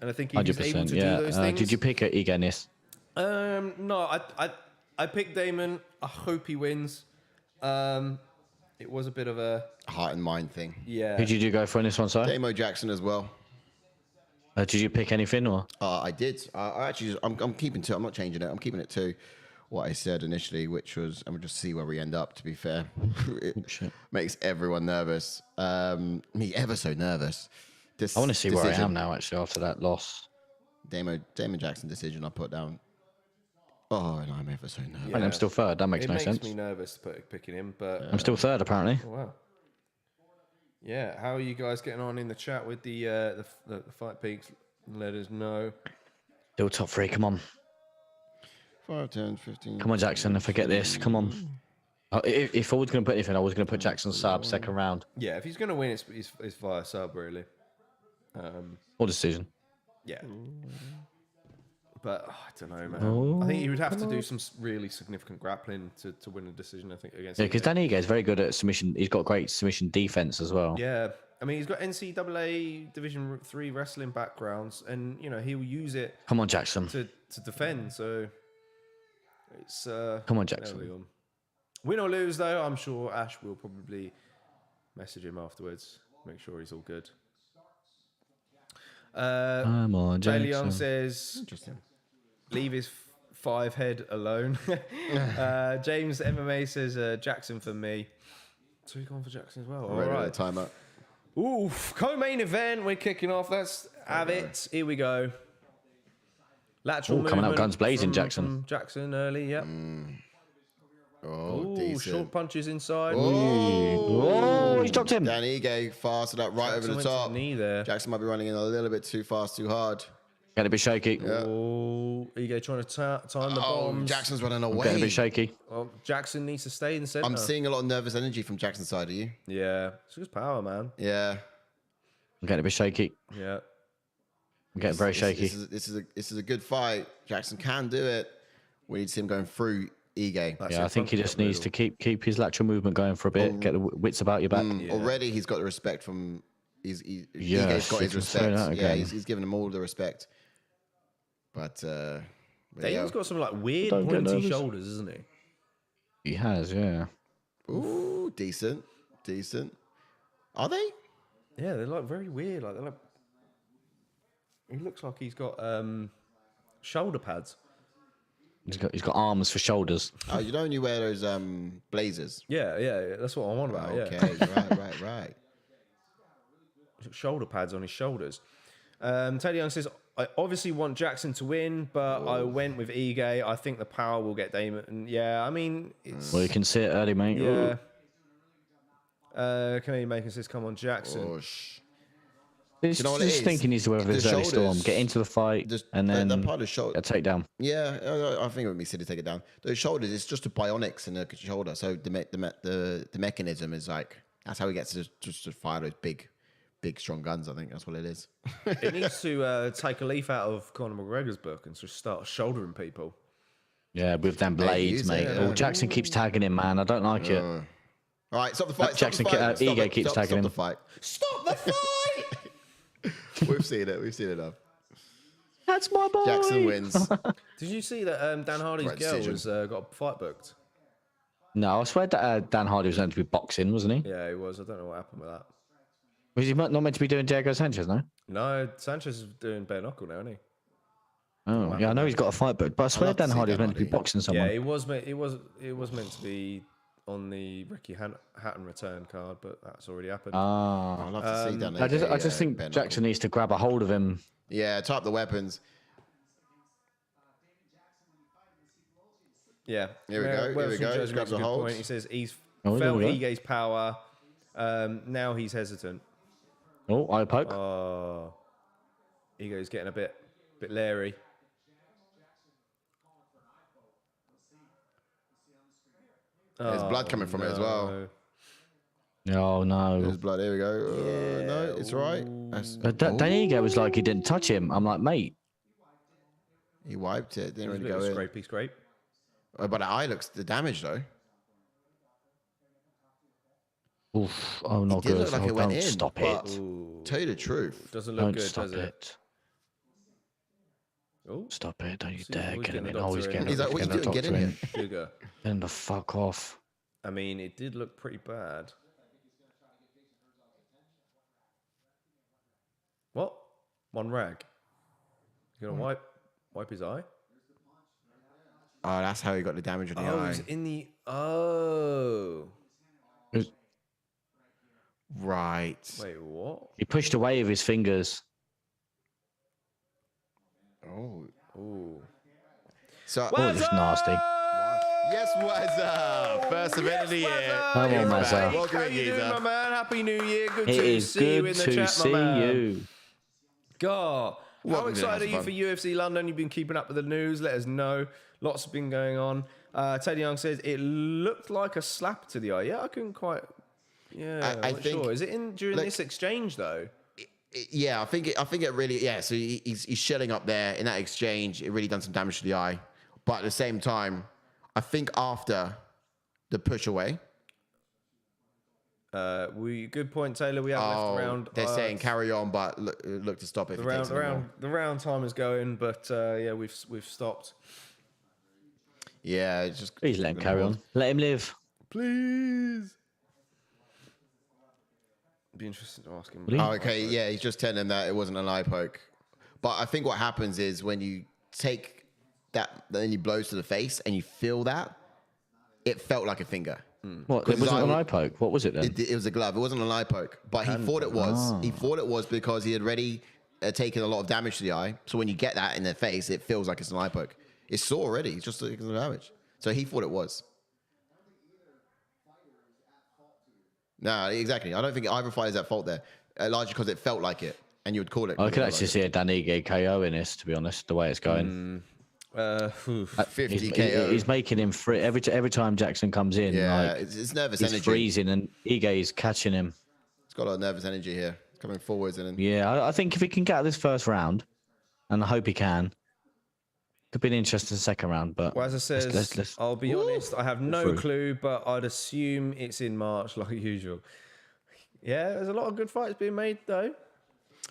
And I think he's able to do those things. Did you pick Ige in this? No, I picked Damon. I hope he wins. it was a bit of a heart and mind thing. Yeah. Who did you go for in this one, sorry? Damon Jackson as well. Did you pick anything or? I did. I actually, I'm keeping to. I'm not changing it. I'm keeping it to what I said initially, which was, and we'll just see where we end up. To be fair, it makes everyone nervous. Me ever so nervous. I want to see where I am now. Actually, after that loss, Damon Jackson decision I put down. Oh, and I'm ever so nervous. I think I'm still third. That makes no sense. It makes me nervous picking him, but I'm still third apparently. Oh, wow. Yeah, how are you guys getting on in the chat with the fight peaks? Let us know. Still top 3. Come on. 5, 10, 15. Come on, Jackson. If I get this, come on. If I was going to put anything, I was going to put Jackson sub second round. Yeah, if he's going to win, it's via sub, really. Or decision. Yeah. But I don't know, man. I think he would have to do some really significant grappling to win a decision, I think, against Yeah, because Danny Ige is very good at submission. He's got great submission defense as well. Yeah. I mean, he's got NCAA Division 3 wrestling backgrounds, and, he'll use it. Come on, Jackson. To defend, so it's... Come on, Jackson. Win or lose, though, I'm sure Ash will probably message him afterwards. Make sure he's all good. Come on, Jackson. Bailey Young says... Interesting. Leave his 5 head alone. James MMA says Jackson for me. So you're going for Jackson as well. All right. Timeout. Oof. Co-main event. We're kicking off. Let's have it. Here we go. Lateral coming out movement guns blazing, from Jackson. Jackson early. Yep. Oh, decent. Short punches inside. Oh, he dropped him. Danny Ige fast that right Jackson over the went to top. the knee there. Jackson might be running in a little bit too fast, too hard. Get a bit shaky. Yeah. Oh, Ige trying to time the bombs. Jackson's running away. Getting a bit shaky. Well, Jackson needs to stay in the center. I'm seeing a lot of nervous energy from Jackson's side. Are you? Yeah, it's just power, man. Yeah. I'm getting a bit shaky. Yeah. I'm getting very shaky. This is a good fight. Jackson can do it. We need to see him going through Ige. I think he just needs to keep his lateral movement going for a bit. Get the wits about your back. Already, he's got the respect from. Ige's got his you can say that respect. Yeah, again. he's given him all the respect. But Damon's got some like weird Don't get pointy nervous. shoulders, isn't he? He has, yeah. Ooh, decent. Are they? Yeah, they're like very weird. Like they're like. He looks like he's got shoulder pads. He's got arms for shoulders. Oh, you know when you wear those blazers? Yeah, that's what I'm on about. Okay, Yeah, right. He's got shoulder pads on his shoulders. Teddy Young says, I obviously want Jackson to win, but I went with Ige. I think the power will get Damon. And yeah, I mean, it's... Well, you can see it early, mate. Yeah. Canadian Maker says, come on, Jackson. Gosh. It's You know what it just is? thinking he's with his The early storm. shoulders, Get into the fight, and then that part of the shoulder. a takedown. Yeah, I think it would be silly to take it down. Those shoulders, it's just a bionics in the shoulder. So the mechanism is like, that's how he gets to fire those big, strong guns. I think that's what it is. It needs to take a leaf out of Conor McGregor's book and just start shouldering people. Yeah, with them blades, mate. yeah. Jackson keeps tagging him, man. I don't like it. All right, stop the fight. Jackson, Ige keeps tagging him. Stop the fight. Stop the fight! We've seen it enough. That's my boy. Jackson wins. Did you see that Dan Hardy's Right girl decision. has got a fight booked? No, I swear that Dan Hardy was meant to be boxing, wasn't he? Yeah, he was. I don't know what happened with that. Was he not meant to be doing Diego Sanchez, no? No, Sanchez is doing bare knuckle now, isn't he? Oh, yeah, I know he's got a fight booked, but I swear love to Dan see Hardy was Dan meant to be Hardy. boxing someone. Yeah, it was meant to be on the Ricky Hatton return card, but that's already happened. I'd love to see Dan. I just think bare Jackson knuckle. needs to grab a hold of him. Yeah, type the weapons. Yeah. Here we go. He's Judge grabbed makes a the good holds. point. He says he's Oh, there felt we go. Ige's power. Now he's hesitant. Oh, eye poke. Oh, Ige's getting a bit leery. There's blood coming from it as well. Oh, no. There's blood. Here we go. No, it's all right. But Dan Ige was like, he didn't touch him. I'm like, mate. He wiped it. Didn't really Bit of go in. scrapey scrape. Oh, but the eye looks the damage though. Oof. Oh, not did good. look like it went Don't in, stop but- it. Tell you the truth. Doesn't look Don't good, stop does it? it. Oh, Stop it. Don't you See, dare always get him getting in. the Always doctor getting in. He's like, what are you doing? Get in here. sugar. Then the fuck off. I mean, it did look pretty bad. What? One rag. You gonna wipe his eye? Oh, that's how he got the damage on the Oh, eye. he's in the... Oh. Right. Wait, what? He pushed away with his fingers. Oh. Ooh. So, Oh, it's nasty. yes, Wazza. First event of the year. Come on, Mazza. Welcome How in, you doing, Giza. my man? Happy New Year. Good It to is see you good in the to chat, see my man. you. God, how Welcome to the excited are you House for of UFC London? You've been keeping up with the news. Let us know. Lots have been going on. Teddy Young says it looked like a slap to the eye. Yeah, I couldn't quite. Yeah, I I'm not think- sure. Is it in during look- this exchange though? Yeah, I think it really. Yeah, so he's shelling up there in that exchange. It really done some damage to the eye, but at the same time, I think after the push away, Good point, Taylor. We have left around. they're saying carry on, but look to stop if the it takes round time is going, but yeah, we've stopped. Yeah, it's just Please let him carry on. Let him live. Please. Be interested to ask him. Oh, okay, yeah, he's just telling them that it wasn't an eye poke. But I think what happens is when you take that, then you blows to the face and you feel that, it felt like a finger. What? It 'Cause wasn't an I- eye poke. What was it then? It was a glove. It wasn't an eye poke, but he thought it was. He thought it was because he had already taken a lot of damage to the eye. So when you get that in the face, it feels like it's an eye poke. It's sore already. It's just taking the damage. So he thought it was. No, exactly. I don't think either fighter's at fault there. Largely because it felt like it, and you would call it. I could actually see a Danige KO in this, to be honest, the way it's going. 50 He's, KO. he's making him free every time Jackson comes in. Yeah, like, it's nervous he's energy. freezing and Ige is catching him. It's got a lot of nervous energy here, coming forwards and then. Yeah, I think if he can get out of this first round, and I hope he can, could be an interesting second round. But Wazza says, let's- I'll be honest, I have no through. clue, but I'd assume it's in March like usual. Yeah, there's a lot of good fights being made though.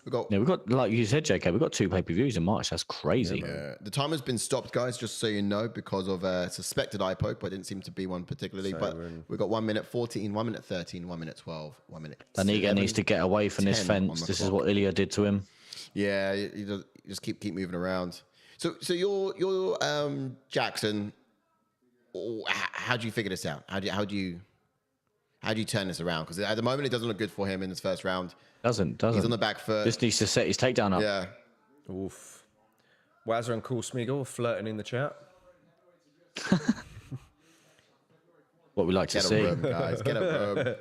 we've got, like you said, JK, we've got 2 pay-per-views in March. That's crazy. The time has been stopped, guys, just so you know, because of a suspected eye poke, but it didn't seem to be one particularly. But we've got 1 minute 14, 1 minute 13, 1 minute 12, 1 minute. Danige 11. needs to get away from this 10 on fence. the This is clock. what Ilya did to him. Yeah, you just keep moving around. So you're Jackson. How do you figure this out? How do you turn this around? Because at the moment it doesn't look good for him in this first round. Doesn't. He's on the back foot. Just needs to set his takedown up. Yeah. Oof. Wazza and Cool Smeagol flirting in the chat. What we like to Get a see. room, guys. Get a room.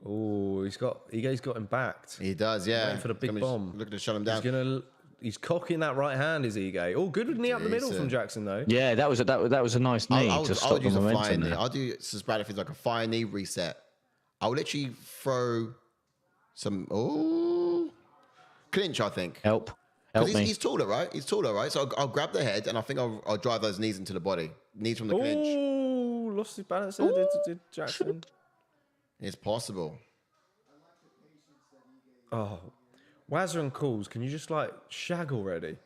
Oh, Ige's got him backed. He does, yeah. Waiting for the big bomb. Looking to shut him down. He's cocking that right hand, is Ige? Oh, good knee up the middle from Jackson though. Yeah, that was a nice knee I'll to stop the use a fire momentum knee. there. I'll do Brad if it's like a fire knee reset. I'll literally throw some clinch, I think. Help Because me. he's taller, right? He's taller, right? So I'll grab the head and I think I'll drive those knees into the body. Knees from the clinch. Oh, lost his balance there, did Jackson. It's possible. Oh, Wazza and Calls, can you just like shag already?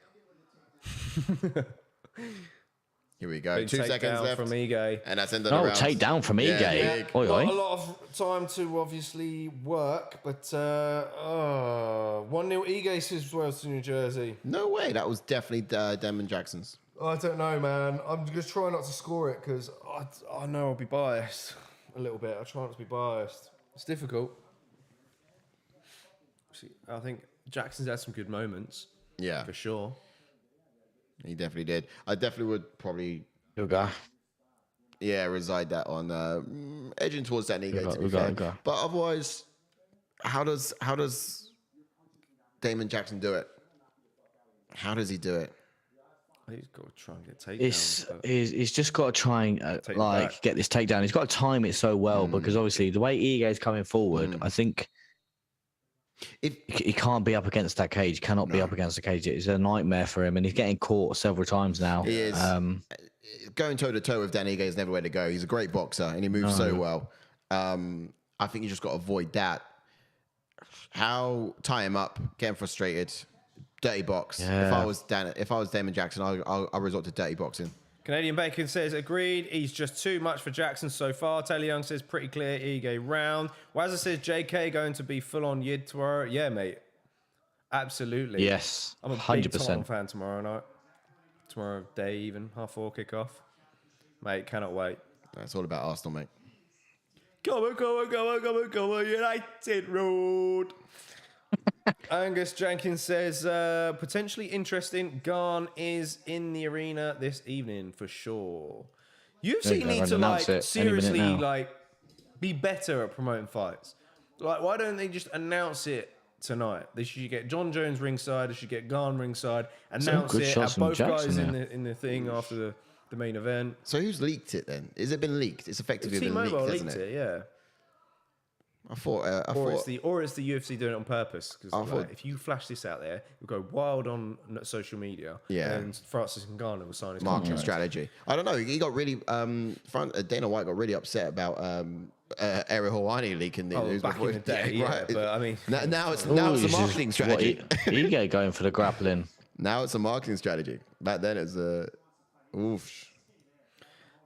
Here we go. Big 2 seconds takedown left. from Ige. And that's end of Oh, the round. take down from Ige. big. Oi, Not a oi. lot of time to obviously work, but 1-0 Ige says Wells to New Jersey. No way. That was definitely Damon Jackson's. I don't know, man. I'm just trying not to score it because I know I'll be biased a little bit. I try not to be biased. It's difficult. See, I think Jackson's had some good moments. Yeah, For sure. he definitely did. I definitely would probably, Good guy. reside that on edging towards that Ige, to be we got fair. it, go. But otherwise, how does Damon Jackson do it? How does he do it? He's got to try and get takedowns. but- He's just got to try and Take it back. get this takedown. He's got to time it so well because obviously the way Ige is coming forward, I think he can't be up against that cage. Cannot be up against the cage. It's a nightmare for him, and he's getting caught several times now. He is. Going toe to toe with Dan Ige is never way to go. He's a great boxer and he moves so well. I think you just got to avoid that. How tie him up, get him frustrated, dirty box. Yeah. If I was Damon Jackson, I'll resort to dirty boxing. Canadian Bacon says, agreed. He's just too much for Jackson so far. Taylor Young says, pretty clear. Ige round. Wazza says, JK going to be full on Yid tomorrow. Yeah, mate. Absolutely. Yes. I'm a 100%. big Tottenham fan tomorrow night. Tomorrow day even. 4:30 kickoff. Mate, cannot wait. It's all about Arsenal, mate. Come on, United Road. Angus Jenkins says, potentially interesting. Garn is in the arena this evening for sure. UFC need to like seriously like be better at promoting fights. Like, why don't they just announce it tonight? They should get John Jones ringside. They should get Garn ringside. Announce it. Have both guys in the thing after the main event. So who's leaked it then? Has it been leaked? It's effectively been leaked, hasn't it? Yeah. I thought, it's the UFC doing it on purpose. Because like, if you flash this out there, you'll go wild on social media. Yeah. And Francis Ngannou will sign his marketing strategy. I don't know. He got really Dana White got really upset about Ariel Helwani leaking the news back in the day. Right. But I mean, now it's a marketing strategy. Ige going for the grappling. Now it's a marketing strategy. Back then it's oof.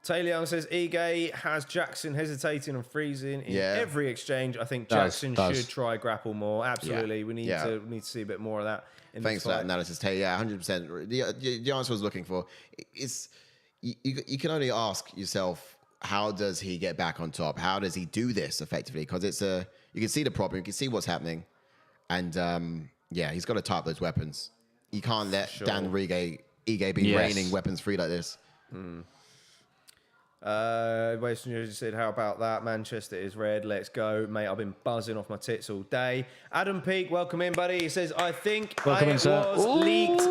Taylor Young says, Ige has Jackson hesitating and freezing in every exchange. I think Jackson should try grapple more. Absolutely. We need to see a bit more of that. Thanks for that analysis, Taylor. Yeah, 100%. The answer I was looking for is you can only ask yourself, how does he get back on top? How does he do this effectively? Because you can see the problem, you can see what's happening. And he's got to type those weapons. You can't let Dan Ige be raining weapons free like this. Western Jersey said, how about that? Manchester is red. Let's go. Mate, I've been buzzing off my tits all day. Adam Peake, welcome in, buddy. He says, I think it was leaked.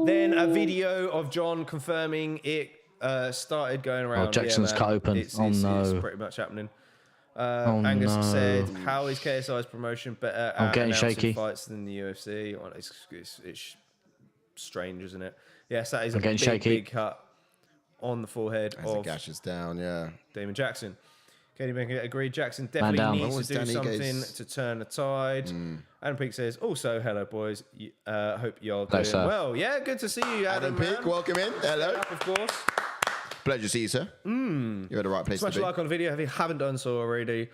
Then a video of John confirming it started going around. Jackson's cut open. It's pretty much happening. Angus said, how is KSI's promotion better at announcing fights than the UFC? Well, it's strange, isn't it? Yes, that is a big cut on the forehead as it gashes down, Damon Jackson. Katie Banker agreed. Jackson definitely needs to do something to turn the tide. Adam Peake says, also, hello, boys. Hope you're doing well. Yeah, good to see you, Adam Peake, welcome in. Hello. Of course. Pleasure to see you, sir. You're at the right place to be. Smash a like on the video if you haven't done so already.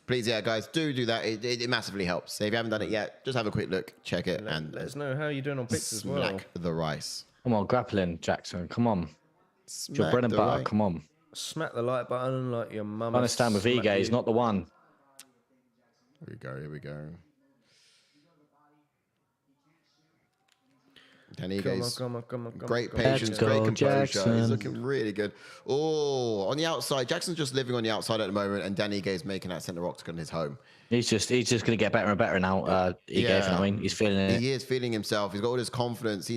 Please, guys, do that. It massively helps. So if you haven't done it yet, just have a quick look, check it, and let us know how you're doing on pics as well. Smack the rice. Come on, grappling, Jackson. Come on. It's your bread and butter. Come on. Smack the like button like your mum. I understand with Ige, he's not the one. Here we go. Dan Ige's great patience, great composure. Jackson. He's looking really good. Oh, on the outside, Jackson's just living on the outside at the moment, and Dan Ige's making that centre octagon his home. He's just going to get better and better now. Ige, you know what I mean? He's feeling it. He is feeling himself. He's got all this confidence.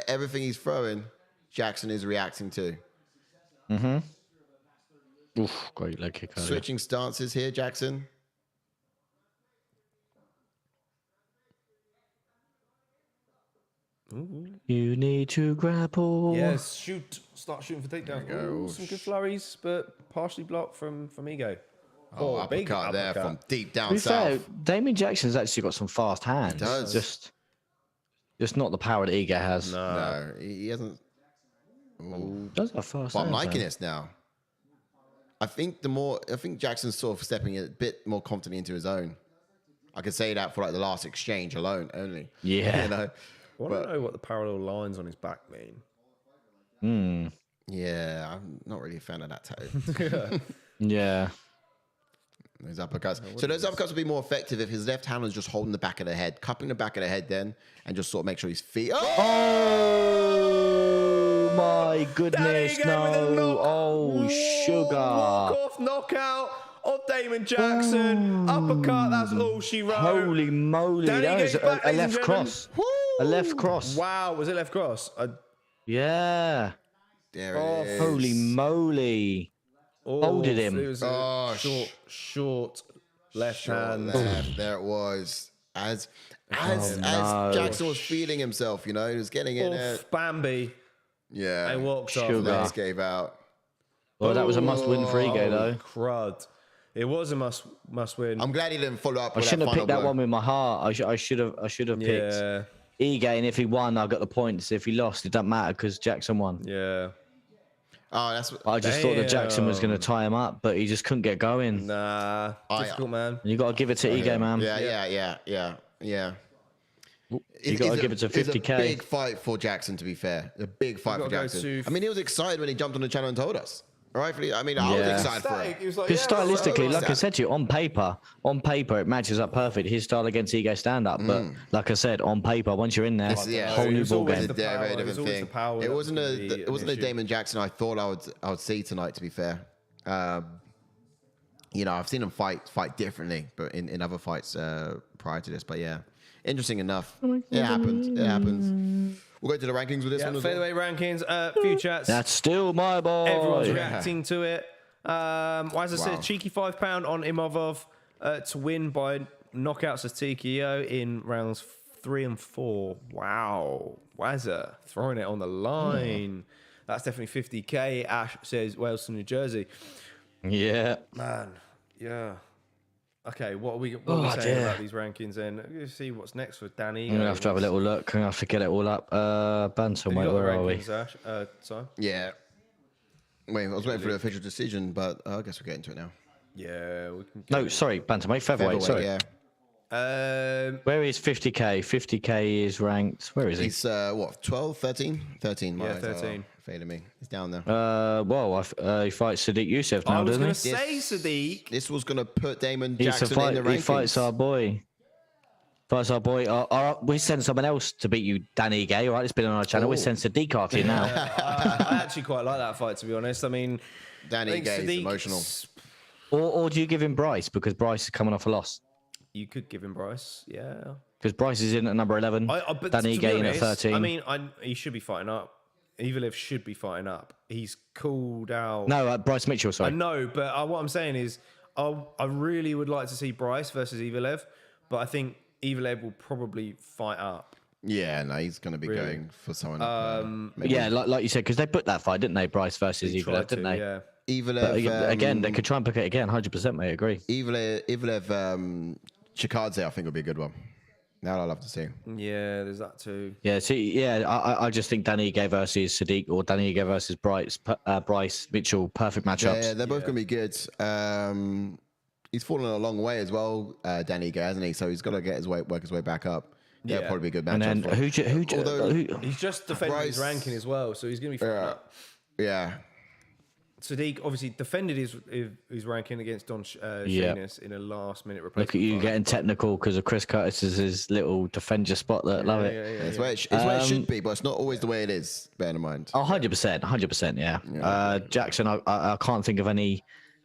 Everything he's throwing, Jackson is reacting to. Oof, great leg kick. Switching stances here, Jackson. You need to grapple. Yes, start shooting for takedown. Some good flurries, but partially blocked from Ige. Big uppercut there from deep down south. Fair, Damon Jackson's actually got some fast hands. He does. Just not the power that Ige has. No, he hasn't. Does have fast hands, I'm liking this now. I think Jackson's sort of stepping a bit more confidently into his own. I could say that for like the last exchange only. Yeah. I want to know what the parallel lines on his back mean. Yeah, I'm not really a fan of that tattoo. Yeah. Those uppercuts. So those uppercuts would be more effective if his left hand was just holding the back of the head, cupping the back of the head then, and just sort of make sure his feet... Oh my goodness, no. Oh, sugar. Walk-off knockout of Damon Jackson. Uppercut, that's all she wrote. Holy moly. That was a left cross. A left cross. Wow, was it left cross? Yeah. There it is. Holy moly. Folded him. It was a short left hand. There it was. As Jackson was feeling himself, he was getting in there. Bambi. Yeah. They walked off. Legs gave out. Well, that was a must-win for Ige, though. Crud. It was a must-win. I'm glad he didn't follow up. I shouldn't have picked that one with my heart. I should have picked Ige, and if he won, I got the points. If he lost, it doesn't matter because Jackson won. Yeah. Oh, that's what. I just thought that Jackson was going to tie him up, but he just couldn't get going. Nah, difficult, man. You got to give it to Ego, man. Yeah. You got to give it to 50K. It's a big fight for Jackson, to be fair. A big fight for Jackson. I mean, he was excited when he jumped on the channel and told us. Rightfully, I mean, I was excited for it. Because stylistically, like I said to you, on paper, it matches up perfect. His style against Ego stand-up. But like I said, on paper, once you're in there, whole new ball game. It wasn't a Damon Jackson I thought I would see tonight, to be fair. You know, I've seen him fight differently, but in other fights prior to this. But yeah, interesting enough. It happens. We'll go to the rankings with this one as well. Featherweight rankings, few chats. That's still my boy. Everyone's reacting to it. As I said, cheeky £5 on Imavov to win by knockouts of TKO in rounds 3 and 4. Wow. Wazza throwing it on the line. That's definitely 50K. Ash says Wales to New Jersey. Yeah. Man, yeah. Okay, what are we saying about these rankings then? Let's see what's next for Danny. I'm going to have to have a little look. I'm going to have to get it all up. Bantamweight, where are we? Ash? Sorry? Yeah. Wait, I was waiting for the official decision, but I guess we'll get into it now. Yeah, we can. No, sorry, Bantamweight, featherweight, sorry. Yeah. Where is 50K? 50K is ranked. Where is he? He's, 12, 13? 13. Yeah, 13. Faded me. He's down there. He fights Sadiq Youssef now, doesn't he? I was going to say Sadiq. This was going to put Damon Jackson in the rankings. He fights our boy. We send someone else to beat you, Danny Gay, right? It's been on our channel. We send Sadiq after you now. I actually quite like that fight, to be honest. I mean, Danny Gay is emotional. Or do you give him Bryce? Because Bryce is coming off a loss. You could give him Bryce, yeah. Because Bryce is in at number 11. Danny Gay in at 13. I mean, he should be fighting up. Evelev should be fighting up. He's called out. No, Bryce Mitchell, sorry. I know, but what I'm saying is I really would like to see Bryce versus Evelev, but I think Evelev will probably fight up. Yeah, no, he's going to be going for someone up. Yeah, like you said, because they booked that fight, didn't they? Bryce versus Evelev, didn't they? Yeah. Evelev, again, they could try and book it again, 100%, mate, I agree. Evelev, Chikadze, I think will be a good one. Now I'd love to see. Yeah, there's that too. Yeah, I just think Danny Gay versus Sadiq or Danny Gay versus Bryce Mitchell, perfect matchups. Yeah, they're both going to be good. He's fallen a long way as well, Danny Gay, hasn't he? So he's got to work his way back up. Yeah, probably a good matchup. And then he's just defended his ranking as well, so he's going to be fighting up. Yeah. Sadiq obviously defended his ranking against Don Sheamus in a last-minute replacement. Look at you getting technical because of Chris Curtis's little defend your spot. Love it. Yeah. It's where it should be, but it's not always the way it is, bear in mind. 100%, yeah. Jackson, I can't think of any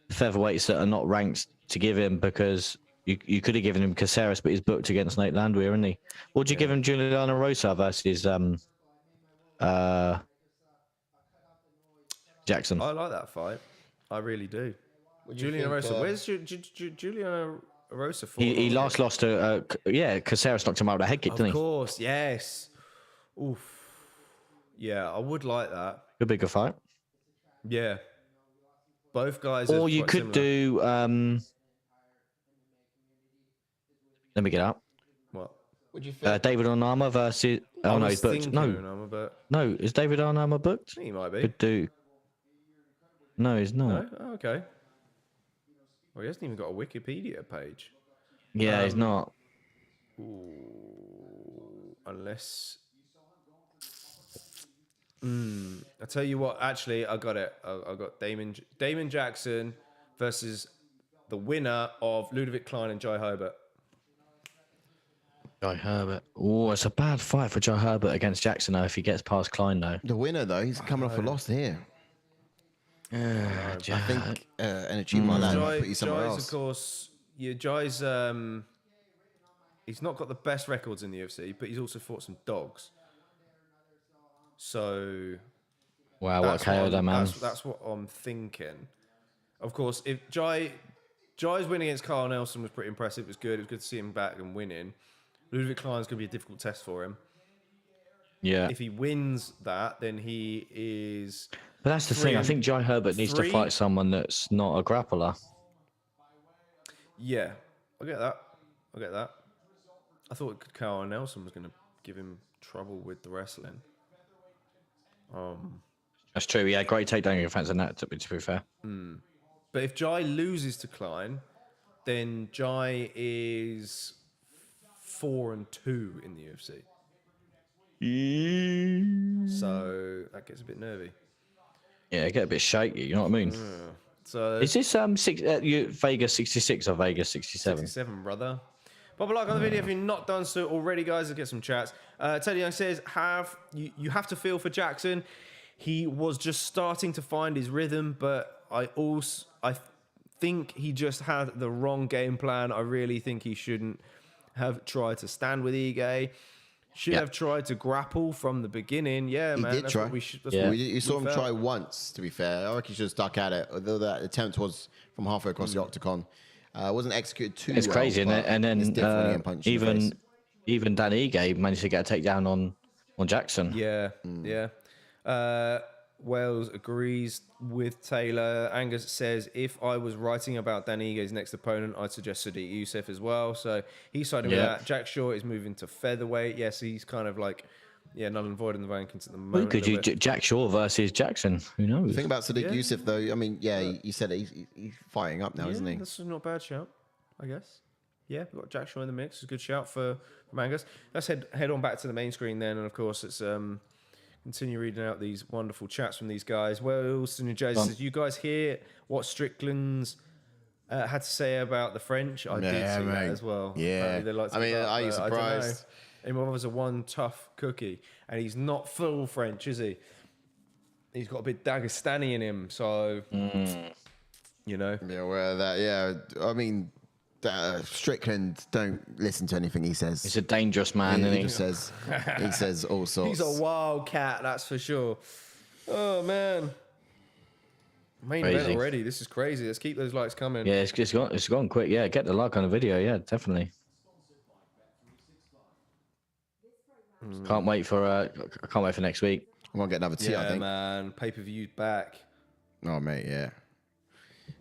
featherweights that are not ranked to give him because you could have given him Caceres, but he's booked against Nate Landwehr, isn't he? Would you give him Juliana Rosa versus Jackson? I like that fight. I really do. Juliana Rosa. Where's Juliana Rosa for? He last lost to Caceres knocked him out with a head kick, didn't he? Of course, yes. Oof. Yeah, I would like that. Could be a good fight. Yeah. Both guys. Or you could do. Let me get up. What? Would you think? David Onama versus. Oh no, he's booked. No, is David Onama booked? He might be. Could do. No, he's not. No? Oh, okay. Well, he hasn't even got a Wikipedia page. Yeah, he's not. Ooh, unless. I tell you what. Actually, I got it. I got Damon Jackson versus the winner of Ludovic Klein and Jai Herbert. Jai Herbert. Oh, it's a bad fight for Jai Herbert against Jackson though. If he gets past Klein though. The winner though, he's coming off a loss here. I think an achievement like that might put you somewhere else. Of course, Jai's he's not got the best records in the UFC, but he's also fought some dogs. So, wow, what a KO that man! That's what I'm thinking. Of course, if Jai's win against Carl Nelson was pretty impressive. It was good. It was good to see him back and winning. Ludovic Klein's going to be a difficult test for him. Yeah. If he wins that, then he is. But that's the thing. I think Jai Herbert needs to fight someone that's not a grappler. Yeah, I get that. I thought Carl Nelson was going to give him trouble with the wrestling. Trying That's true. Yeah, great takedown your defense on that, to be fair. But if Jai loses to Klein, then Jai is 4-2 in the UFC. So that gets a bit nervy. Yeah, get a bit shaky. You know what I mean? So is this Vegas 66 or Vegas 67? 67, brother. Pop a like on the video if you're not done so already, guys. Let's get some chats. Teddy Young says, you have to feel for Jackson. He was just starting to find his rhythm, but I think he just had the wrong game plan. I really think he shouldn't have tried to stand with Ige. Should have tried to grapple from the beginning. Yeah, man. He did try. You saw him felt. try once, to be fair. I reckon he should have stuck at it, although that attempt was from halfway across the octagon. Wasn't executed too well. It's crazy, and then even Dan Ige managed to get a takedown on Jackson. Yeah, yeah. Wales agrees with Taylor. Angus says, if I was writing about Dan Ige's next opponent, I'd suggest Sadiq Youssef as well. So he's siding with that. Jack Short is moving to featherweight. Yes, he's kind of like, null and void in the rankings at the moment. Who could you, Jack Short versus Jackson? Who knows? The thing about Sadiq Youssef, though, I mean, you said he's fighting up now, isn't he? That's not a bad shout, I guess. Yeah, we've got Jack Short in the mix. It's a good shout from Angus. Let's head on back to the main screen then. And, of course, it's... continue reading out these wonderful chats from these guys. Wells in New Jersey says, you guys hear what Strickland's had to say about the French? I did see that as well. Yeah. Are you surprised? Imavov is a one tough cookie, and he's not full French, is he? He's got a bit Dagestani in him, so, you know. Yeah, aware of that, yeah. I mean... Strickland, don't listen to anything he says. He's a dangerous man, isn't he? He says all sorts. He's a wild cat, that's for sure. Oh man, main event already. This is crazy. Let's keep those likes coming. Yeah, it's gone quick. Yeah, get the like on the video. Yeah, definitely. Can't wait for next week. I'm gonna get another tea. I think. Man, pay-per-view back. Oh mate, yeah.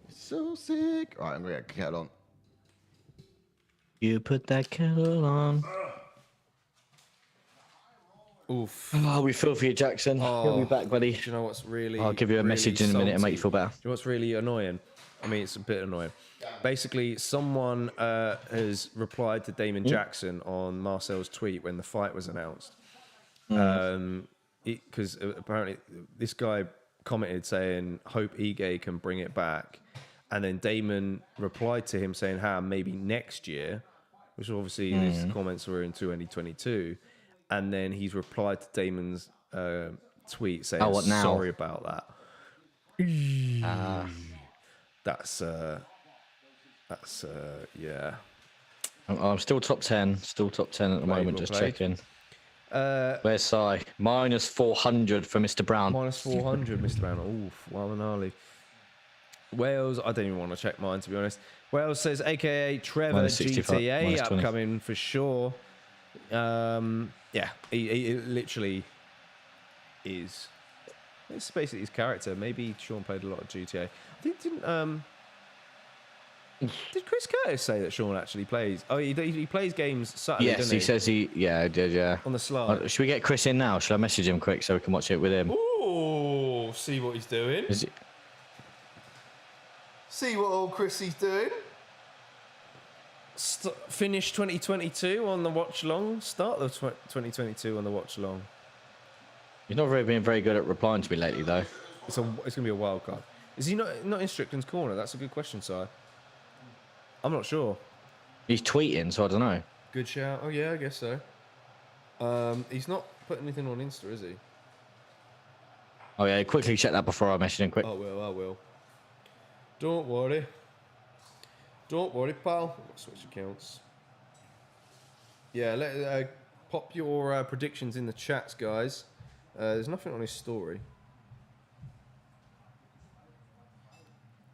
It's so sick. All right, I'm gonna get kettle on. You put that kettle on. Oof. Oh, we feel for you, Jackson. He'll be back, buddy. Do you know what's really... I'll give you a message in a minute and make you feel better. Do you know what's really annoying? I mean, it's a bit annoying. Basically, someone has replied to Damon Jackson on Marcel's tweet when the fight was announced. Because apparently this guy commented saying, hope Ige can bring it back. And then Damon replied to him saying, maybe next year, which obviously his comments were in 2022. And then he's replied to Damon's tweet saying, sorry about that. That's yeah. I'm still top 10. Still top 10 at the moment, just checking. Where's Sai? Minus 400 for Mr. Brown. Minus 400, Mr. Brown. Oof, wow and gnarly. Wales, I don't even want to check mine, to be honest. Wales says, a.k.a. Trevor GTA, upcoming for sure. Yeah, he literally is. It's basically his character. Maybe Sean played a lot of GTA. I think did Chris Curtis say that Sean actually plays? Oh, he plays games Saturday, yes, he says he did, yeah. On the slide. Should we get Chris in now? Should I message him quick so we can watch it with him? Ooh, see what he's doing. See what old Chrissy's doing. Finish 2022 on the watch long. Start the 2022 on the watch long. He's not been very good at replying to me lately, though. It's gonna be a wild card. Is he not in Strickland's corner? That's a good question, Si. I'm not sure. He's tweeting, so I don't know. Good shout. Oh yeah, I guess so. He's not put anything on Insta, is he? Oh yeah, quickly check that before I message him quick. I will. Don't worry. Don't worry, pal. Switch accounts. Yeah, pop your predictions in the chats, guys. There's nothing on his story.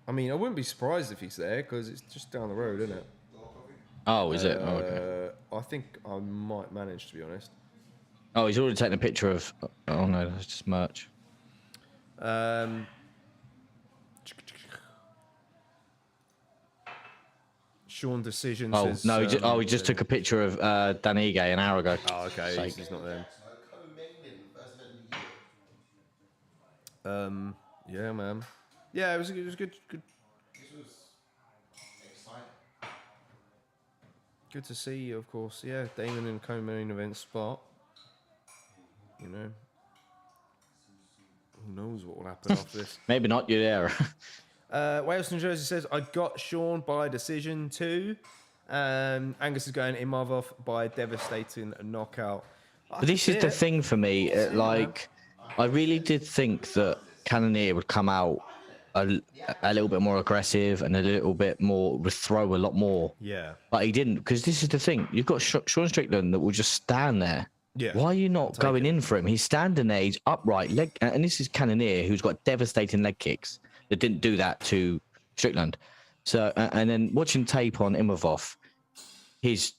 I mean, I wouldn't be surprised if he's there because it's just down the road, isn't it? Oh, is it? Oh, okay. I think I might manage, to be honest. Oh, he's already taken a picture of... Oh, no, that's just merch. Sean Decision says... says... No, he just took a picture of Dan Ige an hour ago. Oh, okay. He's not there. Yeah, man. Yeah, it was good. Good to see you, of course. Yeah, Damon in co-main event spot. You know, who knows what will happen after this? Maybe not. You're there. Wales, New Jersey says, I got Sean by decision too. Angus is going Imavov by devastating knockout. But this is the thing for me. I really did think that Cannonier would come out a little bit more aggressive and a little bit more, would throw a lot more. Yeah. But he didn't, because this is the thing. You've got Sean Strickland that will just stand there. Yeah. Why are you not going in for him? He's standing there, he's upright, and this is Cannonier, who's got devastating leg kicks that didn't do that to Strickland. So, and then watching tape on Imavov, he's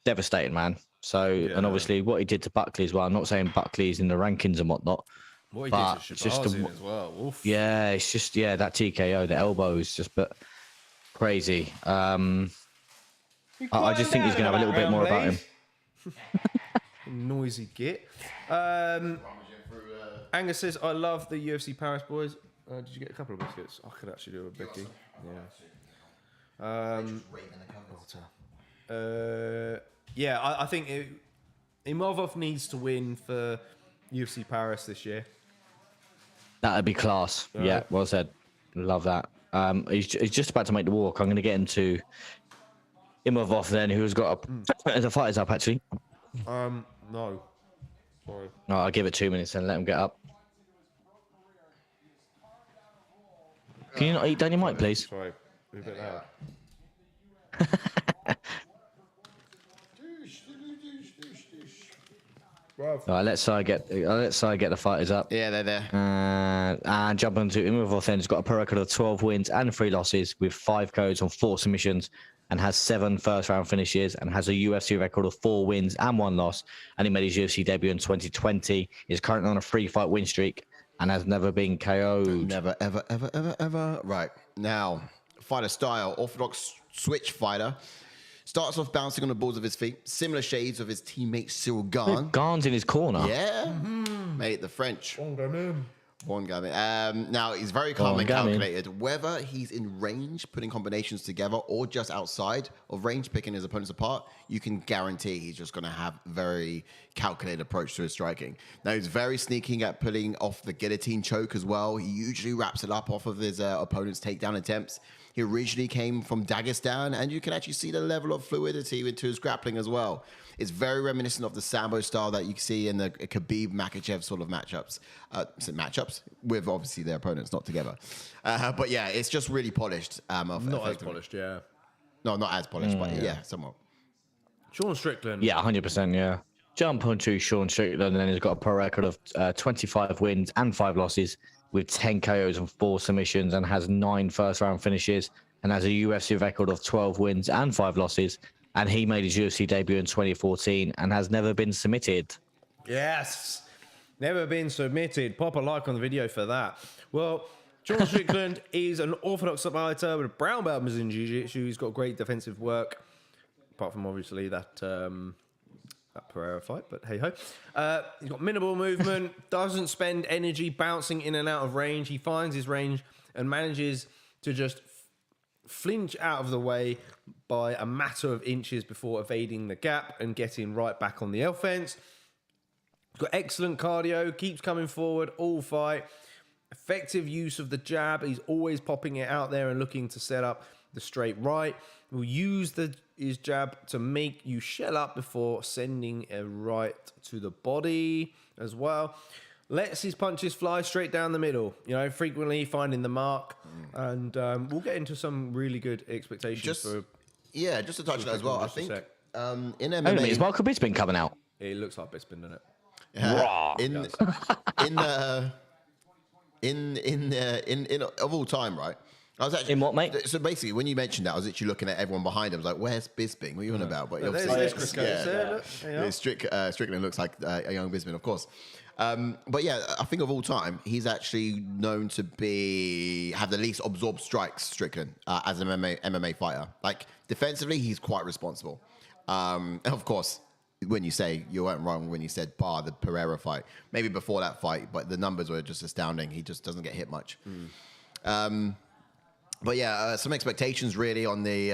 devastating, man. So, and obviously what he did to Buckley as well. I'm not saying Buckley's in the rankings and whatnot. What he did to Shabazz as well. Oof. Yeah, it's just, that TKO, the elbow is just crazy. I just think he's going to have a little bit more about him. Noisy git. Angus says, I love the UFC Paris boys. Did you get a couple of biscuits? I could actually do a Becky. Yeah. I think Imavov needs to win for UFC Paris this year. That'd be class. Yeah, well said. Love that. He's just about to make the walk. I'm going to get into Imavov then, who's got the fighters up actually. No. Sorry. No, I'll give it 2 minutes and let him get up. Can you not eat down your mic, please? Sorry. A bit loud. All right, let's get the fighters up. Yeah, they're there. And jump into Imavov then. He's got a pro record of 12 wins and 3 losses with 5 codes on 4 submissions, and has 7 first-round finishes, and has a UFC record of 4 wins and 1 loss. And he made his UFC debut in 2020. He's currently on a 3-fight win streak and has never been KO'd. Never, ever. Right. Now, fighter style, orthodox switch fighter. Starts off bouncing on the balls of his feet. Similar shades of his teammate Cyril Gane. Gane's in his corner. Yeah. Mate, the French. One guy. Now, he's very calm and calculated. Whether he's in range, putting combinations together, or just outside of range, picking his opponents apart, you can guarantee he's just going to have a very calculated approach to his striking. Now, he's very sneaking at pulling off the guillotine choke as well. He usually wraps it up off of his opponent's takedown attempts. He originally came from Dagestan, and you can actually see the level of fluidity into his grappling as well. It's very reminiscent of the Sambo style that you see in the Khabib-Makhachev sort of matchups. With obviously their opponents, not together. But yeah, it's just really polished. Not as polished, yeah. No, not as polished, but yeah, somewhat. Sean Strickland. Yeah, 100%, yeah. Jump onto Sean Strickland, and then he's got a pro record of 25 wins and 5 losses with 10 KOs and 4 submissions, and has 9 first-round finishes, and has a UFC record of 12 wins and 5 losses. And he made his UFC debut in 2014 and has never been submitted. Yes. Never been submitted. Pop a like on the video for that. Well, Sean Strickland is an orthodox fighter with a brown belt in jiu-jitsu. He's got great defensive work, apart from obviously that Pereira fight, but hey-ho. He's got minimal movement, doesn't spend energy bouncing in and out of range. He finds his range and manages to just flinch out of the way by a matter of inches before evading the gap and getting right back on the offense. He's got excellent cardio, keeps coming forward all fight. Effective use of the jab. He's always popping it out there and looking to set up the straight right. Will use his jab to make you shell up before sending a right to the body as well. Lets his punches fly straight down the middle, frequently finding the mark. And we'll get into some really good expectations for... Yeah, just to touch that as well. I think in MMA... Wait a minute, is Michael Bisping coming out? It looks like Bisping, doesn't it? In of all time, right? I was actually in what, mate? So basically, when you mentioned that, I was actually looking at everyone behind him. I was like, "Where's Bisping? What are you on about?" But there's Chris Strickland looks like a young Bisping, of course. But yeah, I think of all time, he's actually known to have the least absorbed strikes, Strickland, as an MMA fighter. Like defensively, he's quite responsible. Of course, when you say you weren't wrong when you said bar the Pereira fight. Maybe before that fight, but the numbers were just astounding. He just doesn't get hit much. But yeah, some expectations really on the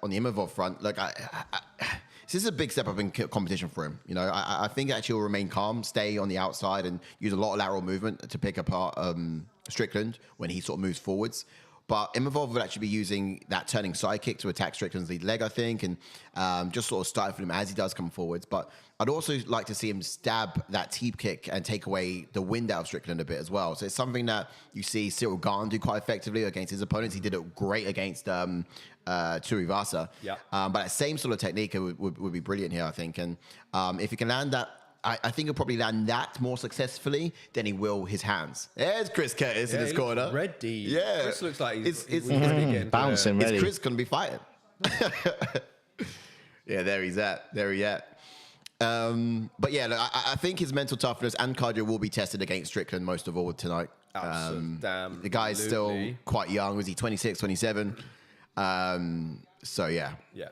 Imavov front. Look, this is a big step up in competition for him. You know, I think actually he'll remain calm, stay on the outside, and use a lot of lateral movement to pick apart Strickland when he sort of moves forwards. But Imavov would actually be using that turning side kick to attack Strickland's lead leg, I think, and just sort of stifle him as he does come forwards. But I'd also like to see him stab that teep kick and take away the wind out of Strickland a bit as well. So it's something that you see Cyril Gane do quite effectively against his opponents. He did it great against Tuivasa. Yeah. But that same sort of technique would be brilliant here, I think. And if he can land that, I think he'll probably land that more successfully than he will his hands. There's Chris Curtis in his corner. Ready. Yeah. Chris looks like he's bouncing ready. Is Chris going to be fighting? Yeah, there he's at. But yeah, look, I think his mental toughness and cardio will be tested against Strickland most of all tonight. The guy's still quite young. Was he 26, 27? So yeah. Yeah.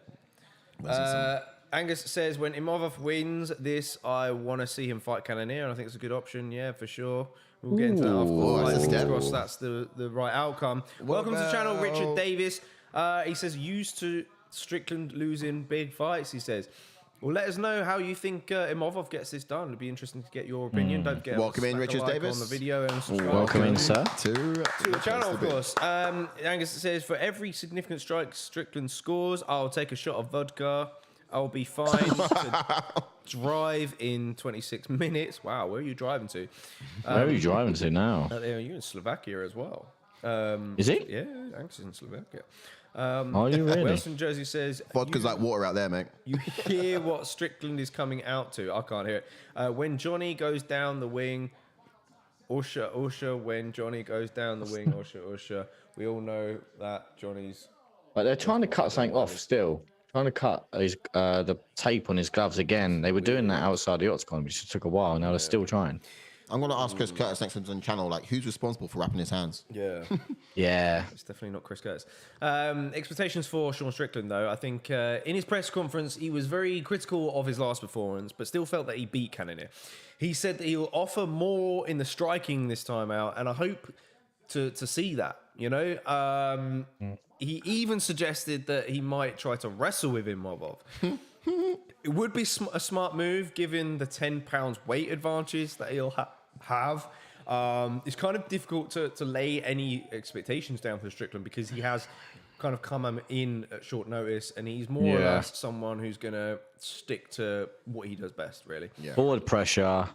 Angus says, when Imavov wins this, I want to see him fight Cannonier, and I think it's a good option. Yeah, for sure. We'll get into that after. Fingers crossed that's the right outcome. Welcome to the channel, Richard Davis. He says, used to Strickland losing big fights, he says. Well, let us know how you think Imavov gets this done. It'd be interesting to get your opinion. Don't forget welcome in, Richard Davis, on the video and subscribe. Welcome in, sir, to the channel, of course. Angus says, for every significant strike Strickland scores, I'll take a shot of vodka. I'll be fine to drive in 26 minutes. Wow, where are you driving to? Where are you driving to now? You're in Slovakia as well. Is he? Yeah, Angus is in Slovakia. Are you really? Wilson Jersey says, vodka's like water out there, mate. You hear what Strickland is coming out to. I can't hear it. When Johnny goes down the wing, Usha, when Johnny goes down the wing, Usha. We all know that Johnny's... But they're trying to cut something off still. Trying to cut his the tape on his gloves again. They were doing that outside the octagon, which just took a while. Now they're still trying. I'm going to ask Chris Curtis next time on the channel, like, who's responsible for wrapping his hands? Yeah. Yeah. It's definitely not Chris Curtis. Expectations for Sean Strickland, though. I think in his press conference, he was very critical of his last performance, but still felt that he beat Cannonier. He said that he'll offer more in the striking this time out, and I hope to see that, you know? He even suggested that he might try to wrestle with Imavov. It would be a smart move, given the 10 pounds weight advantage that he'll have. It's kind of difficult to lay any expectations down for Strickland because he has kind of come in at short notice, and he's more or less someone who's going to stick to what he does best, really. Yeah. Forward pressure.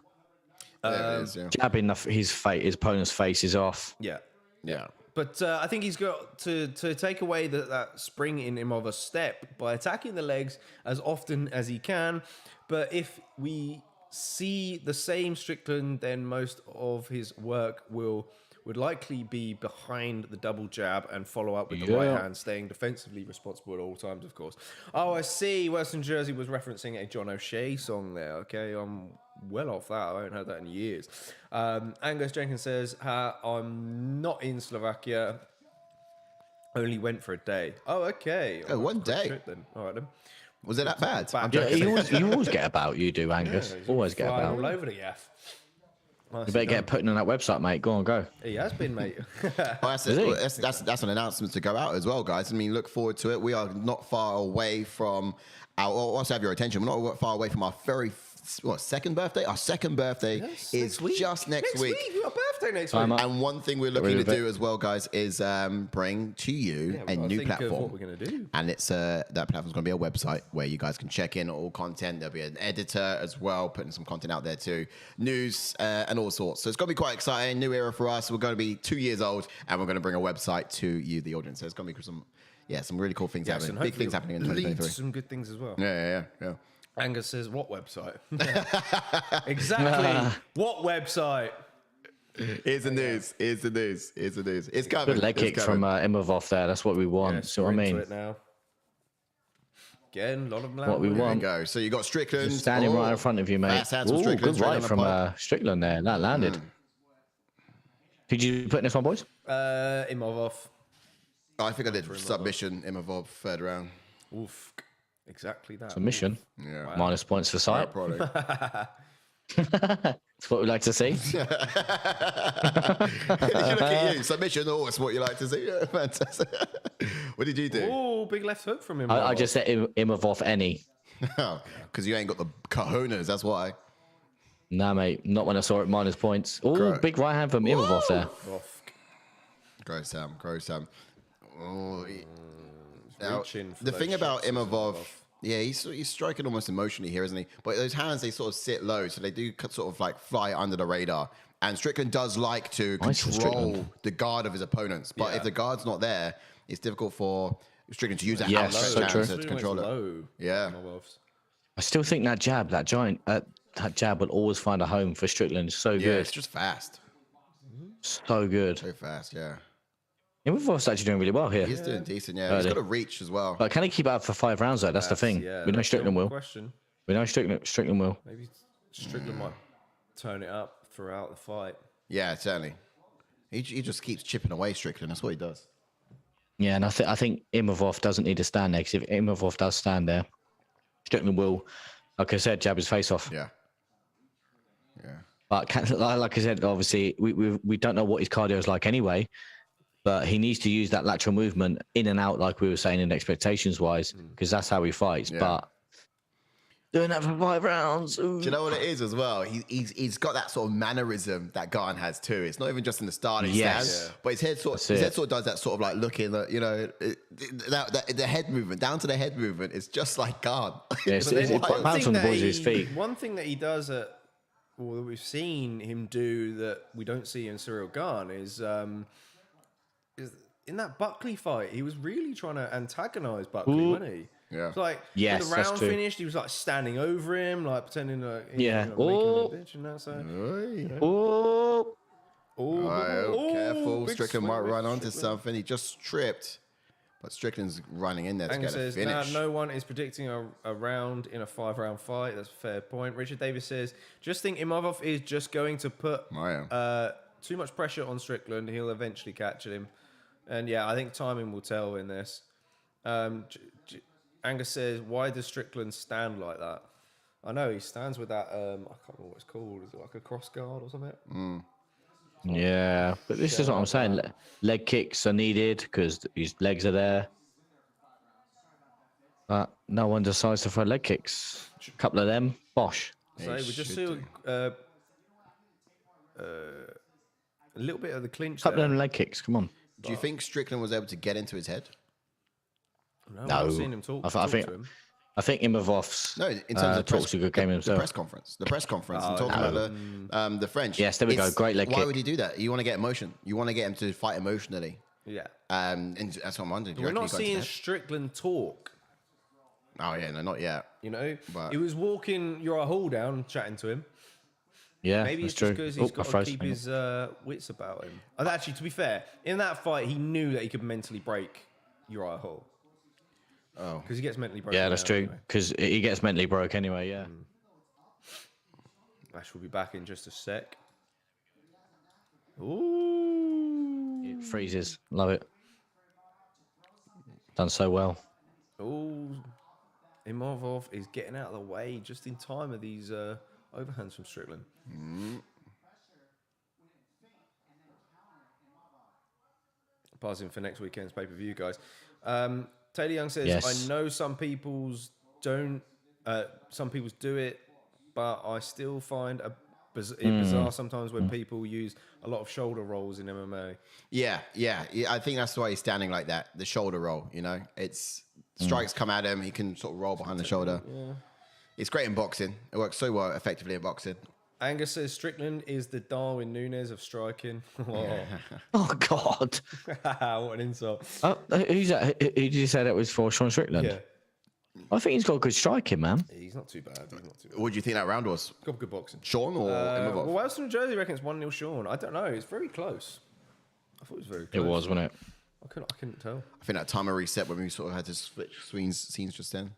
Jabbing his opponent's faces off. Yeah. Yeah. But I think he's got to take away that spring in him of a step by attacking the legs as often as he can. But if we see the same Strickland, then most of his work would likely be behind the double jab and follow up with the right hand, staying defensively responsible at all times, of course. Oh, I see. Western Jersey was referencing a John O'Shea song there. Okay, I'm well off that. I haven't heard that in years. Angus Jenkins says, I'm not in Slovakia. Only went for a day. Oh, okay. Oh, one day. Then. All right, then. Was it that bad? Yeah, you always get about, you do, Angus. Yeah, always get about. All over the F. You better get putting on that website, mate. Go on, go. He has been, mate. That's an announcement to go out as well, guys. I mean, look forward to it. We are not far away from also have your attention. We're not far away from our very second birthday? Our second birthday is just next week. We've got a birthday next week. And one thing we're looking to do as well, guys, is bring to you a new platform. What we're going to do. And it's that platform's going to be a website where you guys can check in all content. There'll be an editor as well, putting some content out there too. News and all sorts. So it's going to be quite exciting. New era for us. We're going to be 2 years old and we're going to bring a website to you, the audience. So it's going to be some really cool things happening. Big things happening in 2023. Some good things as well. Yeah. Angus says, what website? Exactly. What website? Here's the news. It's coming. Good leg kick from Imavov there. That's what we want. Yeah, so I mean, it now. Again, a lot of what we want. Go. So you got Strickland just standing right in front of you, mate. Good right from Strickland there. That landed. Did you put in this one, boys? Imavov. I think I did submission Imavov third round. Oof. Exactly that. Submission. Yeah. Wow. Minus points for sight. Probably. That's what we like to see. You look at you. Submission. Oh, it's what you like to see. Yeah, fantastic. What did you do? Oh, big left hook from him. I just set Imavov any. Because you ain't got the cojones. That's why. Nah, mate. Not when I saw it. Minus points. Oh, big right hand from Imavov there. Gross, Sam. Oh, Now, the thing about Imavov, yeah, he's striking almost emotionally here, isn't he? But those hands, they sort of sit low, so they do sort of like fly under the radar. And Strickland does like to control the guard of his opponents. But if the guard's not there, it's difficult for Strickland to use that outstretched hand to control it. Yeah. I still think that jab, that jab will always find a home for Strickland. So good. It's just fast. So good. So fast, yeah. Imavov's actually doing really well here. He's doing decent, yeah. He's got a reach as well. But can he keep it up for 5 rounds, though? That's the thing. Yeah, we know Strickland will. Question. We know Strickland will. Maybe Strickland might turn it up throughout the fight. Yeah, certainly. He just keeps chipping away Strickland. That's what he does. Yeah, and I think Imavov doesn't need to stand there, because if Imavov does stand there, Strickland will, like I said, jab his face off. Yeah. But like I said, obviously, we don't know what his cardio is like anyway, but he needs to use that lateral movement in and out, like we were saying in expectations-wise, because that's how he fights. Yeah. But doing that for 5 rounds. Ooh. Do you know what it is as well? He's got that sort of mannerism that Garn has too. It's not even just in the starting stance, but his head sort of does that sort of like looking, you know, the head movement, down to the head movement. It's just like Garn. Yeah, it's bounce on the balls of his feet. One thing that he does that we've seen him do that we don't see in Cyril Garn is in that Buckley fight, he was really trying to antagonize Buckley, wasn't he? Yeah. It's like when the round finished, he was like standing over him, like pretending like making him a bitch and that. So careful! Strickland might run onto something. He just stripped, but Strickland's running in there to get a finish. No one is predicting a round in a 5-round fight. That's a fair point. Richard Davis says, just think Imavov is just going to put too much pressure on Strickland. He'll eventually catch him. And yeah, I think timing will tell in this. Angus says, why does Strickland stand like that? I know he stands with that, I can't remember what it's called. Is it like a cross guard or something? Yeah, but this is what I'm saying. Leg kicks are needed because his legs are there. But no one decides to throw leg kicks. A couple of them, bosh. So we just see a little bit of the clinch. A couple of them leg kicks, come on. Do you think Strickland was able to get into his head? No. I've seen him talk to him. I think Imavov's in terms of talks a good game himself. The press conference, and talking about the French. Yes, there we go. Great leg kick. Why would he do that? You want to get emotion. You want to get him to fight emotionally. Yeah. And that's what I'm wondering. We're not seeing Strickland talk. Oh yeah, no, not yet. You know, he was walking Uriah Hall down, chatting to him. Yeah, maybe it's just because he's got to keep his wits about him. And actually, to be fair, in that fight, he knew that he could mentally break Uriah Hall. Oh, because he gets mentally broken. Yeah, that's true. Because he gets mentally broke anyway. Yeah. Ash will be back in just a sec. Ooh, it freezes. Love it. Done so well. Ooh, Imavov is getting out of the way just in time of these overhands from Strickland. Pausing for next weekend's pay-per-view, guys. Taylor Young says, I know some people's do it, but I still find it bizarre sometimes when people use a lot of shoulder rolls in MMA. Yeah. I think that's why he's standing like that, the shoulder roll, you know? It's strikes come at him, he can sort of roll behind the shoulder. Yeah. It's great in boxing. It works so well effectively in boxing. Angus says Strickland is the Darwin Núñez of striking. Oh, God. What an insult. Who's that? Who did you say that was for? Sean Strickland? Yeah. I think he's got good striking, man. He's not too bad. What do you think that round was? Got good boxing. Sean or Imavov? Well, Western Jersey reckons 1-0 Sean. I don't know. It's very close. I thought it was very close. It was, wasn't it? I couldn't tell. I think that timer reset when we sort of had to switch scenes just then.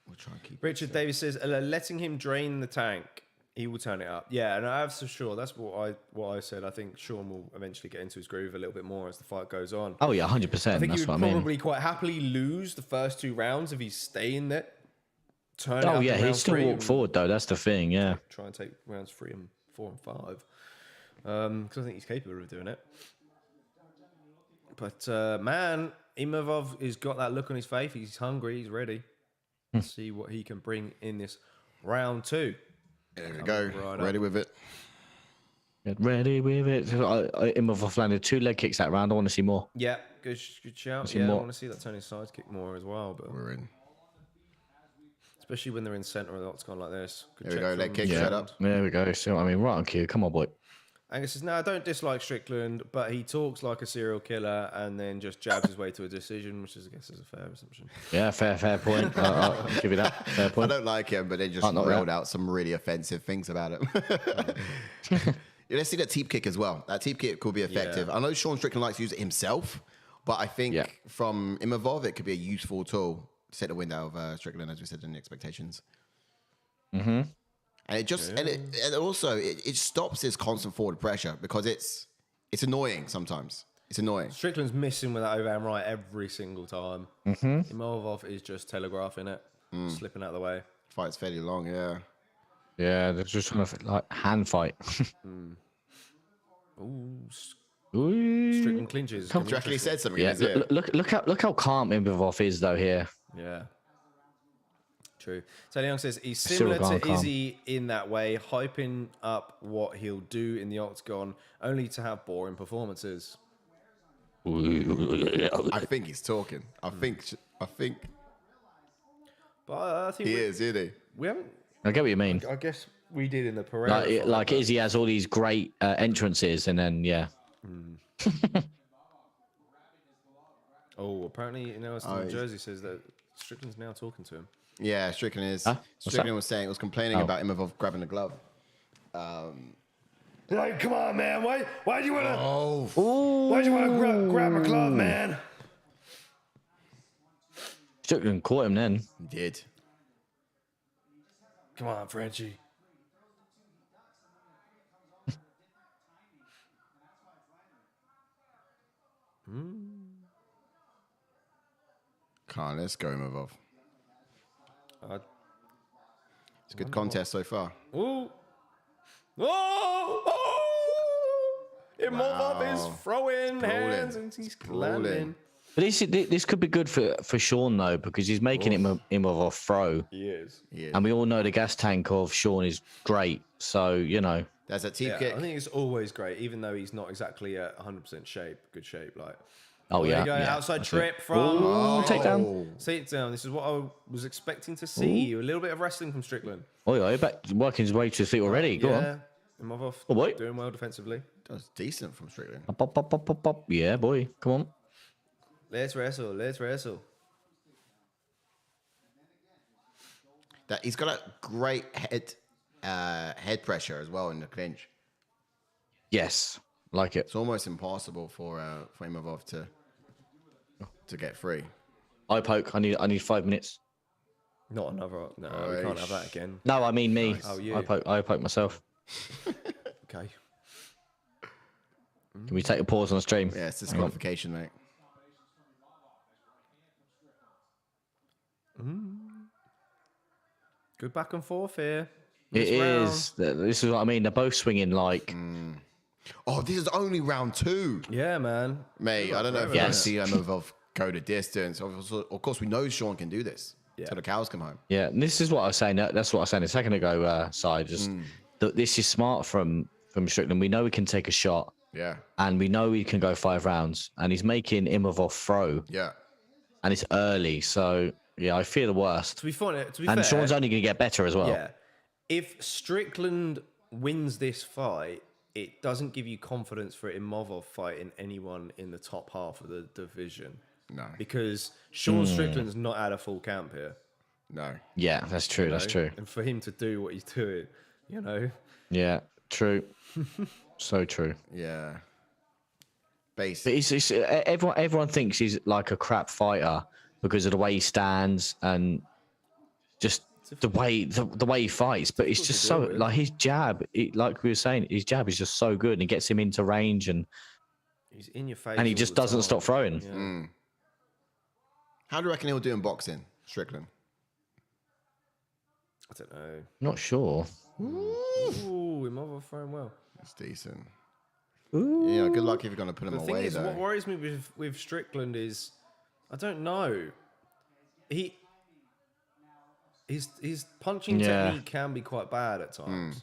We'll try and keep Richard Davis says, letting him drain the tank He will turn it up. Yeah, and I have for sure. That's what I said. I think Sean will eventually get into his groove a little bit more as the fight goes on. Oh yeah, 100%. I think That's he would what I mean. probably quite happily lose the first 2 rounds if he's staying there. Turn it Oh up yeah, in he'd round still 3 walk and forward though. That's the thing. Yeah. try and take rounds 3 and 4 and 5. Because I think he's capable of doing it. But man, Imavov has got that look on his face. He's hungry. He's ready. Let's see what he can bring in this round 2. There we go. Right Ready with it. Get ready with it. Imavov landed 2 leg kicks that round. I want to see more. Yeah, good shout. See Yeah, I more. want to see that Tony side kick more as well. But We're in. especially when they're in centre of the octagon like this. Good There we check go. from Leg kick. Yeah. Shut up. There we go. See what I mean? Right on cue. Come on, boy. Angus says, no, I don't dislike Strickland, but he talks like a serial killer and then just jabs his way to a decision, which is, I guess, is a fair assumption. Yeah, fair point. I'll give you that. Fair I point. don't like him, but they just Not railed that. out some really offensive things about him. Yeah, let's see that teep kick as well. That teep kick could be effective. Yeah. I know Sean Strickland likes to use it himself, but I think from Imavov, it could be a useful tool to set the wind out of Strickland, as we said in the expectations. Mm-hmm. And it just and also it stops his constant forward pressure because it's annoying sometimes. It's annoying. Strickland's missing with that overhand right every single time. Imavov is just telegraphing it, slipping out of the way. Fight's fairly long, yeah. Yeah, they're just trying to like hand fight. Ooh, Ooh. Strickland clinches. Do you reckon he said something? Yeah, in his ear? look how calm Imavov is though here. Yeah. True. Tony Young says he's Still similar gone to calm. Izzy in that way, hyping up what he'll do in the octagon, only to have boring performances. I think he's talking. I think But I think he is, isn't he? we haven't. I get what you mean. I guess we did in the Pereira. Like Izzy has all these great entrances, and then Oh, apparently, New Jersey says that Strickland's now talking to him. Yeah, Strickland is. Huh? What's Strickland that? was saying, was complaining about Imavov grabbing the glove. Like, come on, man. Why do you want to? Oh, Why do you want to grab my glove, man? Strickland caught him then. he did. Come on, Frenchie. Come on, let's go, Imavov. Uh, It's a good contest so far. Ooh. Oh! Imavov is throwing hands and he's landing. But this could be good for Sean though, because he's making Imavov throw, He is. Yeah. and we all know the gas tank of Sean is great. So There's a teep Yeah, kick. I think it's always great, even though he's not exactly at 100% shape, good shape. Like, oh there yeah, you go, yeah, outside that's trip it. from. Ooh, takedown. See it down. This is what I was expecting to see. A little bit of wrestling from Strickland. Oh yeah, back working his way to his feet already. Go on. Imavov Oh, boy. doing well defensively. That was decent from Strickland. Pop, pop, pop, pop, pop. Yeah, boy, come on. Let's wrestle. Let's wrestle. That he's got a great head pressure as well in the clinch. Yes, like it. It's almost impossible for Imavov to get free. Eye poke. I need 5 minutes. Not another. No, we can't have that again. No, I mean me. Oh, you. Eye poke myself. Okay. Can we take a pause on the stream? Yeah, it's disqualification, mate. Good back and forth here. It This round. is. This is what I mean. They're both swinging like. Oh, this is only round 2. Yeah, man. Mate, I don't know if Yeah. you see Imavov go the distance. Of course, we know Sean can do this. Yeah. Till the cows come home. Yeah, and this is what I was saying. That's what I was saying a second ago. Side just that this is smart from Strickland. We know we can take a shot, Yeah. and we know we can go 5 rounds. And he's making Imavov throw, Yeah. and it's early. So yeah, I fear the worst. To be fair, And Sean's only going to get better as well. yeah. If Strickland wins this fight, it doesn't give you confidence for Imavov fighting anyone in the top half of the division. No. Because Sean Strickland's not at a full camp here. No. Yeah, that's true. you That's know? true. And for him to do what he's doing, Yeah, true. So true. Yeah. But Base. everyone thinks he's like a crap fighter because of the way he stands and just the way he fights, but it's just so like his jab, like we were saying, his jab is just so good and it gets him into range and he's in your face, and he just doesn't stop throwing. Yeah. How do you reckon he'll do in boxing, Strickland? I don't know. Not sure. Ooh, Imavov throwing well. It's decent. Ooh. Yeah, good luck if you're going to put him The away. thing is, though. what worries me with Strickland is, I don't know. His punching technique can be quite bad at times.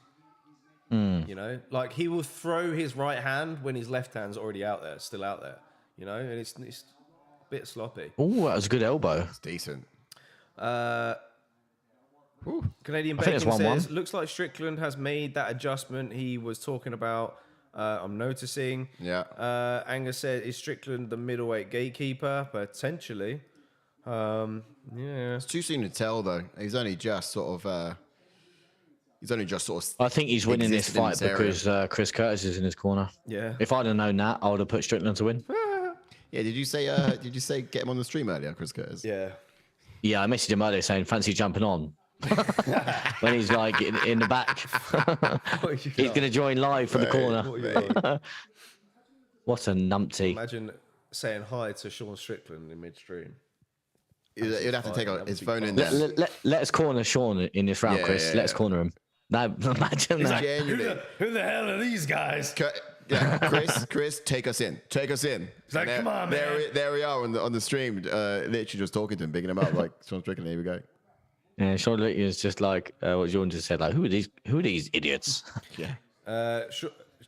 You know, like he will throw his right hand when his left hand's already still out there. You know, and it's a bit sloppy. Oh, that was a good elbow. It's decent. Canadian Bacon says, looks like Strickland has made that adjustment he was talking about. I'm noticing. Yeah. Angus said, is Strickland the middleweight gatekeeper? Potentially. Yeah. It's too soon to tell, though. He's only just sort of... I think he's winning this fight because Chris Curtis is in his corner. Yeah. If I'd have known that, I would have put Strickland to win. Yeah, did you say get him on the stream earlier, Chris Curtis? Yeah. Yeah, I messaged him earlier saying, fancy jumping on. When he's like in the back. He's going to join live from the corner. What a numpty. Imagine saying hi to Sean Strickland in midstream. You'd have to take his phone in there. Let us corner Sean in this round, Chris. Let's corner him. Now, imagine that. Genuinely. Who the hell are these guys? Chris, take us in. Take us in. He's like, come on, man. There we are on the stream, literally just talking to him, bigging him up, like, Sean Strickland, here we go. Yeah, Sean is just like what Jordan just said, like, who are these idiots? Yeah.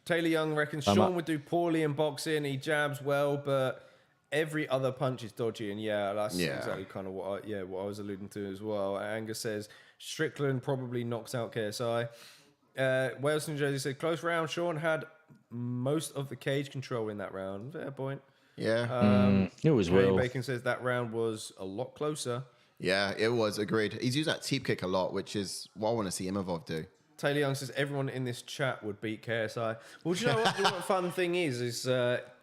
Taylor Young reckons Sean would do poorly in boxing. He jabs well, but every other punch is dodgy. And that's exactly kind of what I was alluding to as well. Angus says Strickland probably knocks out KSI. Wales, New Jersey said close round. Sean had most of the cage control in that round. Fair point. Yeah. It was real. Bacon says that round was a lot closer. Yeah, it was. Agreed. He's used that teep kick a lot, which is what I want to see Imavov do. Taylor Young says everyone in this chat would beat KSI. Well, do you know what the fun thing is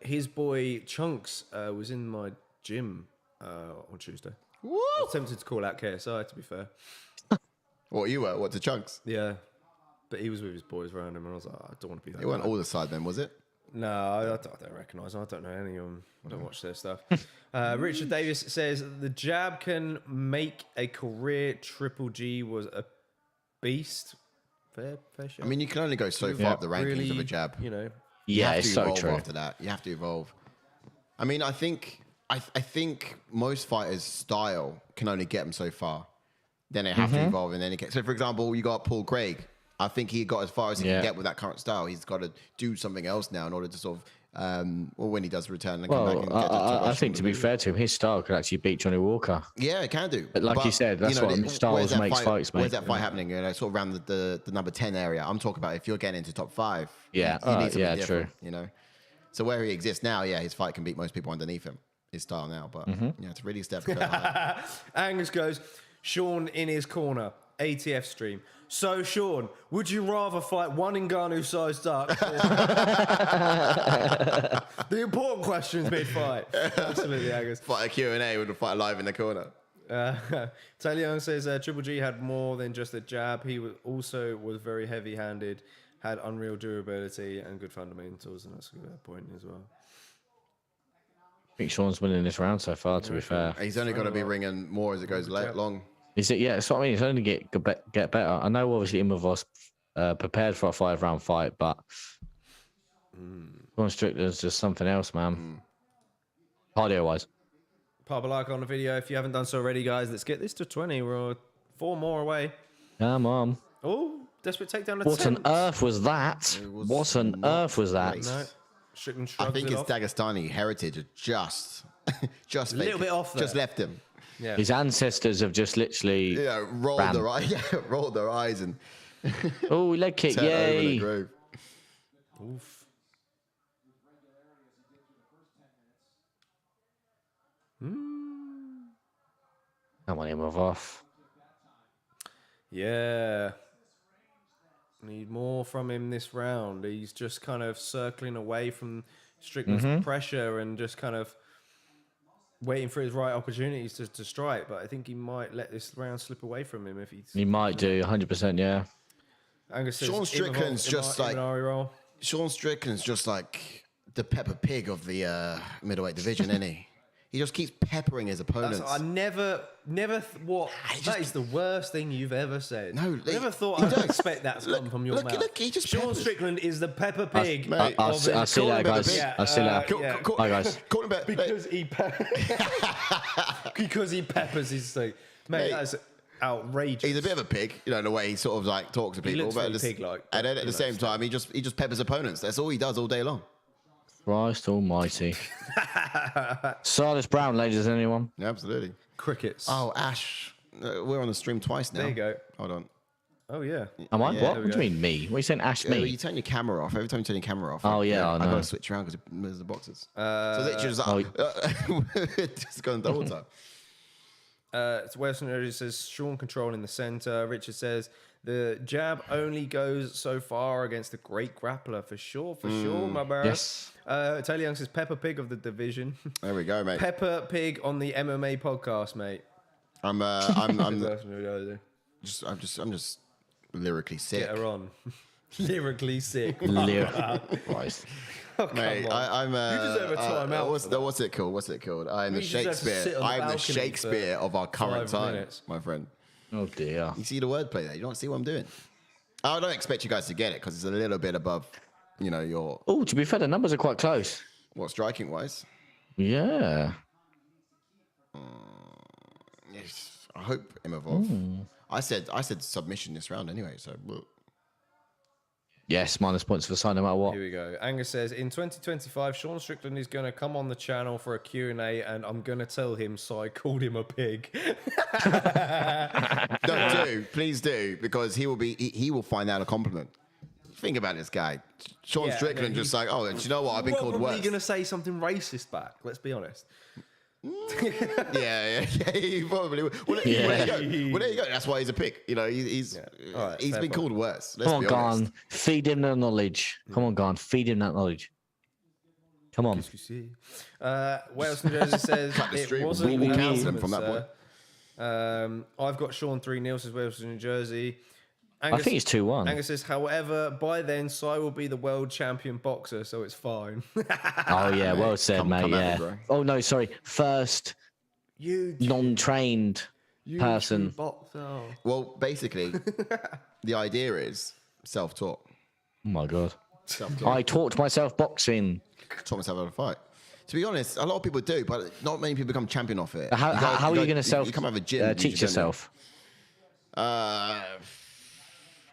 his boy Chunks was in my gym on Tuesday. Woo! I was tempted to call out KSI, to be fair. What, you were? What, to Chunks? Yeah. But he was with his boys around him, and I was like, I don't want to be that It wasn't all the side then, was it? No, I don't recognise them. I don't know any of them. I don't watch their stuff. Richard Davis says the jab can make a career. Triple G was a beast. Fair shot. I mean, you can only go so far up the rankings really, of a jab. You know. Yeah, it's so true. After that, you have to evolve. I mean, I think most fighters' style can only get them so far. Then they have to evolve in any case. So, for example, you got Paul Craig. I think he got as far as he can get with that current style. He's got to do something else now in order to sort of, or when he does return and come back and get to the top. I think to be fair to him, his style could actually beat Johnny Walker. Yeah, it can do. But like you said, that's what styles makes fights, mate. Where's that fight happening? You know, sort of around the number 10 area. I'm talking about if you're getting into top 5. Yeah, you need something true. different, you know. So where he exists now, his fight can beat most people underneath him. His style now, but it's really a step. Angus goes, Sean in his corner. ATF stream. So, Sean, would you rather fight one Ngannou-sized duck? The important questions mid-fight. Absolutely, Angus. Fight a Q&A with a fight live in the corner. Taylor Young says Triple G had more than just a jab. He also was very heavy-handed, had unreal durability and good fundamentals, and that's a good point as well. I think Sean's winning this round so far, to be fair. He's only got to be ringing more as it goes long. Is it? Yeah, that's what I mean. It's only get better. I know, obviously, Imavov's prepared for a 5-round fight, but Sean Strickland's just something else, man. Cardio-wise. Pop a like on the video if you haven't done so already, guys. Let's get this to 20. We're 4 more away. Come on. Oh, desperate takedown. What on earth was that? What on earth was that? No. Strickland shrugs I think it his off. Dagestani heritage just a little bit off there. Just left him. Yeah. His ancestors have just literally rolled their eyes and oh, leg kick, yay. Oof. Come on, Imavov. Yeah. Need more from him this round. He's just kind of circling away from Strickland's pressure and just kind of waiting for his right opportunities to strike, but I think he might let this round slip away from him if he's. He might do 100%. Yeah. Angus says, Sean Strickland's just like Sean Strickland's just like the Peppa Pig of the middleweight division, isn't he? He just keeps peppering his opponents. I never. What? That is the worst thing you've ever said. No, I never thought I'd expect that to come from your mouth. Look, he just Sean peppers. Strickland is the Peppa Pig. I'll see that, guys. Yeah, I'll see that. Hi, guys. Call him back. Because he peppers his thing. Mate, that's outrageous. He's a bit of a pig, in the way he sort of like talks to people. Looks but very pig-like. And then at the same time, he just peppers opponents. That's all he does all day long. Christ almighty. Silas Brown, ladies, anyone? Yeah, absolutely. Crickets. Oh, Ash. We're on the stream twice now. There you go. Hold on. Oh, yeah. Am I? Yeah, What do you mean me? What are you saying, Ash, me? You turn your camera off. Every time you turn your camera off. Oh, yeah, I know. I got to switch around because it moves the boxes. So literally just going the whole time. Western Energy says, Sean control in the center. Richard says, the jab only goes so far against the great grappler. For sure, my bro. Yes. Taylor Young says, Peppa Pig of the division. There we go, mate. Peppa Pig on the MMA podcast, mate. I'm just lyrically sick. Get her on. Lyrically sick. Christ. Oh, Mate, I'm you deserve a timeout. What's it called? I'm the You deserve to Shakespeare. sit on the I'm the balcony Shakespeare of our current 5 time, minutes. my friend. Oh, dear. You see the wordplay there? You don't see what I'm doing? I don't expect you guys to get it because it's a little bit above, your Oh, to be fair, the numbers are quite close. striking wise. Yeah. Yes, I hope Imavov. I said submission this round anyway, so. Yes, minus points for the side no matter what. Here we go. Angus says, in 2025, Sean Strickland is going to come on the channel for a Q&A and I'm going to tell him so I called him a pig. No, please do, because he will find out a compliment. Think about this guy. Sean Strickland just like, do you know what? I've been called worse. Probably going to say something racist back, let's be honest. Yeah, he probably will. Well, there you go. That's why he's a pig. He's been called worse. Let's Come on, be honest. Garn. Feed him the knowledge. Come on, Garn. Feed him that knowledge. Come on. Wales New Jersey says it wasn't We will an cancel him argument, from that sir. I've got Sean 3-0, says Wales New Jersey. I think it's 2-1. Angus says, however, by then, Sai will be the world champion boxer, so it's fine. Oh, yeah. Well said, mate. Yeah. bro. Oh, no, sorry. First non-trained person. Boxer. Well, basically, the idea is self-taught. Oh, my God. Self-taught. I taught myself boxing. Taught myself how to fight. To be honest, a lot of people do, but not many people become champion off it. How are you going to You come out of a gym. teach yourself?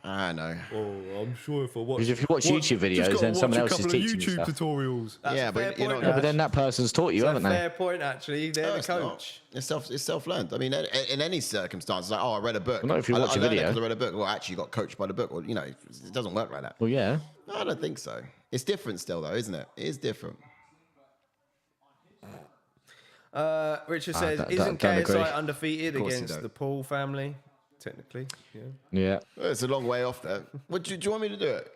I know. Oh, I'm sure if I watch... Because if you watch YouTube videos, then someone else is teaching you stuff. tutorials. That's Yeah, a but fair you're point, not- But then that person's taught you, That's haven't a they? fair point, actually. They're No, the it's not. coach. It's self-learned. I mean, in any circumstance, like, I read a book. Well, not if you watch a learned video. that 'cause I read a book. Well, actually, you got coached by the book. Or, it doesn't work like that. Well, yeah. No, I don't think so. It's different still, though, isn't it? It is different. Richard says, don't isn't agree. KSI undefeated Of course you against don't. the Paul family? Technically, yeah. Yeah. Well, it's a long way off there. What do you want me to do it?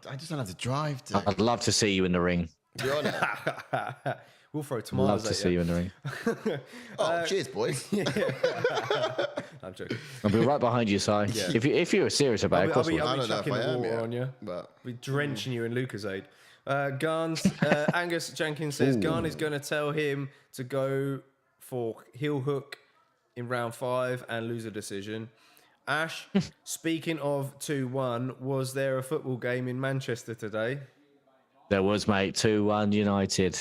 I just don't have to drive to. I'd love to see you in the ring. Be honest. We'll throw Love tomatoes to at see you in the ring. Cheers, boys. I'm joking. I'll be right behind you, Si. If you're serious about it, of course. I'll be I don't know chucking if I the am water yet, on you. but Be drenching you in Lucasade. Garn's Angus Jenkins says Garn is going to tell him to go for heel hook in round 5 and lose a decision. Ash, speaking of 2-1, was there a football game in Manchester today? There was, mate. 2-1 United.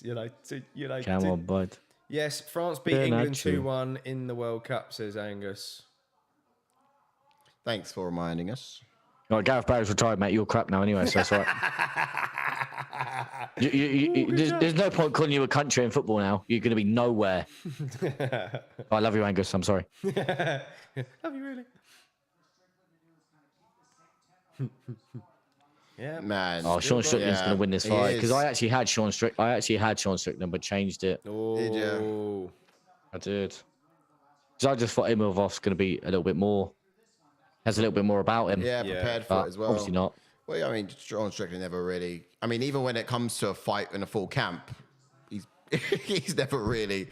United. Come on, bud. Yes, France beat Yeah, England naturally. 2-1 in the World Cup, says Angus. thanks for reminding us. Right, Gareth Barry's retired, mate. You're crap now anyway, so that's right. There's no point calling you a country in football now. You're going to be nowhere. I love you, Angus. I'm sorry. Have you really? Yeah. Man. Oh, Sean Strickland's going to win this fight because I is. actually had Sean Strickland, but changed it. Oh. Did you? I did. Because I just thought Imavov's going to be a little bit more, has a little bit more about him. Yeah, Yeah. prepared for But it as well. obviously not. Well, I mean, Sean Strickland never really. I mean, even when it comes to a fight in a full camp, he's never really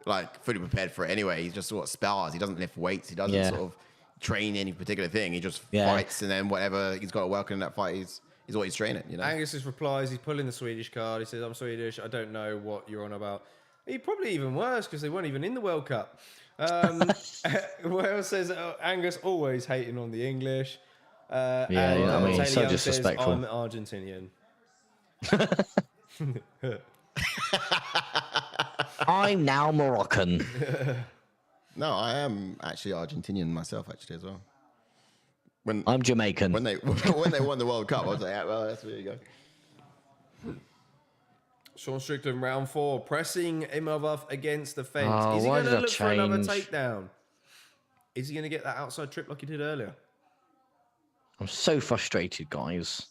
like fully prepared for it anyway. He's just sort of spars. He doesn't lift weights. He doesn't sort of train any particular thing. He just fights, and then whatever he's got to work in that fight, he's always training. You know. Angus's replies. He's pulling the Swedish card. He says, "I'm Swedish. I don't know what you're on about." He probably even worse because they weren't even in the World Cup. Wales says Angus always hating on the English. I mean, so Young disrespectful. Says, I'm Argentinian. I'm now Moroccan. No, I am actually Argentinian myself, actually, as well. I'm Jamaican. When they won the World Cup, I was like, well, that's where you go. Sean Strickland, round 4, pressing Imavov against the fence. Oh, Is he why going to did I look for another change? takedown? Is he going to get that outside trip like he did earlier? I'm so frustrated, guys.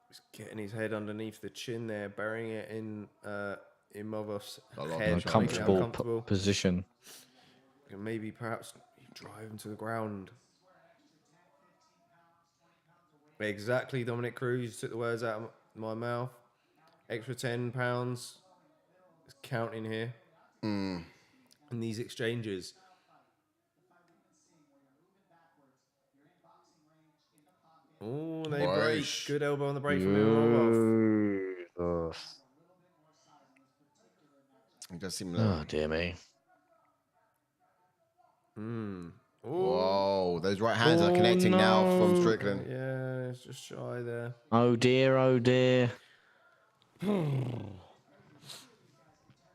He's getting his head underneath the chin there, burying it in Imavov's lot head. of Comfortable position. And maybe perhaps drive him to the ground. Exactly, Dominic Cruz. You took the words out of my mouth. Extra £10 is counting here in these exchanges. Oh, they break. Good elbow on the break from Imavov. It does seem Oh, dear me. Whoa, those right hands are connecting now from Strickland. Yeah, it's just shy there. Oh, dear, oh, dear. I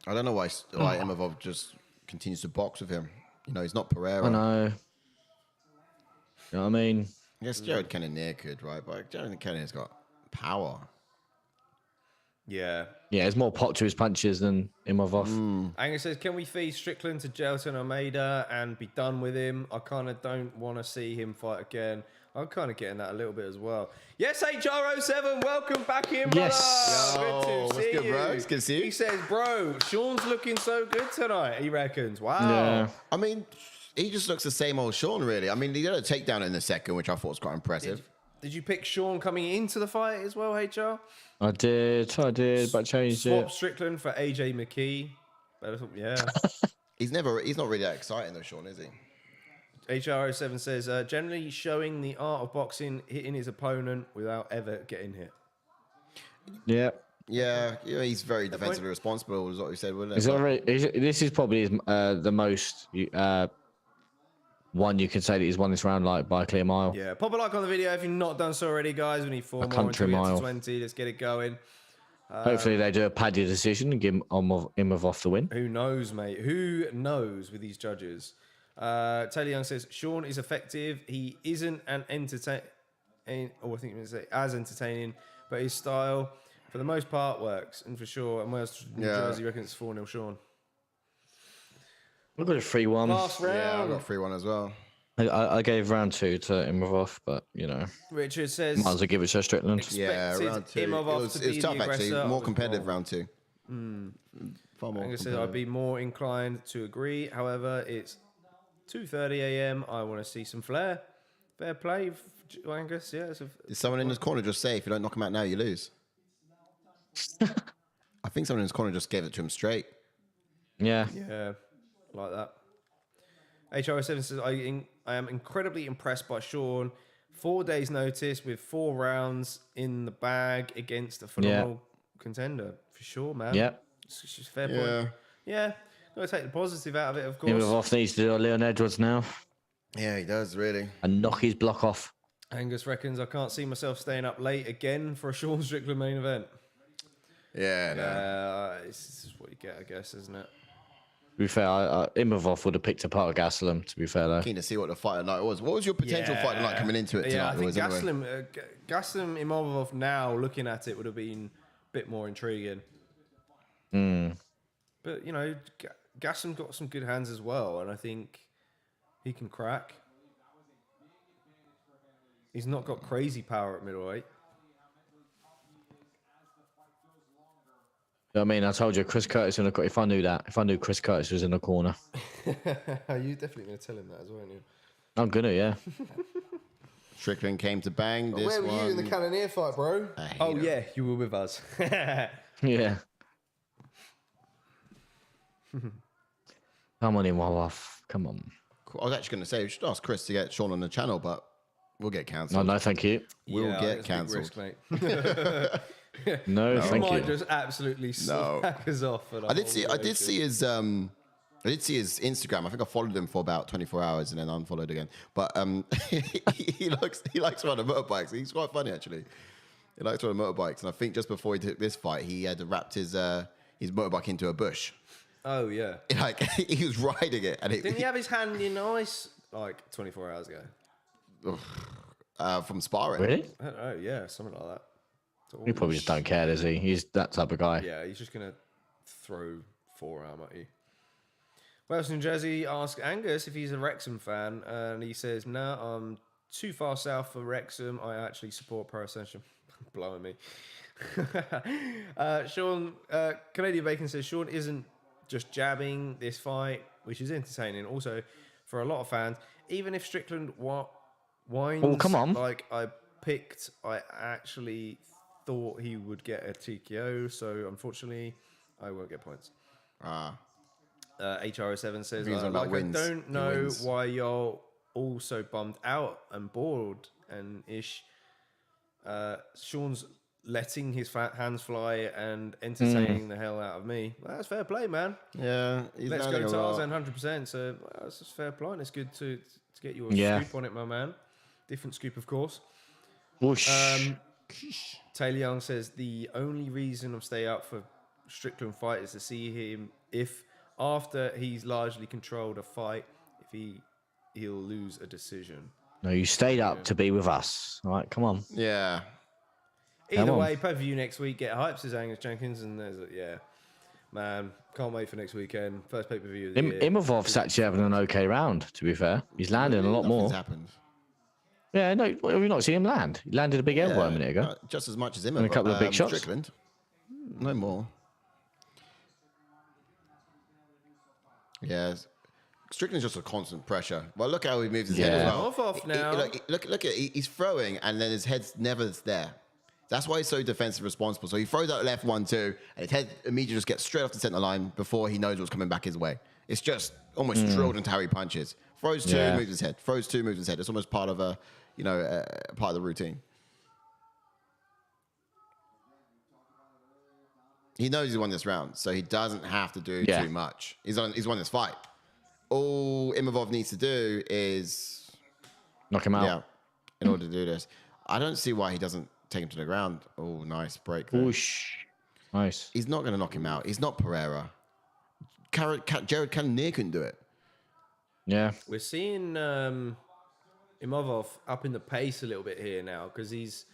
don't know why Imavov just continues to box with him. You know, he's not Pereira. I know. You know what I mean? I guess Jared Cannonier could, right? But Jared Cannonier's got power. Yeah. Yeah, there's more pop to his punches than Imavov. Angus says, can we feed Strickland to Gelson Almeida and be done with him? I kind of don't want to see him fight again. I'm kind of getting that a little bit as well. Yes, HR07, welcome back in, brother. Yes. Good to What's see good, you. bro? It's good to see you. He says, bro, Sean's looking so good tonight, he reckons. Wow. Yeah. I mean, he just looks the same old Sean, really. I mean, he did a takedown in the second, which I thought was quite impressive. Did you pick Sean coming into the fight as well, HR? I did, but changed Swap it. Strickland for AJ McKee. Yeah. He's not really that exciting, though, Sean, is he? HR07 says, generally showing the art of boxing, hitting his opponent without ever getting hit. Yeah. Yeah, he's very defensively responsible, is what we said, wasn't it? This is probably the most one you can say that he's won this round like by a clear mile. Yeah, pop a like on the video if you've not done so already, guys. We need 4 more country until we get mile. to 20. Let's get it going. Hopefully they do a padded decision and give Imavov the win. Who knows, mate? Who knows with these judges? Taylor Young says, Sean is effective. He isn't as entertaining, but his style, for the most part, works. And for sure, and Wales, New Jersey reckons it's 4-0 Sean. We've got a 3-1. Last round. Yeah, I got 3-1 as well. I gave round 2 to Imavov, but, you know, Richard says, might as well give it to Strickland. Yeah, round 2. Imavov It was tough, actually. More competitive round 2. Far more Angus said, I'd be more inclined to agree. However, it's 2:30 a.m. I want to see some flair. Fair play, Angus. Yeah. Did someone in his corner just say, if you don't knock him out now, you lose? I think someone in his corner just gave it to him straight. Yeah. Yeah, like that. HR7 says, I am incredibly impressed by Sean. 4 days notice with 4 rounds in the bag against a phenomenal contender. For sure, man. Yeah. It's just a fair point. Yeah. Got to take the positive out of it, of course. Imavov needs to do a Leon Edwards now Yeah, he does, really. and knock his block off. Angus reckons, I can't see myself staying up late again for a Sean Strickland main event. Yeah, no. This is what you get, I guess, isn't it? To be fair, Imavov would have picked apart Gastelum, to be fair, though. Keen to see what the fight tonight was. What was your potential fight tonight coming into it tonight? Yeah, I think anyway? Gastelum Imavov now, looking at it, would have been a bit more intriguing. But, you know, Gastelum's got some good hands as well, and I think he can crack. He's not got crazy power at middleweight. I mean, I told you, Chris Curtis in the corner. If I knew Chris Curtis was in the corner. You're definitely going to tell him that as well, aren't you? I'm gonna, yeah. Strickland came to bang. Where were you in the Cannonier fight, bro? Oh, yeah, you were with us. Yeah. Come on, Imavov. Come on. Cool. I was actually going to say, we should ask Chris to get Sean on the channel, but we'll get cancelled. No, thank you. We'll get cancelled. No, thank you. Might just absolutely smack us off. I did see his Instagram. I think I followed him for about 24 hours and then unfollowed again. But he likes riding motorbikes. He's quite funny actually. He likes riding motorbikes, and I think just before he took this fight, he had wrapped his motorbike into a bush. Oh yeah. Like he was riding it, and didn't he have his hand in ice like 24 hours ago? From sparring. Really? I don't know. Yeah, something like that. He probably just don't care, does he? He's that type of guy. Yeah, he's just gonna throw forearm at you. Wales, New Jersey asks Angus if he's a Wrexham fan, and he says, "No, I'm too far south for Wrexham. I actually support Pro Ascension." Blowing me. Sean, Canadian Bacon says Sean isn't just jabbing this fight, which is entertaining. Also, for a lot of fans, even if Strickland whines come on. like I picked, I actually thought he would get a TKO, so unfortunately, I won't get points. HRO7 says, I don't know why you're all so bummed out and bored and ish. Sean's letting his hands fly and entertaining the hell out of me. Well, that's fair play, man. Yeah, let's go Tarzan 100%. So that's just fair play. And it's good to get your scoop on it, my man. Different scoop, of course. Taylor Young says the only reason I'm staying up for Strickland fight is to see him if after he's largely controlled a fight, if he'll lose a decision. No, you stayed up to be with us. All right, come on. Yeah. Either way, pay-per-view next week. Get hyped, says Angus Jenkins, and man, can't wait for next weekend. First pay-per-view of the year. Imavov's actually having an okay round. To be fair, he's landing a lot more. Happened. Yeah, no, have you not seen him land? He landed a big elbow a minute ago. Just as much as Imavov. And a couple of big shots. Strickland. No more. Yeah, Strickland's just a constant pressure. Well, look how he moves his head as well. Off now. Look at he's throwing, and then his head's never there. That's why he's so defensive responsible. So he throws out left 1-2, and his head immediately just gets straight off the center line before he knows what's coming back his way. It's just almost drilled into how he punches. Throws two, moves his head. Throws two, moves his head. It's almost part of part of the routine. He knows he's won this round, so he doesn't have to do too much. He's won this fight. All Imavov needs to do is knock him out. Yeah, in order to do this. I don't see why he doesn't take him to the ground. Oh, nice break there. Whoosh. Nice. He's not going to knock him out. He's not Pereira. Jared Cannonier couldn't do it. Yeah. We're seeing Imavov up in the pace a little bit here now because he's,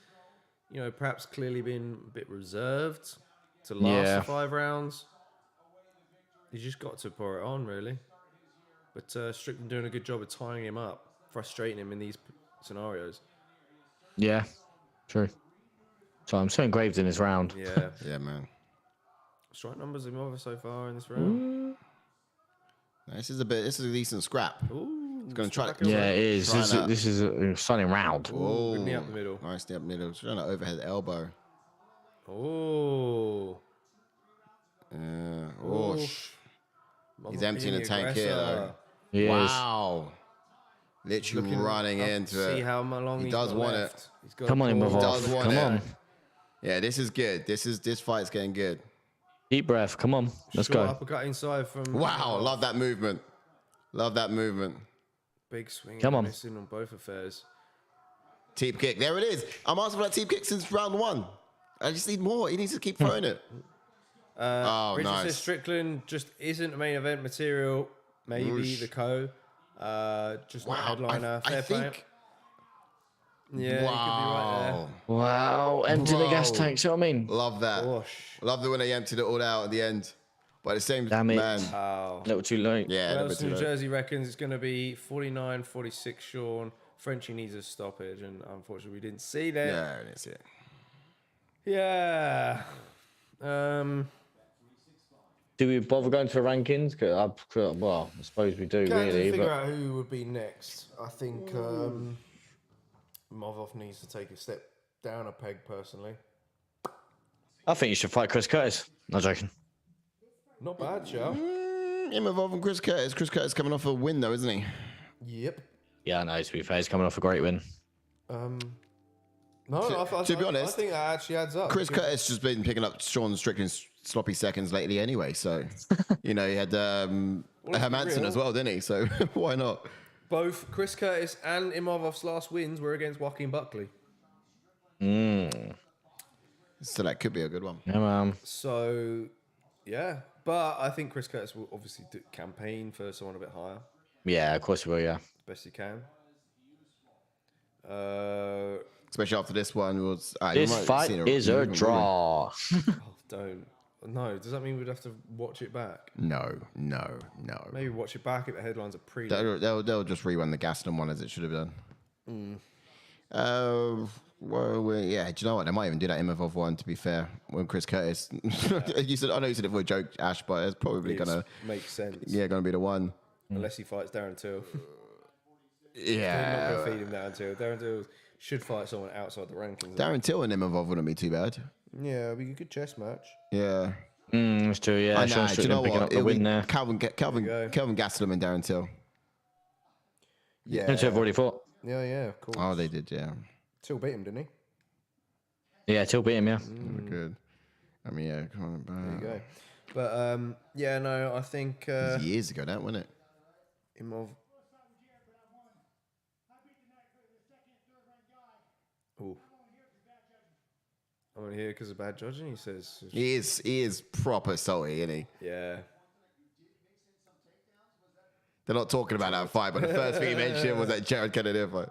perhaps clearly been a bit reserved to last the 5 rounds. He's just got to pour it on, really. But Strickland doing a good job of tying him up, frustrating him in these scenarios. Yeah, true. So I'm so engraved in this round. Yeah. Yeah, man. Strike numbers Imavov so far in this round. This is a decent scrap. Ooh, it's going to try. Yeah, it is. This is a stunning round. Oh, good knee up the middle. Nice knee up the middle. Trying to overhead elbow. Oh. He's emptying the tank here, though. He wow. Literally running into it. See how long he does want it. Come on, Imavov. Come on. Yeah, this is good. This fight's getting good. Deep breath. Come on. Let's go. Uppercut inside from. Wow, love that movement. Love that movement. Big swing. Come on. Missing on both affairs. Teep kick. There it is. I'm asking for that teep kick since round 1. I just need more. He needs to keep throwing it. Richard nice. says Strickland just isn't main event material. Maybe the co. Just a headliner. Fair play. Yeah, wow. He could be right there. Wow, empty the gas tank, see what I mean? Love that. Gosh. Love the when they emptied it all out at the end. But at the same time, man. A little too late. Yeah, well, New Jersey reckons it's going to be 49-46 Sean. Frenchie needs a stoppage, and unfortunately we didn't see that. Yeah, I didn't see it. Yeah. Do we bother going to the rankings? Well, I suppose we do, really. Figure out who would be next. I think Imavov needs to take a step down a peg, personally. I think you should fight Chris Curtis. Not joking. Not bad, Joe. Imavov and Chris Curtis. Chris Curtis coming off a win, though, isn't he? Yep. Yeah, I know. To be fair, he's coming off a great win. No, to be honest, I think that actually adds up. Chris Curtis just been picking up Sean Strickland's sloppy seconds lately anyway. So, he had Hermanson as well, didn't he? So, why not? Both Chris Curtis and Imavov's last wins were against Joaquin Buckley. So, that could be a good one. Yeah, man. So, yeah. But I think Chris Curtis will obviously campaign for someone a bit higher. Yeah, of course he will, yeah. Best he can. Especially after this one. This fight is a draw. Oh, don't. No, does that mean we'd have to watch it back? No. Maybe watch it back if the headlines are pre. They'll just rerun the Gaston one as it should have done. Yeah, do you know what? They might even do that Imavov one, to be fair, when Chris Curtis. I know you said it for a joke, Ash, but it's probably going to make sense. Yeah, going to be the one. Unless he fights Darren Till. Yeah. They're not going to feed him Darren Till. Darren Till should fight someone outside the rankings. Darren Till and Imavov wouldn't be too bad. Yeah, it'd be a good chess match. Yeah. That's true, yeah. I know. Do you know what? It'll be Kelvin Gastelum and Darren Till. Yeah. Them two have already fought. Yeah, of course. Oh, they did, yeah. Till beat him, didn't he? Yeah, Till beat him, yeah. Good. I mean, yeah, come on. There you go. But, yeah, no, I think... it was years ago, that, wasn't it? Imavov. Oh. I'm only here because of bad judging, he says. He is proper salty, isn't he? Yeah. They're not talking about that fight, but the first thing he mentioned was that Jared Kennedy fight.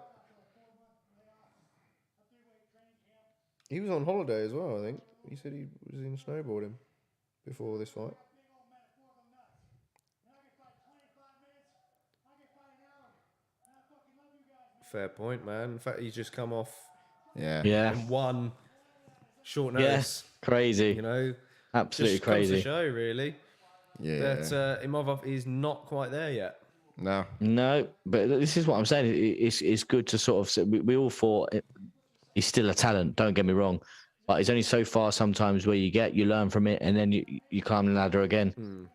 He was on holiday as well, I think. He said he was in snowboarding before this fight. Fair point, man. In fact, he's just come off and won short notice. Yeah, crazy. You know, absolutely just crazy. Comes to show, really. Yeah. That Imavov is not quite there yet. No, but this is what I'm saying. It's good to sort of. We all thought he's still a talent. Don't get me wrong, but it's only so far sometimes where you learn from it, and then you climb the ladder again.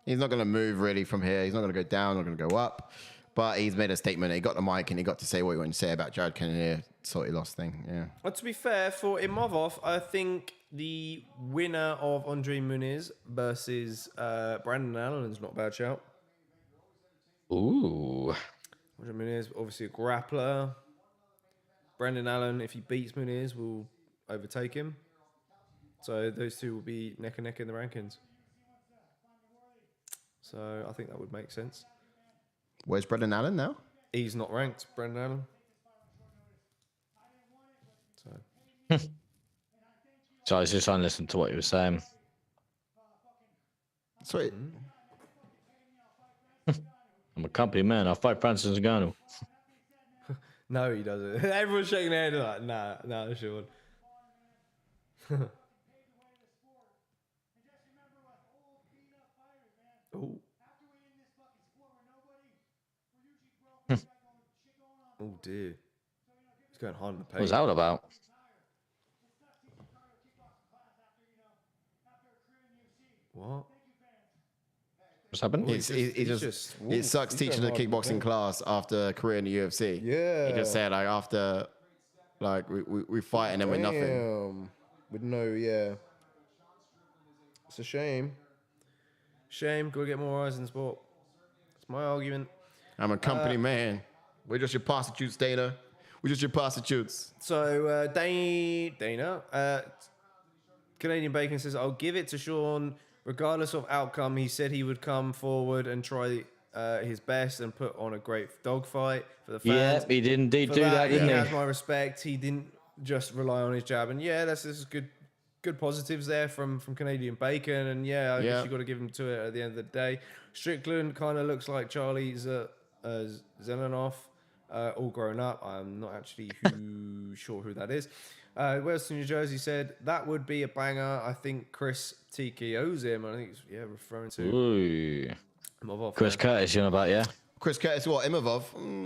He's not going to move really from here. He's not going to go down. Not going to go up. But he's made a statement. He got the mic and he got to say what he wanted to say about Jared Kennedy. Sort of lost thing. Yeah. But to be fair, for Imavov, I think the winner of Andre Muniz versus Brandon Allen is not a bad shout. Ooh. Andre Muniz, obviously a grappler. Brandon Allen, if he beats Muniz, will overtake him. So those two will be neck and neck in the rankings. So I think that would make sense. Where's Brandon Allen now? He's not ranked, Brandon Allen. So I was just trying to listen to what he was saying. Sweet. I'm a company man. I'll fight Francis Ngannou. No, he doesn't. Everyone's shaking their head like, nah, Sean. Oh. Oh dear. He's going hard in the paint. What was that all about? What? What's happened? It sucks teaching a kickboxing class after a career in the UFC. Yeah. He just said after we fight and then we're nothing. With it's a shame. Go get more eyes in sport. That's my argument. I'm a company man. We're just your prostitutes, Dana. We're just your prostitutes. So Dana, Canadian Bacon says, I'll give it to Sean. Regardless of outcome, he said he would come forward and try his best and put on a great dogfight for the fans. Yeah, he did indeed do that, didn't he? He has my respect. He didn't just rely on his jab. And this is good positives there from Canadian Bacon. And I guess you got to give him to it at the end of the day. Strickland kind of looks like Charlie Zelenov, all grown up. I'm not actually sure who that is. Wellston, New Jersey said that would be a banger. I think Chris TKO's him. I think it's referring to Imavov. Chris Curtis, you know about Chris Curtis, what Imavov?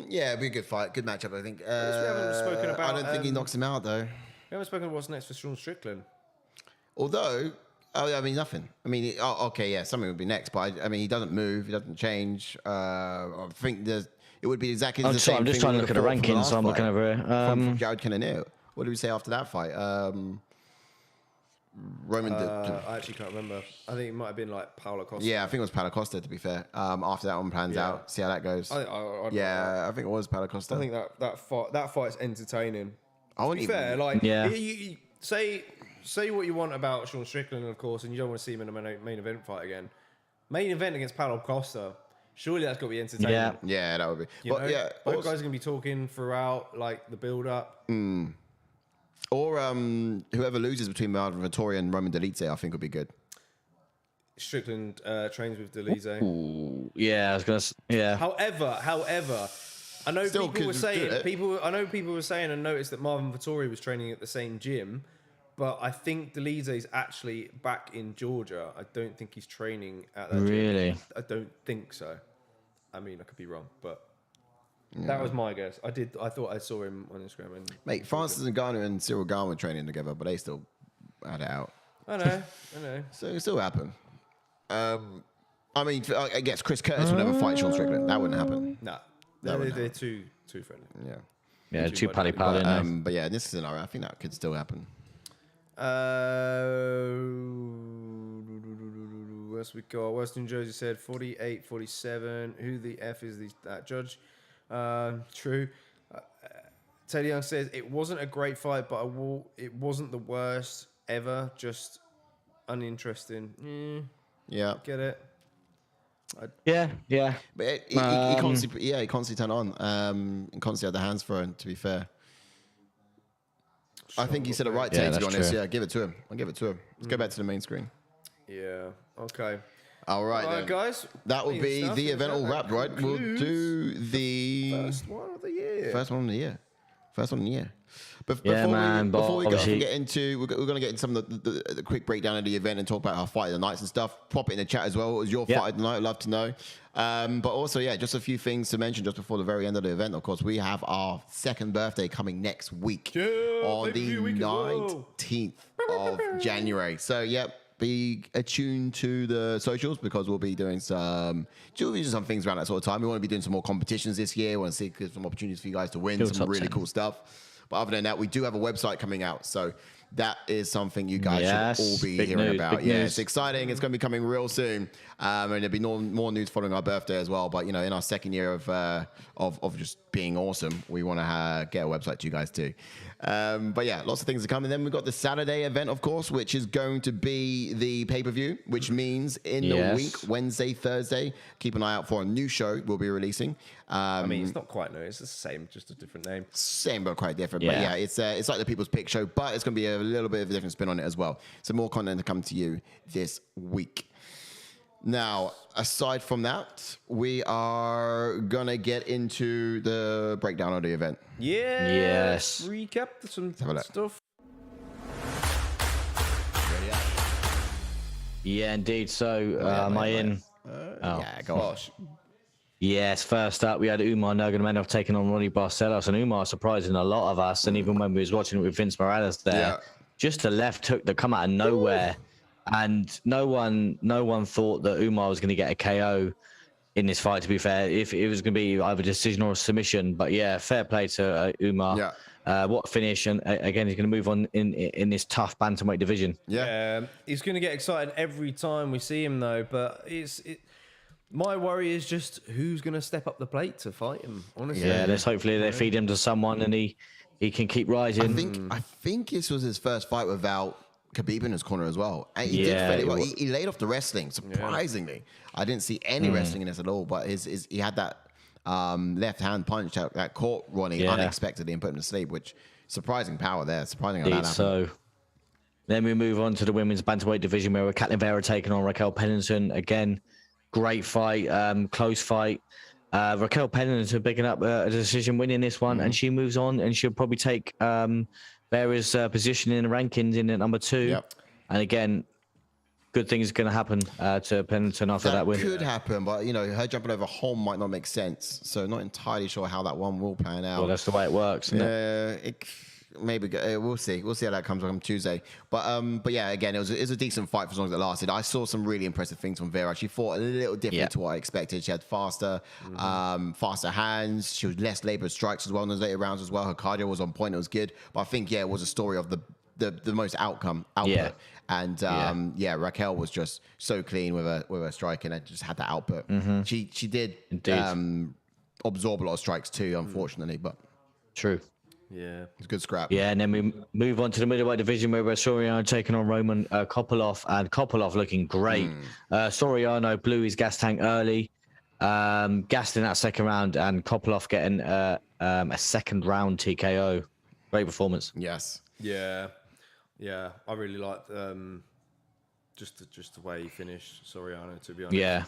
It'd be a good fight, good matchup. I think. We haven't spoken about. I don't think he knocks him out though. We haven't spoken about what's next for Sean Strickland. Although, I mean, nothing. I mean, okay, yeah, something would be next, but I mean, he doesn't move, he doesn't change. I think it would be exactly the same. I'm just trying to look at the rankings, so I'm looking over here. From Jared Cannonier. What did we say after that fight? Roman. I actually can't remember. I think it might have been like Paulo Costa. Yeah, I think it was Paulo Costa, to be fair. After that one plans out, see how that goes. I think it was Paulo Costa. I think that fight's entertaining. I wouldn't even. Fair, like, yeah. you say what you want about Sean Strickland, of course, and you don't want to see him in a main event fight again. Main event against Paulo Costa. Surely that's got to be entertaining. Yeah, that would be. But yeah, both guys are going to be talking throughout, like the build up. Or whoever loses between Marvin Vettori and Roman Dolidze, I think would be good. Strickland trains with Dolidze. Ooh, yeah, I was gonna. Yeah. However, I know people were saying and noticed that Marvin Vettori was training at the same gym, but I think Dolidze's actually back in Georgia. I don't think he's training at that gym. Really? I don't think so. I mean, I could be wrong, but that was my guess. I thought I saw him on Instagram. And mate, Francis Ngannou and Cyril Gane were training together, but they still had it out. I know. So it still happened. I mean, I guess Chris Curtis would never fight Sean Strickland. That wouldn't happen. Nah, they're too friendly. Yeah, too pally. But yeah, in this scenario, I think that could still happen. Where's we got? Western Jersey said 48-47. Who the F is that judge? True. Teddy Young says it wasn't a great fight, but it wasn't the worst ever. Just uninteresting. Yeah, get it. Yeah. But he constantly turned on. And constantly had the hands for him. To be fair, I think he said it right. To be honest, true. yeah, give it to him. I'll give it to him. Let's go back to the main screen. Yeah. Okay. All right, guys. That will be the event all wrapped, right? We'll do the first one of the year. First one of the year. But man, before we get into, we're going to get into some of the quick breakdown of the event and talk about our fight of the nights and stuff. Pop it in the chat as well. What was your fight of the night? I'd love to know. But also, just a few things to mention just before the very end of the event. Of course, we have our second birthday coming next week on the 19th of January. So, be attuned to the socials because we'll be doing some things around that sort of time. We want to be doing some more competitions this year. We want to see some opportunities for you guys to win some really cool stuff. But other than that, we do have a website coming out. So that is something you guys should all be hearing about. Yeah, it's exciting. It's going to be coming real soon. And there'll be more news following our birthday as well. But, in our second year of just being awesome, we want to get a website to you guys too. But lots of things are coming. Then we've got the Saturday event, of course, which is going to be the pay-per-view, which means in the week, Wednesday, Thursday, keep an eye out for a new show we'll be releasing. I mean, it's not quite new. It's the same, just a different name. Same, but quite different. But it's like the People's Pick show, but it's going to be a little bit of a different spin on it as well. So more content to come to you this week. Now, aside from that, we are going to get into the breakdown of the event. Yes. Recap some stuff. Yeah, indeed. So, am I in? Yeah, gosh. Yes, first up, we had Umar Nurmagomedov taking on Ronnie Barcelos, and Umar surprising a lot of us. And even when we was watching it with Vince Morales there, just the left hook that come out of nowhere. And no one thought that Umar was going to get a KO in this fight, to be fair, if it was going to be either decision or a submission. But fair play to Umar. What a finish. And again, he's going to move on in this tough bantamweight division. He's going to get excited every time we see him, though. But my worry is just who's going to step up the plate to fight him, honestly. Yeah, let's hopefully they feed him to someone and he can keep rising. I think this was his first fight without Khabib in his corner as well. And he did fairly well. He laid off the wrestling, surprisingly. I didn't see any wrestling in this at all, but he had that left hand punch that caught Ronnie unexpectedly and put him to sleep, which surprising power there. Surprising how that happened. So then we move on to the women's bantamweight division where we're Ketlen Vieira taking on Raquel Pennington. Again, great fight, close fight. Raquel Pennington picking up a decision winning this one, and she moves on and she'll probably take Vieira's position in the rankings in at number 2. And again, good things are going to happen to Pennington after that win. That could happen, but her jumping over Holm might not make sense. So not entirely sure how that one will pan out. Well, that's the way it works, isn't it? maybe we'll see. We'll see how that comes on Tuesday. But yeah, again, it was a decent fight for as long as it lasted. I saw some really impressive things from Vieira. She fought a little different to what I expected. She had faster hands. She was less labor strikes as well in those later rounds as well. Her cardio was on point. It was good. But I think it was a story of the most output. Yeah. And Raquel was just so clean with her striking and just had that output. She did absorb a lot of strikes too, unfortunately, but true. Yeah, it's a good scrap. Yeah, and then we move on to the middleweight division where we're Soriano taking on Roman Kopylov, and Kopylov looking great. Soriano blew his gas tank early, gassed in that second round, and Kopylov getting a second round TKO. Great performance. Yes. Yeah. I really liked just the way he finished Soriano. To be honest. Yeah.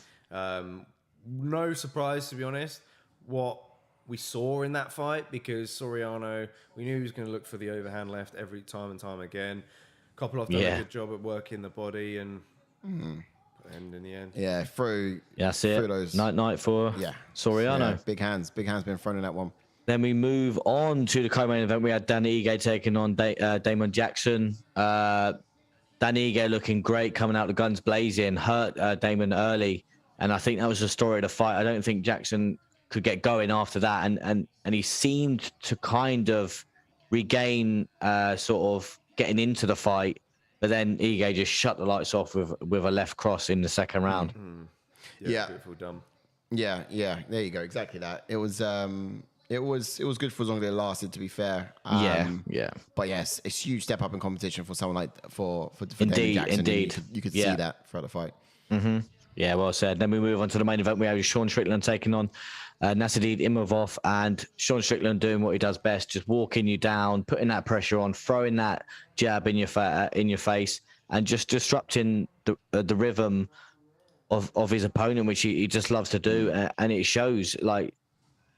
No surprise, to be honest, what we saw in that fight, because Soriano, we knew he was going to look for the overhand left every time and time again. Kopylov done a good job at working the body and in the end. Yeah, through that's it. Through those, night for Soriano. Yeah, big hands been thrown in that one. Then we move on to the co-main event. We had Danny Ige taking on Damon Jackson. Danny Ige looking great, coming out the guns blazing, hurt Damon early. And I think that was the story of the fight. I don't think Jackson could get going after that. And he seemed to kind of regain sort of getting into the fight. But then Ige just shut the lights off with a left cross in the second round. Yeah. Beautiful dumb. Yeah. There you go. Exactly that. It was good for as long as it lasted, to be fair. Yeah. But yes, it's a huge step up in competition for someone like for Damon Jackson. Indeed. You could see that throughout the fight. Yeah, well said. Then we move on to the main event. We have Sean Strickland taking on Nassourdine Imavov, and Sean Strickland doing what he does best, just walking you down, putting that pressure on, throwing that jab in your face, and just disrupting the rhythm of his opponent, which he just loves to do, and it shows. Like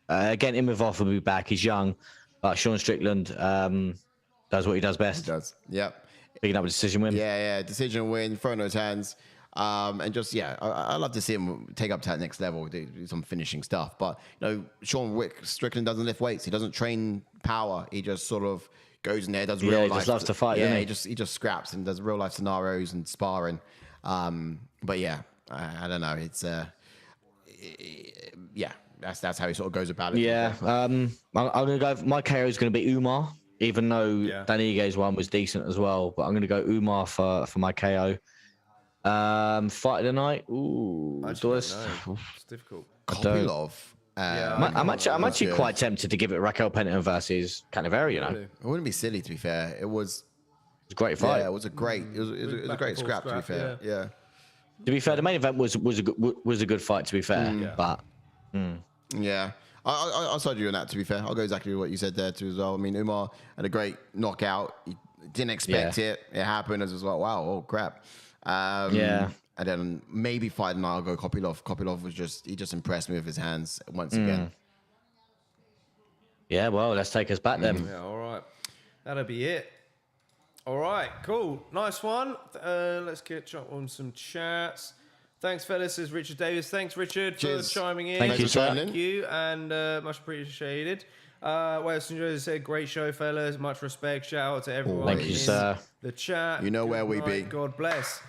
again, Imavov will be back. He's young, but Sean Strickland does what he does best. He does. Yep. Picking up a decision win. Yeah. Decision win, throwing those hands. And just, I love to see him take up to that next level, do some finishing stuff. But, Sean Strickland doesn't lift weights. He doesn't train power. He just sort of goes in there, does real life. He just loves to fight, he just scraps and does real life scenarios and sparring. But yeah, I don't know. It's, that's how he sort of goes about it. Yeah. I'm going to go, my KO is going to be Umar, even though Danny Ige's one was decent as well. But I'm going to go Umar for my KO. Fight of the night. Ooh, it's difficult. Kopylov. I'm actually quite tempted to give it Raquel Pennington versus Canavera. It wouldn't be silly, to be fair. It was a great fight. Yeah, it was a great scrap. To be fair, yeah. To be fair, the main event was a good fight. To be fair, but yeah. I'll side you on that. To be fair, I'll go exactly what you said there too as well. I mean, Umar had a great knockout. He didn't expect it. It happened as well. Wow, oh crap. And then maybe fight night I'll go Kopylov. Kopylov was just impressed me with his hands once again. Yeah, well, let's take us back then. Yeah, all right. That'll be it. All right, cool. Nice one. Let's catch up on some chats. Thanks, fellas, says Richard Davis. Thanks, Richard, for chiming in. Thank you, and much appreciated. Wales and Jersey said, great show, fellas. Much respect. Shout out to everyone. Thank you, sir. The chat. You know where we be. God bless.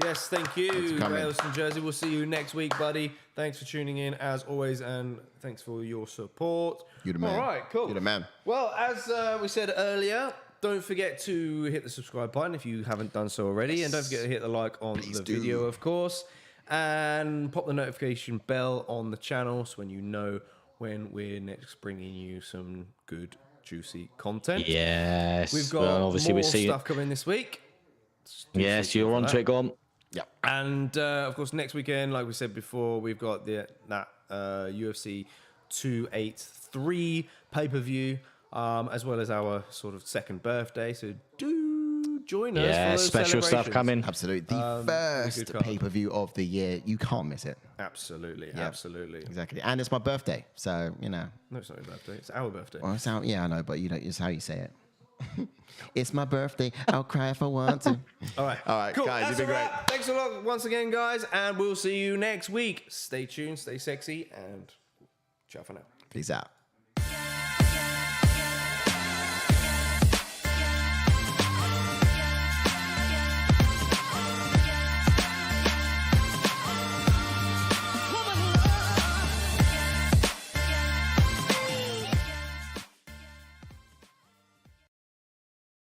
Yes, thank you, Wales and Jersey. We'll see you next week, buddy. Thanks for tuning in, as always, and thanks for your support. You're the man. All right, cool. You're the man. Well, as we said earlier, don't forget to hit the subscribe button if you haven't done so already. And don't forget to hit the like on the video, of course. And pop the notification bell on the channel so when you know when we're next bringing you some good, juicy content. Yes. We've got obviously more stuff coming this week. Yes, you're on to it, go on. Yeah. And, of course, next weekend, like we said before, we've got that UFC 283 pay-per-view, as well as our sort of second birthday. So do join us for those special stuff coming. Absolutely. The first pay-per-view of the year. You can't miss it. Absolutely. Yeah, absolutely. Exactly. And it's my birthday. So, No, it's not your birthday. It's our birthday. Well, I know, but it's how you say it. It's my birthday. I'll cry if I want to. All right, cool. Guys, you've been great. Thanks a lot once again, guys, and we'll see you next week. Stay tuned, stay sexy, and ciao for now. Peace out.